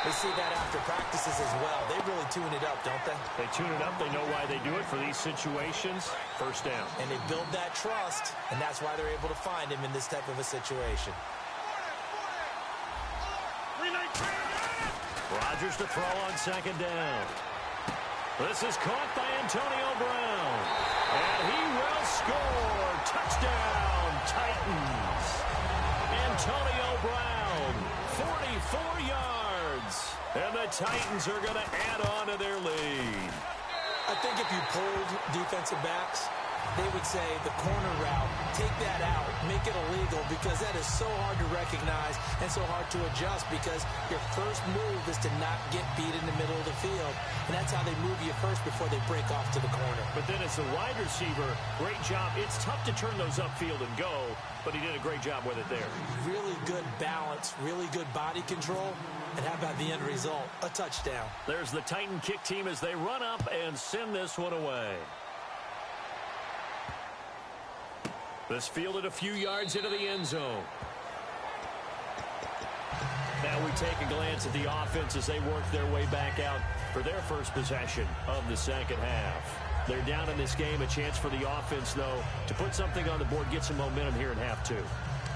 we see that after practices as well. They really tune it up, don't they? They tune it up. They know why they do it for these situations. First down. And they build that trust, and that's why they're able to find him in this type of a situation. Rodgers to throw on second down. This is caught by Antonio Brown. And he will score. Touchdown, Titans. Antonio Brown, 44 yards. And the Titans are going to add on to their lead. I think if you pulled defensive backs, they would say the corner route, take that out, make it illegal, because that is so hard to recognize and so hard to adjust, because your first move is to not get beat in the middle of the field, and that's how they move you first before they break off to the corner. But then as a wide receiver, great job. It's tough to turn those upfield and go, but he did a great job with it there. Really good balance, really good body control, and how about the end result? A touchdown. There's the Titan kick team as they run up and send this one away. This fielded a few yards into the end zone. Now we take a glance at the offense as they work their way back out for their first possession of the second half. They're down in this game. A chance for the offense, though, to put something on the board, get some momentum here in half 2.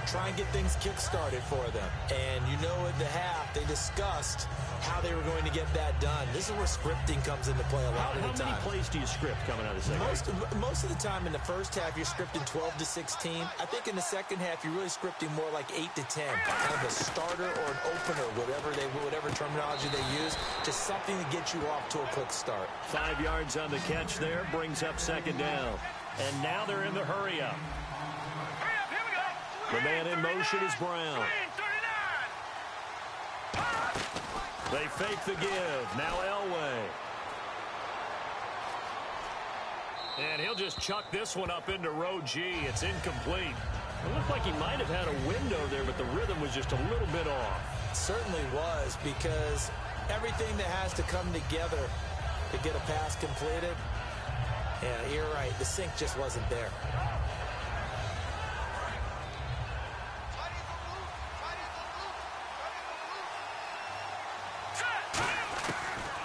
Try and get things kick-started for them. And you know at the half, they discussed how they were going to get that done. This is where scripting comes into play a lot of the time. How many plays do you script coming out of the second half? Most of the time in the first half, you're scripting 12 to 16. I think in the second half, you're really scripting more like 8 to 10. Kind of a starter or an opener, whatever terminology they use. Just something to get you off to a quick start. 5 yards on the catch there, brings up second down. And now they're in the hurry-up. The man in motion is Brown. They fake the give. Now Elway. And he'll just chuck this one up into row G. It's incomplete. It looked like he might have had a window there, but the rhythm was just a little bit off. It certainly was, because everything that has to come together to get a pass completed, yeah, you're right. The sync just wasn't there.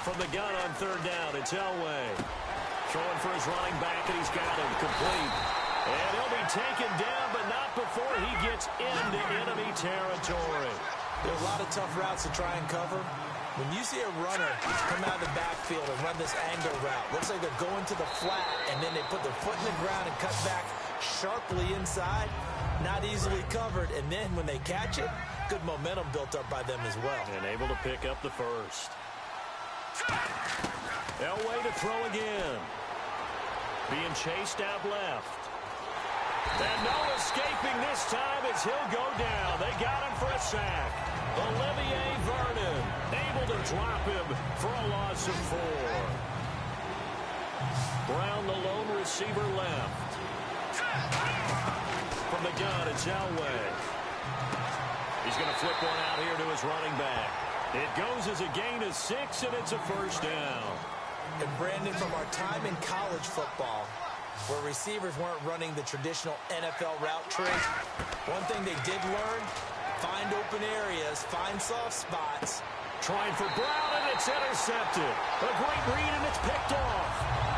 From the gun on third down, it's Elway. Throwing for his running back, and he's got him complete. And he'll be taken down, but not before he gets into enemy territory. There are a lot of tough routes to try and cover. When you see a runner come out of the backfield and run this angle route, looks like they're going to the flat, and then they put their foot in the ground and cut back sharply inside, not easily covered. And then when they catch it, good momentum built up by them as well. And able to pick up the first. Elway to throw again. Being chased out left. And no escaping this time as he'll go down. They got him for a sack. Olivier Vernon able to drop him for a loss of 4. Brown, the lone receiver left. From the gun, it's Elway. He's going to flip one out here to his running back. It goes as a gain of 6, and it's a first down. And Brandon, from our time in college football, where receivers weren't running the traditional NFL route tree, one thing they did learn, find open areas, find soft spots. Trying for Brown, and it's intercepted. A great read, and it's picked off.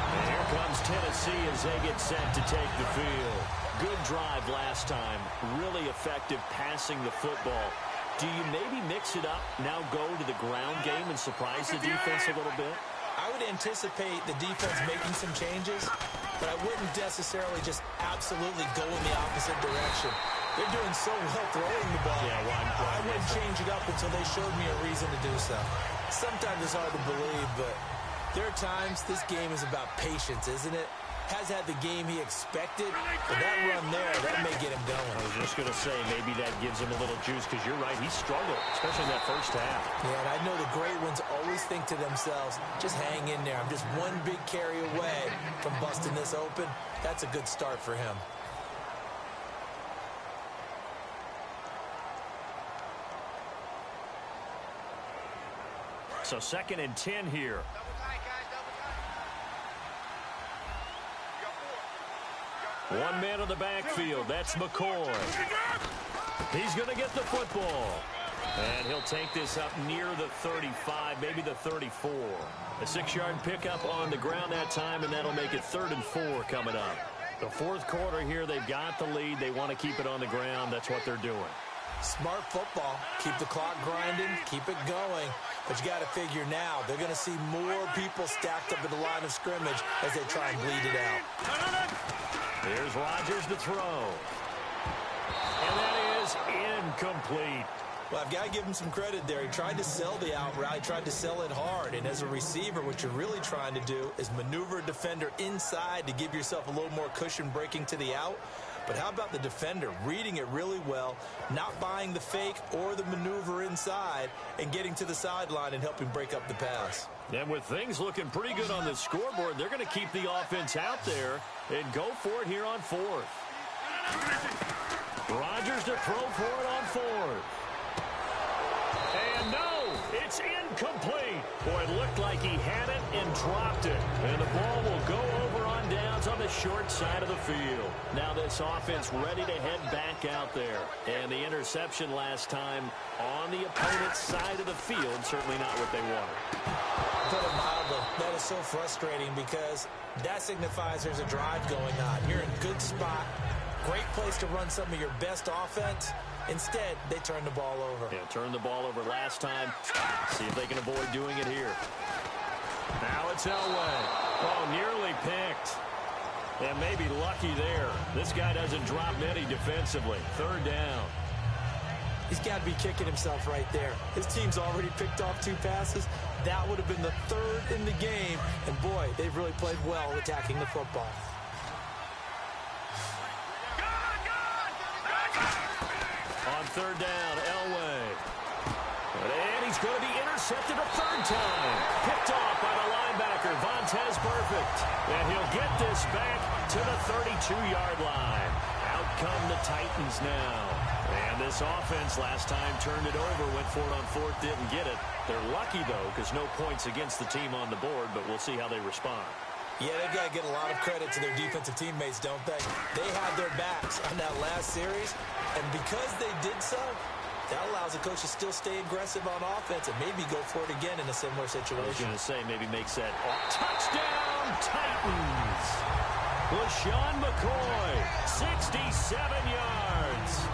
And here comes Tennessee as they get set to take the field. Good drive last time. Really effective passing the football. Do you maybe mix it up, now go to the ground game and surprise the defense a little bit? I would anticipate the defense making some changes, but I wouldn't necessarily just absolutely go in the opposite direction. They're doing so well throwing the ball. Yeah, I wouldn't change it up until they showed me a reason to do so. Sometimes it's hard to believe, but there are times this game is about patience, isn't it? Has had the game he expected, but that run there, that may get him going. I was just going to say, maybe that gives him a little juice, because you're right, he struggled, especially in that first half. Yeah, and I know the great ones always think to themselves, just hang in there. I'm just one big carry away from busting this open. That's a good start for him. So 2nd and 10 here. One man in the backfield. That's McCoy. He's going to get the football. And he'll take this up near the 35, maybe the 34. A 6-yard pickup on the ground that time, and that'll make it 3rd and 4 coming up. The 4th quarter here, they've got the lead. They want to keep it on the ground. That's what they're doing. Smart football. Keep the clock grinding. Keep it going. But you got to figure now, they're going to see more people stacked up at the line of scrimmage as they try and bleed it out. Here's Rodgers to throw. And that is incomplete. Well, I've got to give him some credit there. He tried to sell the out route. He tried to sell it hard. And as a receiver, what you're really trying to do is maneuver a defender inside to give yourself a little more cushion breaking to the out. But how about the defender reading it really well, not buying the fake or the maneuver inside, and getting to the sideline and helping break up the pass? And with things looking pretty good on the scoreboard, they're going to keep the offense out there and go for it here on 4th. Rodgers to throw for it on 4th. And no, it's incomplete. Boy, it looked like he had it and dropped it. And the ball will go over on downs on the short side of the field. Now this offense ready to head back out there. And the interception last time on the opponent's side of the field, certainly not what they wanted. Put it mildly, that is so frustrating because that signifies there's a drive going on. You're in a good spot, great place to run some of your best offense. Instead, they turn the ball over. Yeah, turned the ball over last time. See if they can avoid doing it here. Now it's Elway. Oh, nearly picked. And maybe lucky there. This guy doesn't drop many defensively. 3rd down. He's got to be kicking himself right there. His team's already picked off 2 passes. That would have been the 3rd in the game. And, boy, they've really played well attacking the football. On 3rd down, Elway. And he's going to be intercepted a 3rd time. Picked off by the linebacker, Vontaze Burfict. And he'll get this back to the 32-yard line. Out come the Titans now. And this offense last time turned it over, went for it on 4th, didn't get it. They're lucky, though, because no points against the team on the board, but we'll see how they respond. Yeah, they've got to get a lot of credit to their defensive teammates, don't they? They had their backs on that last series, and because they did so, that allows the coach to still stay aggressive on offense and maybe go for it again in a similar situation. I was going to say, maybe makes that touchdown Titans. LaShawn McCoy, 67 yards.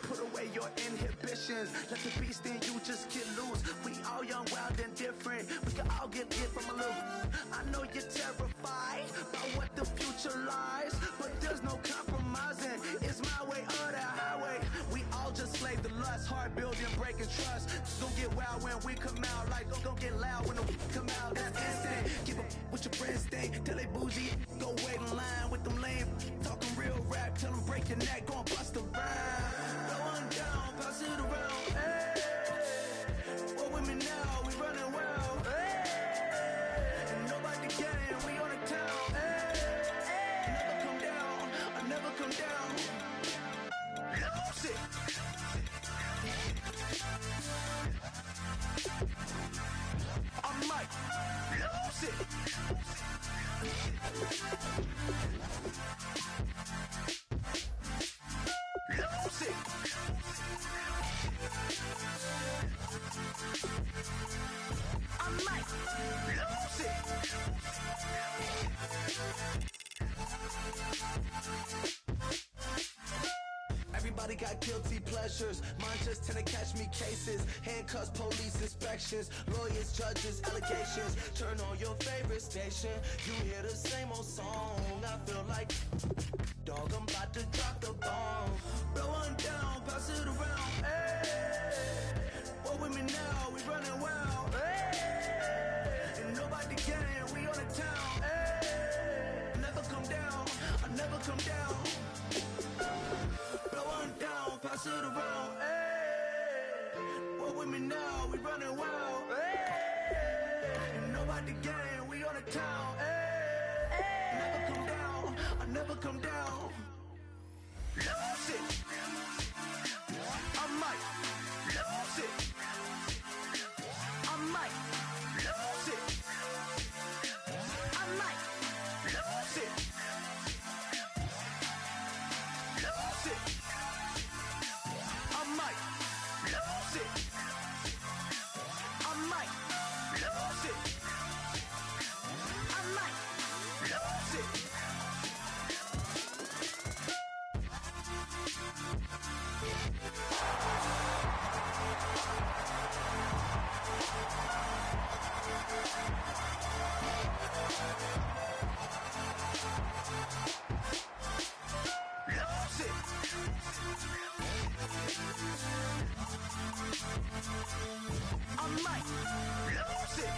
Put away your inhibitions. Let the beast in you just get loose. We all young, wild, and different. We can all get hit from a little. I know you're terrified by what the future lies, but there's no compromising. It's my way or the highway. We all just slave the lust, heart building, breaking trust. Gon' get wild when we come out, like gon' get loud when the come out. That's instant. Keep up with your friends, stay till they bougie. Go wait in line with them lame. Talking real rap, tell them break your neck, gon' bust a rhyme. Blow one down, pass it around. Hey, what with me now? We running wild. Hey, and nobody can, we on the town. Hey, never come down, I never come down. Lose it. I might lose it. Lose it. I might lose it. Everybody got guilty pleasures. Mine just tend to catch me cases. Handcuffs, police inspections, lawyers, judges, allegations. Turn on your favorite station. You hear the same old song. I feel like, dog, I'm about to drop the bomb. Blow one down, pass it around. Hey, what with me now? We running wild. Hey, and nobody can. We on the town. Hey, never come down. I never come down. Blow one down, pass it around. Hey, what with me now? We running wild. Hey, and nobody can. We on the town. Hey, never come down. I never come down. Lose it. I might lose it. I might lose it. I might lose it. Lose it. I might lose it. I might lose it. I might lose it. Lose it. I might lose it.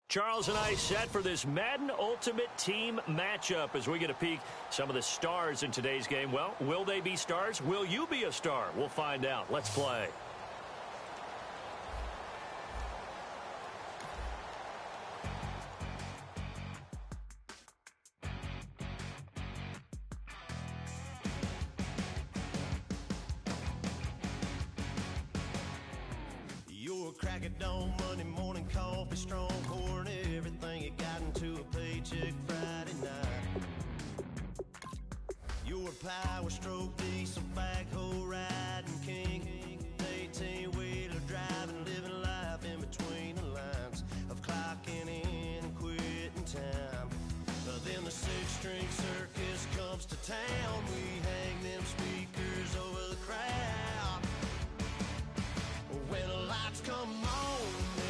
Charles and I set for this Madden Ultimate Team matchup as we get a peek some of the stars in today's game. Well, will they be stars? Will you be a star? We'll find out. Let's play. Your crack at dawn, Monday morning coffee, strong pouring everything you got into a paycheck Friday night. Your power stroke, diesel backhoe riding king, 18-wheeler driving, living life in between the lines of clocking in and quitting time. Then the six-string circus comes to town. We hang them speakers over the crowd. When the lights come on,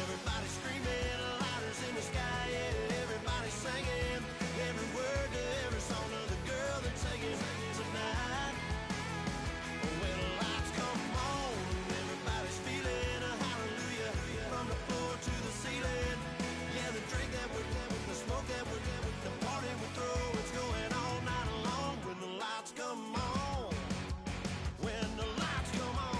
everybody screaming, lighters in the sky, yeah, everybody singing every word to every song of the girl they're taking tonight. When the lights come on, everybody's feeling a hallelujah from the floor to the ceiling. Yeah, the drink that we're having, the smoke that we're having, the party we throw, it's going all night long. When the lights come on, when the lights come on.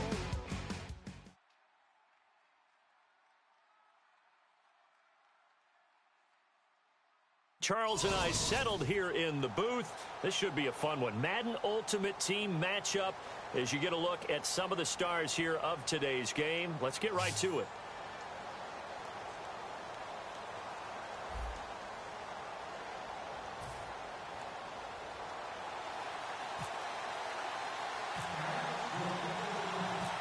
Charles and I settled here in the booth. This should be a fun one. Madden Ultimate Team matchup as you get a look at some of the stars here of today's game. Let's get right to it.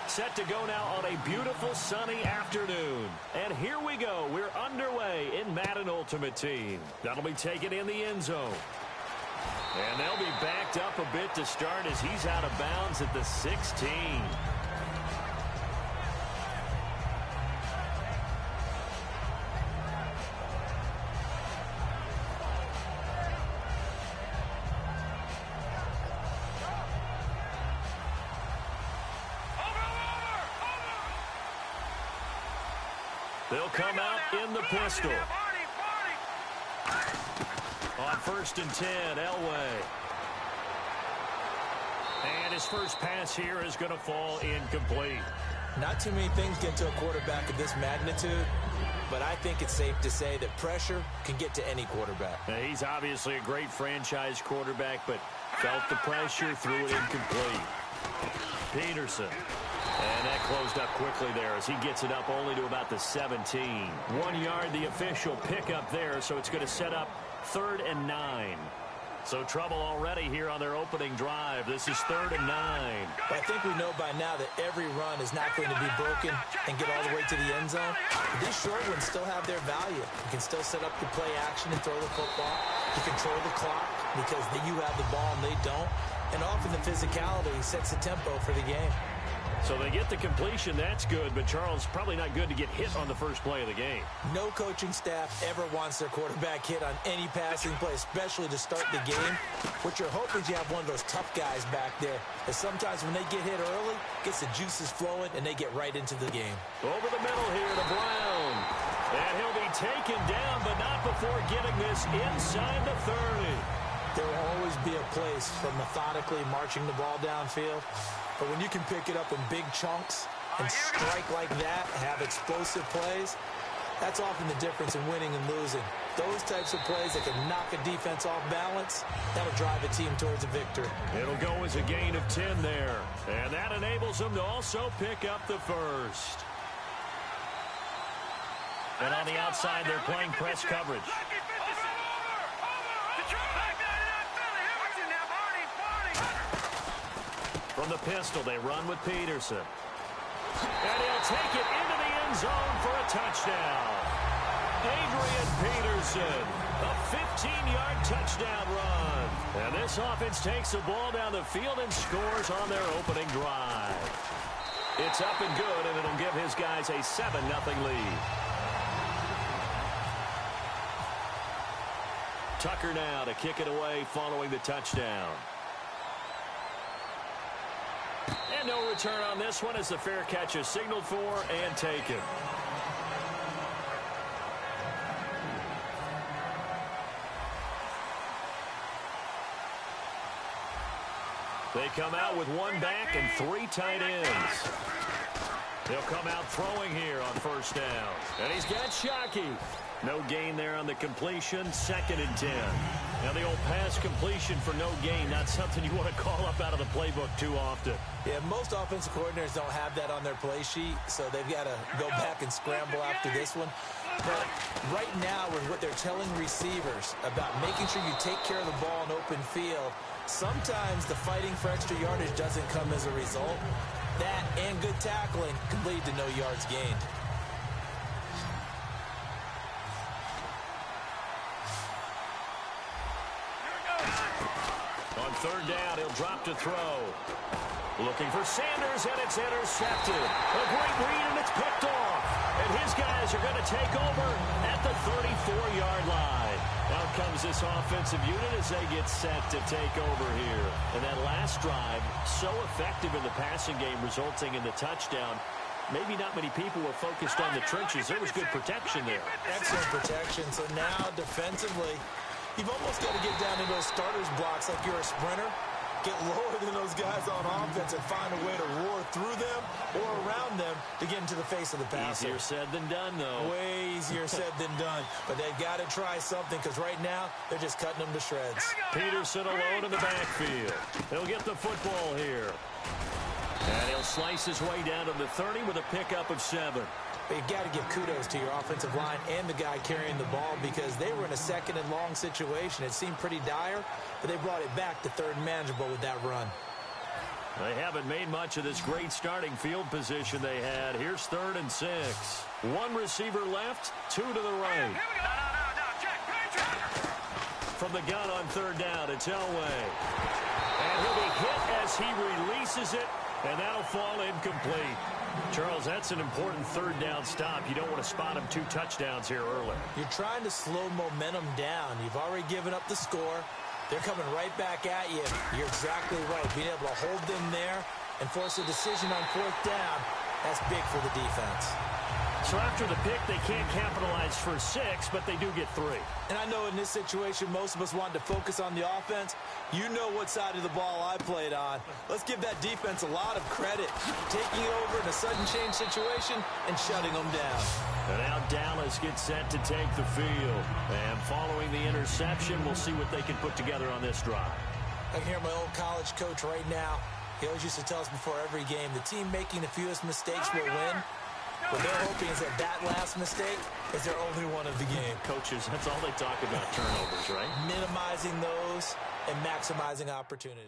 Set to go now on a beautiful sunny afternoon. And here we go. We're underway in Madden Ultimate Team. That'll be taken in the end zone. And they'll be backed up a bit to start as he's out of bounds at the 16. They'll come out in the pistol. On 1st and 10, Elway. And his first pass here is going to fall incomplete. Not too many things get to a quarterback of this magnitude, but I think it's safe to say that pressure can get to any quarterback. Now, he's obviously a great franchise quarterback, but felt the pressure, threw it incomplete. Peterson. And that closed up quickly there as he gets it up only to about the 17. 1 yard, the official pickup there, so it's going to set up 3rd and 9. So trouble already here on their opening drive. This is 3rd and 9. But I think we know by now that every run is not going to be broken and get all the way to the end zone. But these short ones still have their value. You can still set up the play action and throw the football. You control the clock because you have the ball and they don't. And often the physicality sets the tempo for the game. So they get the completion, that's good, but Charles, probably not good to get hit on the first play of the game. No coaching staff ever wants their quarterback hit on any passing play, especially to start the game. What you're hoping is you have one of those tough guys back there, because sometimes when they get hit early, gets the juices flowing, and they get right into the game. Over the middle here to Brown. And he'll be taken down, but not before getting this inside the 30. There will always be a place for methodically marching the ball downfield. But when you can pick it up in big chunks and strike like that, have explosive plays, that's often the difference in winning and losing. Those types of plays that can knock a defense off balance, that'll drive a team towards a victory. It'll go as a gain of 10 there. And that enables them to also pick up the first. And on the outside, they're playing press coverage. From the pistol, they run with Peterson. And he'll take it into the end zone for a touchdown. Adrian Peterson, a 15-yard touchdown run. And this offense takes the ball down the field and scores on their opening drive. It's up and good, and it'll give his guys a 7-0 lead. Tucker now to kick it away following the touchdown. And no return on this one as the fair catch is signaled for and taken. They come out with one back and 3 tight ends. They'll come out throwing here on first down. And he's got Shockey. No gain there on the completion, 2nd and 10. Now the old pass completion for no gain, not something you want to call up out of the playbook too often. Yeah, most offensive coordinators don't have that on their play sheet, so they've got to go back and scramble after this one. But right now, with what they're telling receivers about making sure you take care of the ball in open field, sometimes the fighting for extra yardage doesn't come as a result. That and good tackling can lead to no yards gained. On 3rd down, he'll drop to throw. Looking for Sanders, and it's intercepted. A great read, and it's picked off. And his guys are going to take over at the 34-yard line. Out comes this offensive unit as they get set to take over here. And that last drive, so effective in the passing game, resulting in the touchdown. Maybe not many people were focused on the trenches. There was good protection there. Excellent protection. So now, defensively, you've almost got to get down into those starters blocks like you're a sprinter. Get lower than those guys on offense and find a way to roar through them or around them to get into the face of the passer. Easier said than done, though. Way easier said than done. But they've got to try something because right now they're just cutting them to shreds. Peterson alone in the backfield. He'll get the football here. And he'll slice his way down to the 30 with a pickup of 7. But you've got to give kudos to your offensive line and the guy carrying the ball because they were in a 2nd and long situation. It seemed pretty dire, but they brought it back to 3rd and manageable with that run. They haven't made much of this great starting field position they had. Here's 3rd and 6. 1 receiver left, 2 to the right. From the gun on 3rd down, it's Elway. And he'll be hit as he releases it, and that'll fall incomplete. Charles, that's an important 3rd down stop. You don't want to spot him 2 touchdowns here early. You're trying to slow momentum down. You've already given up the score. They're coming right back at you. You're exactly right. Being able to hold them there and force a decision on 4th down, that's big for the defense. So after the pick, they can't capitalize for 6, but they do get 3. And I know in this situation, most of us wanted to focus on the offense. You know what side of the ball I played on. Let's give that defense a lot of credit, taking over in a sudden change situation and shutting them down. And now Dallas gets set to take the field. And following the interception, we'll see what they can put together on this drive. I can hear my old college coach right now. He always used to tell us before every game, the team making the fewest mistakes will win. What they're hoping is that last mistake is their only one of the game. Coaches, that's all they talk about, turnovers, right? Minimizing those and maximizing opportunities.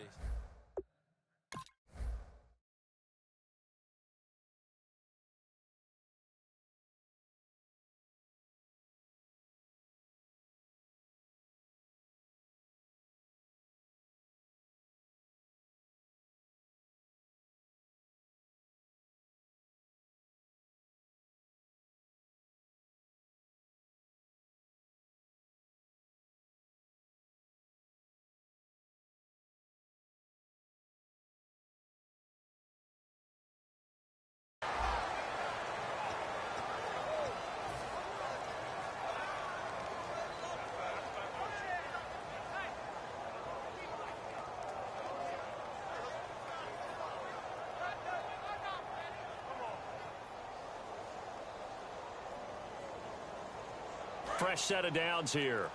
Fresh set of downs here.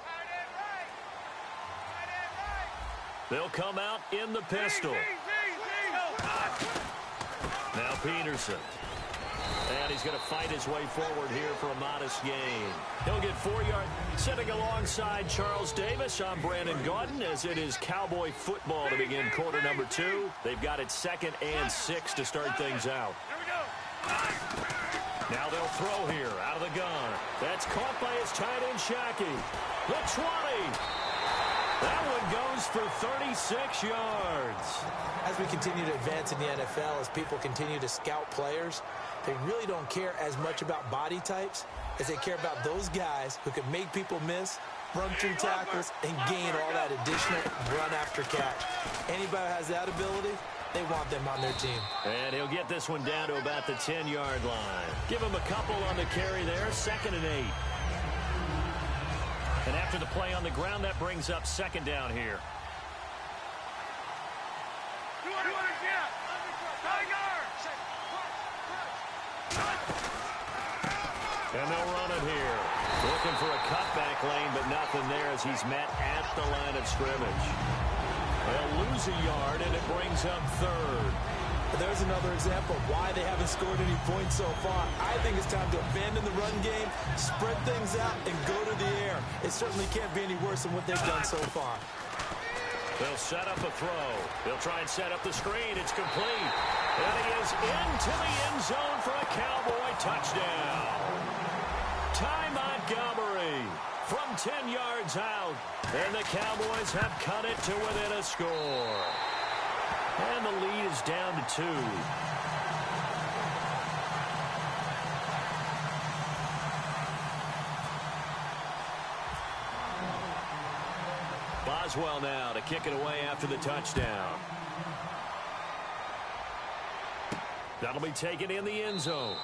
They'll come out in the pistol. Now Peterson. And he's going to fight his way forward here for a modest gain. He'll get 4 yards. Sitting alongside Charles Davis, I'm Brandon Gaudin as it is Cowboy football to begin quarter number 2. They've got it 2nd and 6 to start things out. Now they'll throw here out of the gun. That's caught by his tight end, Shockey. The 20. That one goes for 36 yards. As we continue to advance in the NFL, as people continue to scout players, they really don't care as much about body types as they care about those guys who can make people miss, run through tackles, and gain all that additional run after catch. Anybody who has that ability, they want them on their team. And he'll get this one down to about the 10-yard line. Give him a couple on the carry there, 2nd and 8. And after the play on the ground, that brings up 2nd down here. And they'll run it here. Looking for a cutback lane, but nothing there as he's met at the line of scrimmage. They'll lose a yard, and it brings up 3rd. There's another example of why they haven't scored any points so far. I think it's time to abandon the run game, spread things out, and go to the air. It certainly can't be any worse than what they've done so far. They'll set up a throw. They'll try and set up the screen. It's complete. And he is into the end zone for a Cowboy touchdown. Ty Montgomery from 10 yards out. And the Cowboys have cut it to within a score. And the lead is down to 2. Boswell now to kick it away after the touchdown. That'll be taken in the end zone.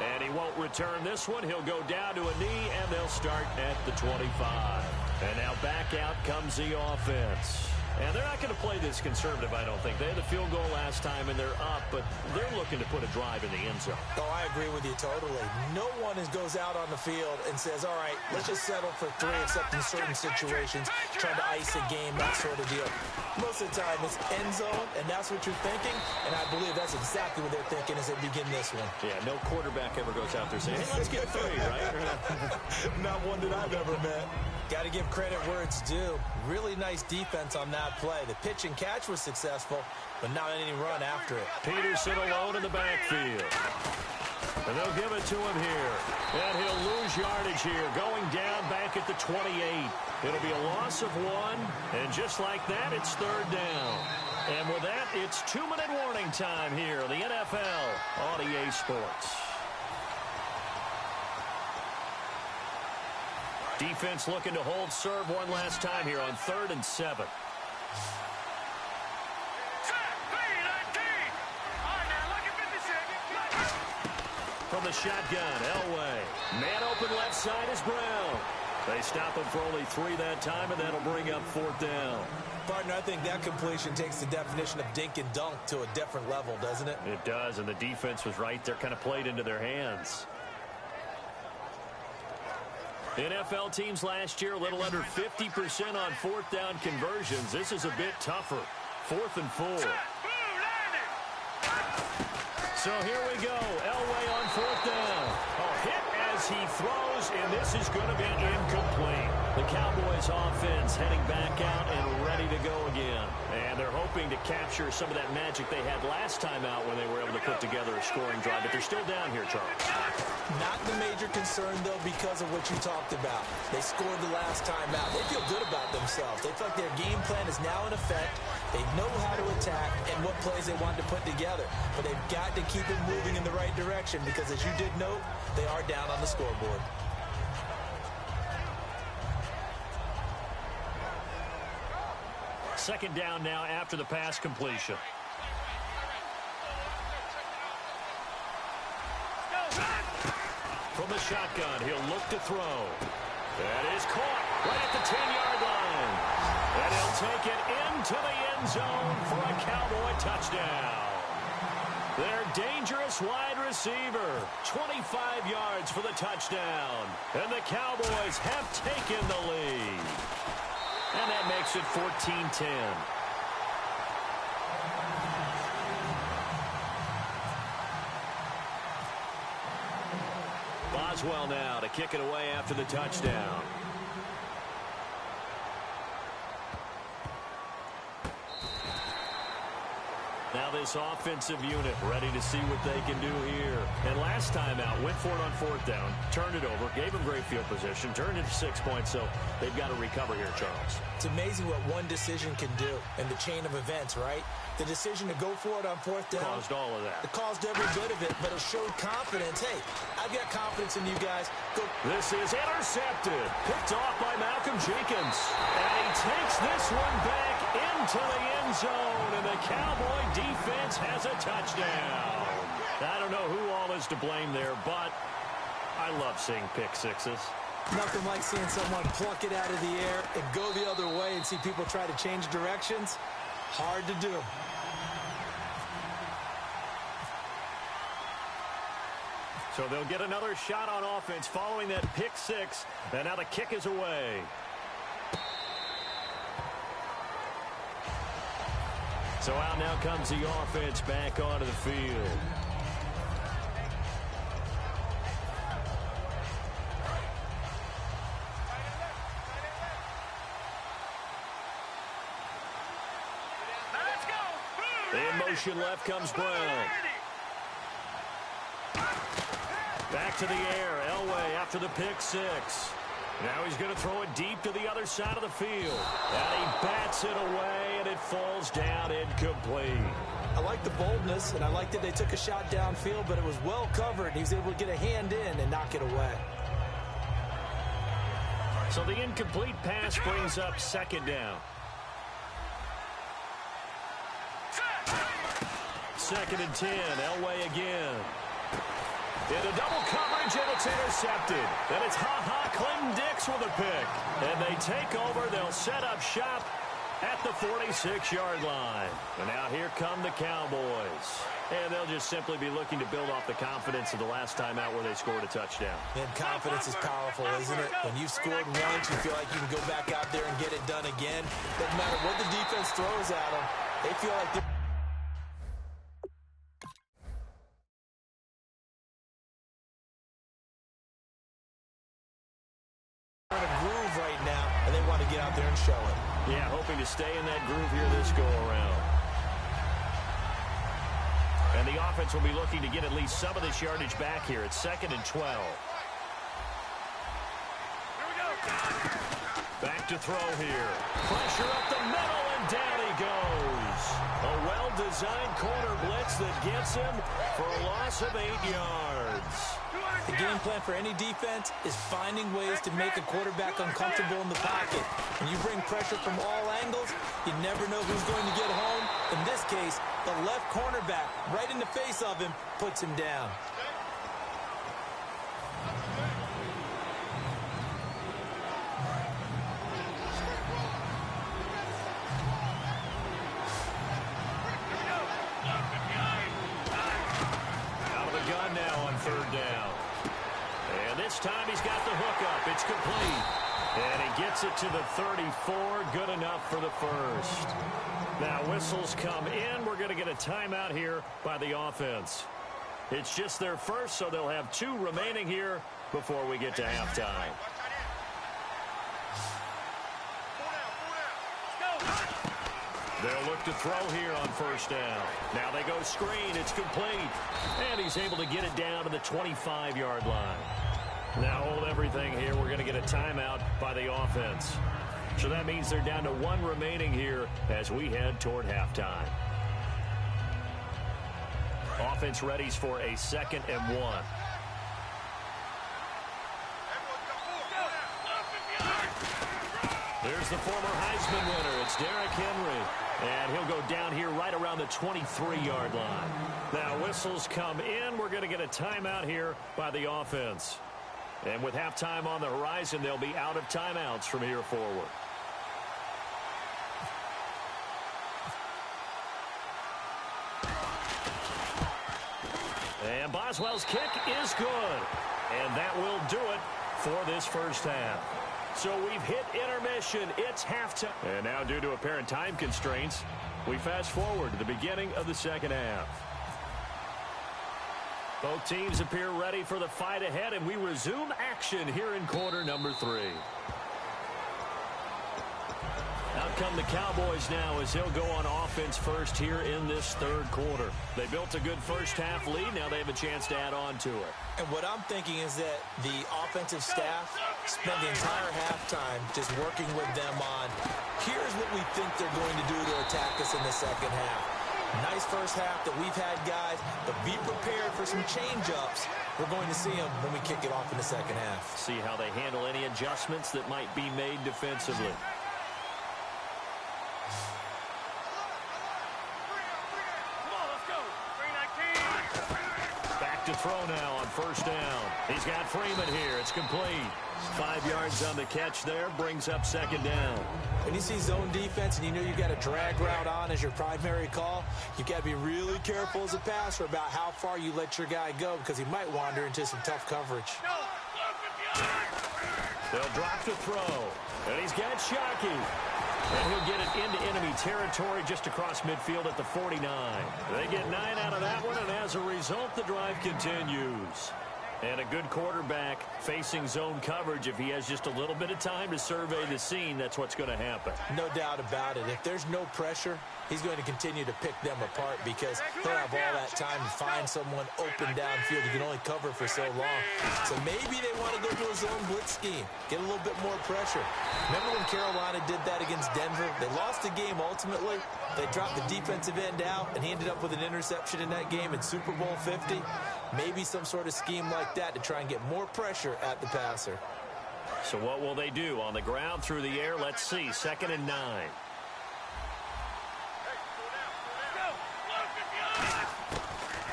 And he won't return this one. He'll go down to a knee, and they'll start at the 25. And now back out comes the offense. And they're not going to play this conservative, I don't think. They had the field goal last time, and they're up, but they're looking to put a drive in the end zone. Oh, I agree with you totally. No one goes out on the field and says, all right, let's just settle for 3, except in certain situations, trying to ice a game, that sort of deal. Most of the time, it's end zone, and that's what you're thinking, and I believe that's exactly what they're thinking as they begin this one. Yeah, no quarterback ever goes out there saying, hey, let's get 3, right? Not one that I've ever met. Got to give credit where it's due. Really nice defense on that play. The pitch and catch was successful, but not any run after it. Peterson alone in the backfield. And they'll give it to him here. And he'll lose yardage here, going down back at the 28. It'll be a loss of 1, and just like that, it's 3rd down. And with that, it's 2-minute warning time here on the NFL on EA Sports. Defense looking to hold serve one last time here on 3rd and 7. From From the shotgun, Elway. Man open left side is Brown. They stop him for only 3 that time, and that'll bring up 4th down. Partner, I think that completion takes the definition of dink and dunk to a different level, doesn't it? It does, and the defense was right there, kind of played into their hands. NFL teams last year, a little under 50% on 4th down conversions. This is a bit tougher. 4th and 4. So here we go. Elway on 4th down. A hit as he throws, and this is going to be incomplete. The Cowboys offense heading back out and ready to go again. And they're hoping to capture some of that magic they had last time out when they were able to put together a scoring drive. But they're still down here, Charles. Not the major concern, though, because of what you talked about. They scored the last time out. They feel good about themselves. They feel like their game plan is now in effect. They know how to attack and what plays they want to put together. But they've got to keep it moving in the right direction because, as you did note, they are down on the scoreboard. Second down now after the pass completion. From the shotgun, he'll look to throw. That is caught right at the 10-yard line. And he'll take it into the end zone for a Cowboy touchdown. Their dangerous wide receiver, 25 yards for the touchdown. And the Cowboys have taken the lead. And that makes it 14-10. Boswell now to kick it away after the touchdown. Now this offensive unit ready to see what they can do here. And last time out, went for it on 4th down, turned it over, gave them great field position, turned it to 6 points, so they've got to recover here, Charles. It's amazing what one decision can do in the chain of events, right? The decision to go for it on 4th down. Caused all of that. It caused every bit of it, but it showed confidence. Hey, I've got confidence in you guys. Go. This is intercepted. Picked off by Malcolm Jenkins. And he takes this one back into the end zone, and the Cowboy defense has a touchdown. I don't know who all is to blame there, but I love seeing pick sixes. Nothing like seeing someone pluck it out of the air and go the other way and see people try to change directions. Hard to do. So they'll get another shot on offense following that pick six, and now the kick is away. So out now comes the offense back onto the field. In motion left comes Brown. Back to the air. Elway after the pick six. Now he's going to throw it deep to the other side of the field. And he bats it away, and it falls down incomplete. I like the boldness, and I like that they took a shot downfield, but it was well covered. He was able to get a hand in and knock it away. So the incomplete pass brings up second down. Second and 10. Elway again. Into double coverage, and it's intercepted. Then it's Clinton Dix with a pick. And they take over. They'll set up shop at the 46-yard line. And now here come the Cowboys. And they'll just simply be looking to build off the confidence of the last time out where they scored a touchdown. And confidence is powerful, isn't it? When you've scored once, you feel like you can go back out there and get it done again. Doesn't matter what the defense throws at them. They feel like they're in a groove right now, and they want to get out there and show it. Yeah, hoping to stay in that groove here this go-around. And the offense will be looking to get at least some of this yardage back here. It's second and 12. Back to throw here. Pressure up the middle, and down he goes. A well-designed corner blitz that gets him for a loss of 8 yards. The game plan for any defense is finding ways to make a quarterback uncomfortable in the pocket. When you bring pressure from all angles, you never know who's going to get home. In this case, the left cornerback, right in the face of him, puts him down. third down. And this time he's got the hook up. It's complete. And he gets it to the 34. Good enough for the first. Now whistles come in. We're going to get a timeout here by the offense. It's just their first, so they'll have 2 remaining here before we get to halftime. They'll look to throw here on first down. Now they go screen. It's complete. And he's able to get it down to the 25-yard line. Now hold everything here. We're going to get a timeout by the offense. So that means they're down to 1 remaining here as we head toward halftime. Offense readies for a 2nd and 1. There's the former Heisman winner. It's Derrick Henry. And he'll go down here right around the 23-yard line. Now whistles come in. We're going to get a timeout here by the offense. And with halftime on the horizon, they'll be out of timeouts from here forward. And Boswell's kick is good. And that will do it for this first half. So we've hit intermission. It's halftime. And now, due to apparent time constraints, we fast forward to the beginning of the second half. Both teams appear ready for the fight ahead, and we resume action here in quarter number 3. Out come the Cowboys now as they'll go on offense first here in this third quarter. They built a good first half lead. Now they have a chance to add on to it. And what I'm thinking is that the offensive staff spent the entire halftime just working with them on, here's what we think they're going to do to attack us in the second half. Nice first half that we've had, guys, but be prepared for some change-ups. We're going to see them when we kick it off in the second half. See how they handle any adjustments that might be made defensively. To throw now on first down. He's got Freeman here. It's complete. 5 yards on the catch there. Brings up second down. When you see zone defense and you know you've got a drag route on as your primary call, you've got to be really careful as a passer about how far you let your guy go because he might wander into some tough coverage. They'll drop to throw. And he's got Shockey. And he'll get it into enemy territory just across midfield at the 49. They get 9 out of that one, and as a result, the drive continues. And a good quarterback facing zone coverage. If he has just a little bit of time to survey the scene, that's what's going to happen. No doubt about it. If there's no pressure, he's going to continue to pick them apart because he'll have all that time to find someone open downfield. You can only cover for so long. So maybe they want to go to a zone blitz scheme, get a little bit more pressure. Remember when Carolina did that against Denver? They lost the game ultimately. They dropped the defensive end out, and he ended up with an interception in that game in Super Bowl 50. Maybe some sort of scheme like that to try and get more pressure at the passer. So what will they do? On the ground, through the air, let's see. 2nd and 9.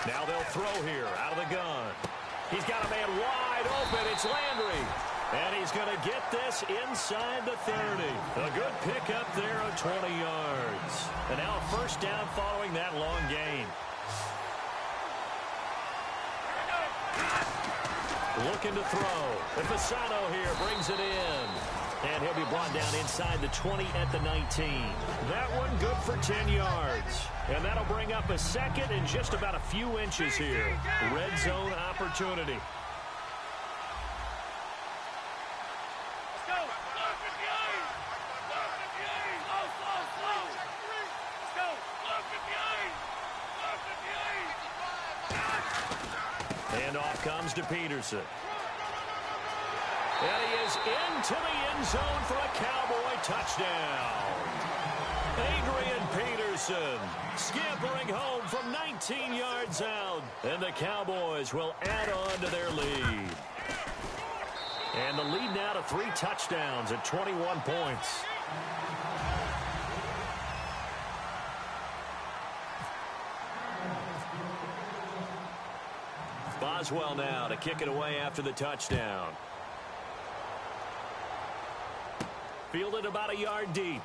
Now they'll throw here out of the gun. He's got a man wide open. It's Landry. And he's going to get this inside the 30. A good pickup there of 20 yards. And now a first down following that long gain. Looking to throw. And Fasano here brings it in. And he'll be brought down inside the 20 at the 19. That one good for 10 yards. And that'll bring up a second and just about a few inches here. Red zone opportunity. And off comes to Peterson. And he is into the end zone for a Cowboy touchdown. Adrian Peterson scampering home from 19 yards out. And the Cowboys will add on to their lead. And the lead now to 3 touchdowns at 21 points. Boswell now to kick it away after the touchdown. Fielded about a yard deep.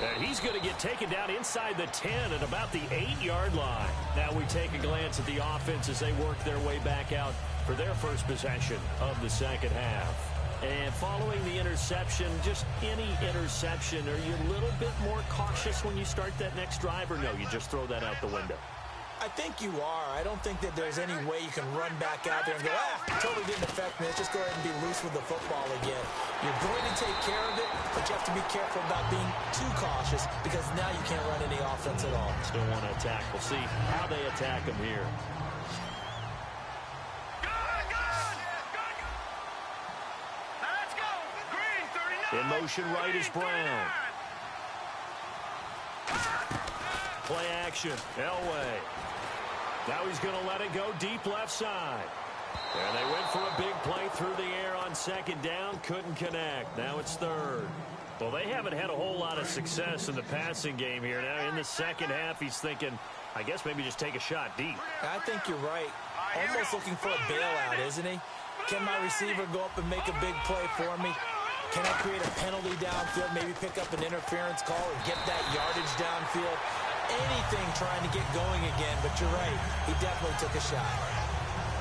And he's going to get taken down inside the 10 at about the 8-yard line. Now we take a glance at the offense as they work their way back out for their first possession of the second half. And following the interception, just any interception, are you a little bit more cautious when you start that next drive, or no, you just throw that out the window? I think you are. I don't think that there's any way you can run back out there and go, totally didn't affect me. Let's just go ahead and be loose with the football again. You're going to take care of it, but you have to be careful about being too cautious because now you can't run any offense at all. Still want to attack. We'll see how they attack him here. In motion right is Brown. Play action. Elway. Now he's going to let it go deep left side. And they went for a big play through the air on second down. Couldn't connect. Now it's third. Well, they haven't had a whole lot of success in the passing game here. Now in the second half, he's thinking, I guess maybe just take a shot deep. I think you're right. Almost looking for a bailout, isn't he? Can my receiver go up and make a big play for me? Can I create a penalty downfield, maybe pick up an interference call and get that yardage downfield? Anything trying to get going again, but you're right. He definitely took a shot.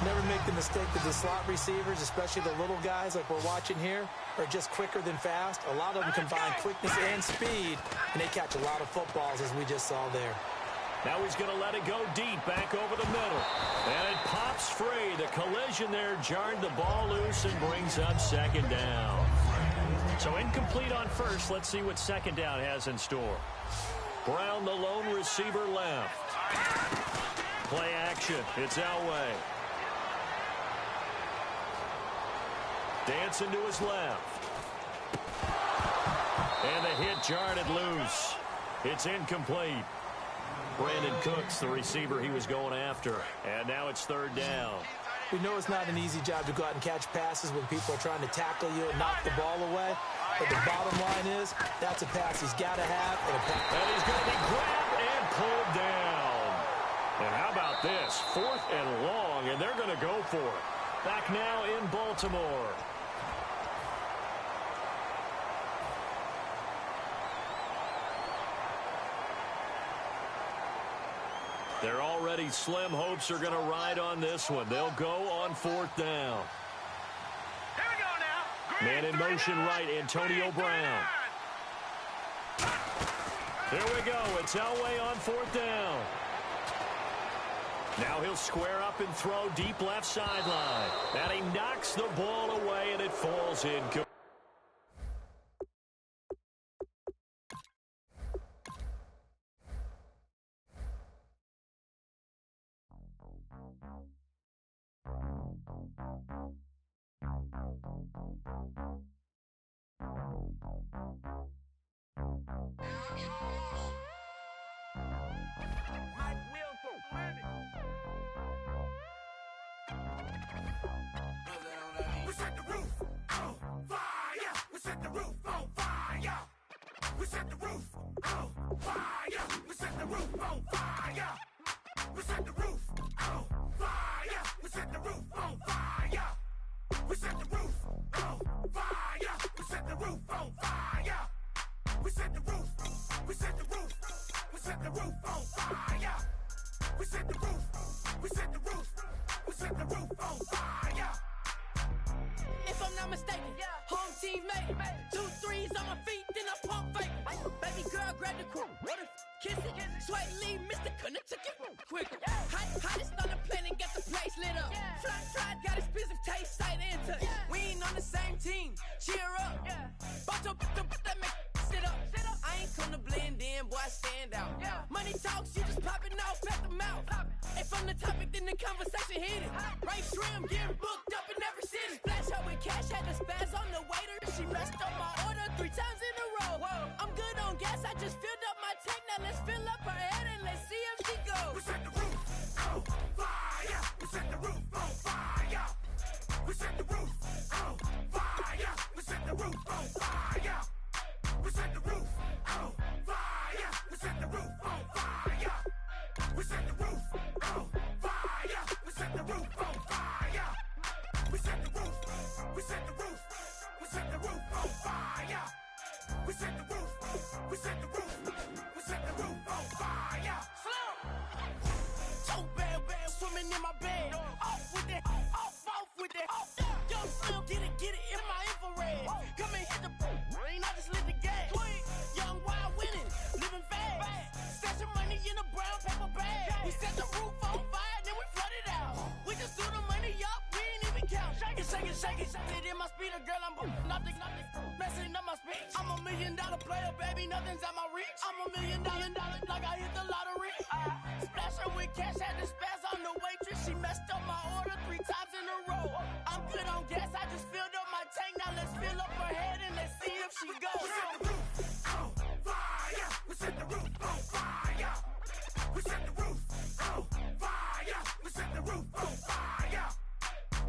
Never make the mistake that the slot receivers, especially the little guys like we're watching here, are just quicker than fast. A lot of them combine quickness and speed, and they catch a lot of footballs, as we just saw there. Now he's going to let it go deep, back over the middle. And it pops free. The collision there jarred the ball loose and brings up second down. So incomplete on first. Let's see what second down has in store. Brown, the lone receiver, left. Play action. It's Elway. Dancing to his left. And the hit jarred it loose. It's incomplete. Brandon Cooks, the receiver he was going after. And now it's third down. We know it's not an easy job to go out and catch passes when people are trying to tackle you and knock the ball away. But the bottom line is, that's a pass he's got to have. And he's going to be grabbed and pulled down. And how about this? 4th and long, and they're going to go for it. Back now in Baltimore. They're already slim hopes are going to ride on this one. They'll go on 4th down. Man in motion right, Antonio Brown. Here we go. It's Elway on 4th down. Now he'll square up and throw deep left sideline. And he knocks the ball away, and it falls in. We set the roof on fire. We set the roof on fire. We set the roof on fire. We set the roof on fire. We set the roof on fire. We set the roof on fire. We set the roof on fire. We set the roof on fire. We set the roof. We set the roof. We set the roof on fire. We set the roof. We set the roof. We set the roof on fire. If I'm not mistaken, home team made it. 2 threes on my feet, then I pump fake. Baby girl, grab the crew. Kiss it. Sweat leave, Mr. Couldn't took it quicker. Hottest on the planet, got the place lit up. Fly, got expensive taste, sight and touch. We ain't on the same team. Cheer up. Bought your that make sit up. I ain't come to blend in, boy, I stand out. Money talks, you just popping off at the mouth. If I'm the topic, then the conversation hit it. Right shrimp, getting booked up in every city. Splash her with cash, had the spaz on the waiter. She messed up my order 3 times in a row. I'm good on gas, I just filled up my tank. Now let's fill up her head and let's see if she goes. We set the roof on fire. We set the roof on fire. We set the roof on fire. We set the roof on fire. We set the roof on fire. We set the roof on fire. We set the roof on fire. We set the roof on fire. We set the roof. We set the roof. We set the roof on fire. We set the roof. We set the roof. in my bed. Off with that, off with that. Young Slim, get it in my infrared. Come and hit the rain, I just lit the gas. Young wild winning, living fast. Stashing money in a brown paper bag. We set the roof on fire, then we flood it out. We just threw the money up, we ain't even count. Shake it in my speeder, girl, I'm nothing, messing up my speech. I'm $1 million player, baby, nothing's at my reach. I'm $1 million, like I hit the lottery. Splash her with cash, had to spaz on the waitress. She messed up my order 3 times in a row. I'm good on gas, I just filled up my tank. Now let's fill up her head and let's see if she goes. We set the roof on fire. We set the roof on fire. We set the roof on fire. We set the roof on fire.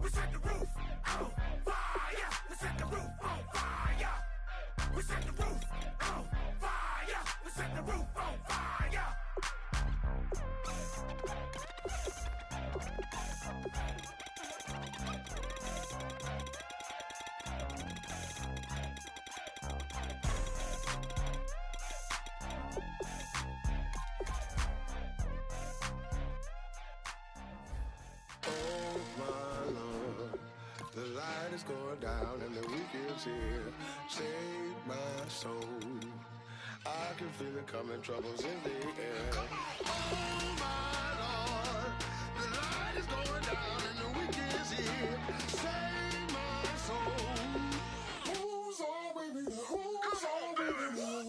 We set the roof on fire. We set the roof on fire. We set the roof on fire. We set the roof on fire. Oh my Lord, the light is going down and the week is here. Save my soul. I can feel it coming, troubles in the air. Oh my Lord, the light is going down and the week is here. Save my soul. Who's all with me? Who's all with me?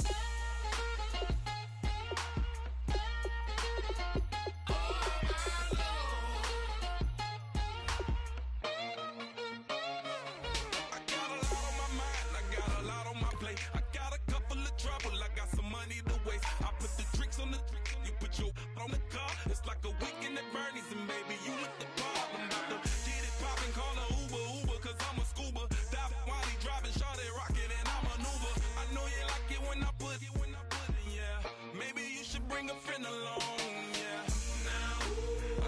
On the car, it's like a weekend at Bernie's, and baby, you look the part. I'm about to get it poppin', call a Uber, cause I'm a scuba. Dive while he driving, shawty rockin', and I maneuver. I know you like it when I put it, yeah. Maybe you should bring a friend along, yeah. Now,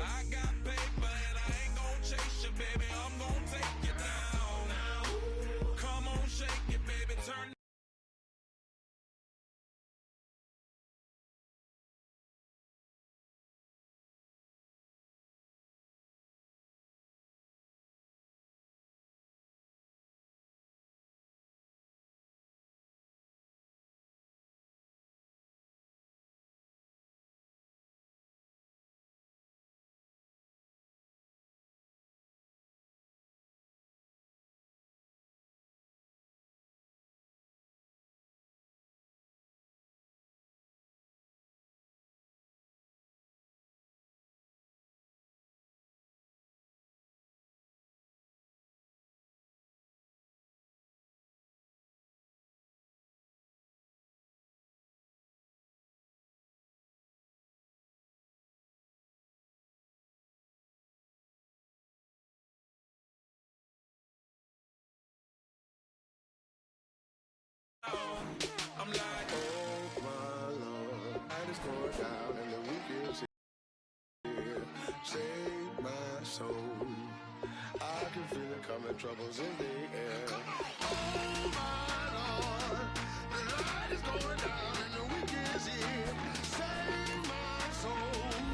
I got paper, and I ain't gon' chase you, baby. I'm gon' take you down. Now, come on, shake it, baby, turn. I'm like, oh my Lord, light is going down and the week is here. Save my soul. I can feel it coming, troubles in the air. Oh my Lord, the light is going down and the week is here. Save my soul.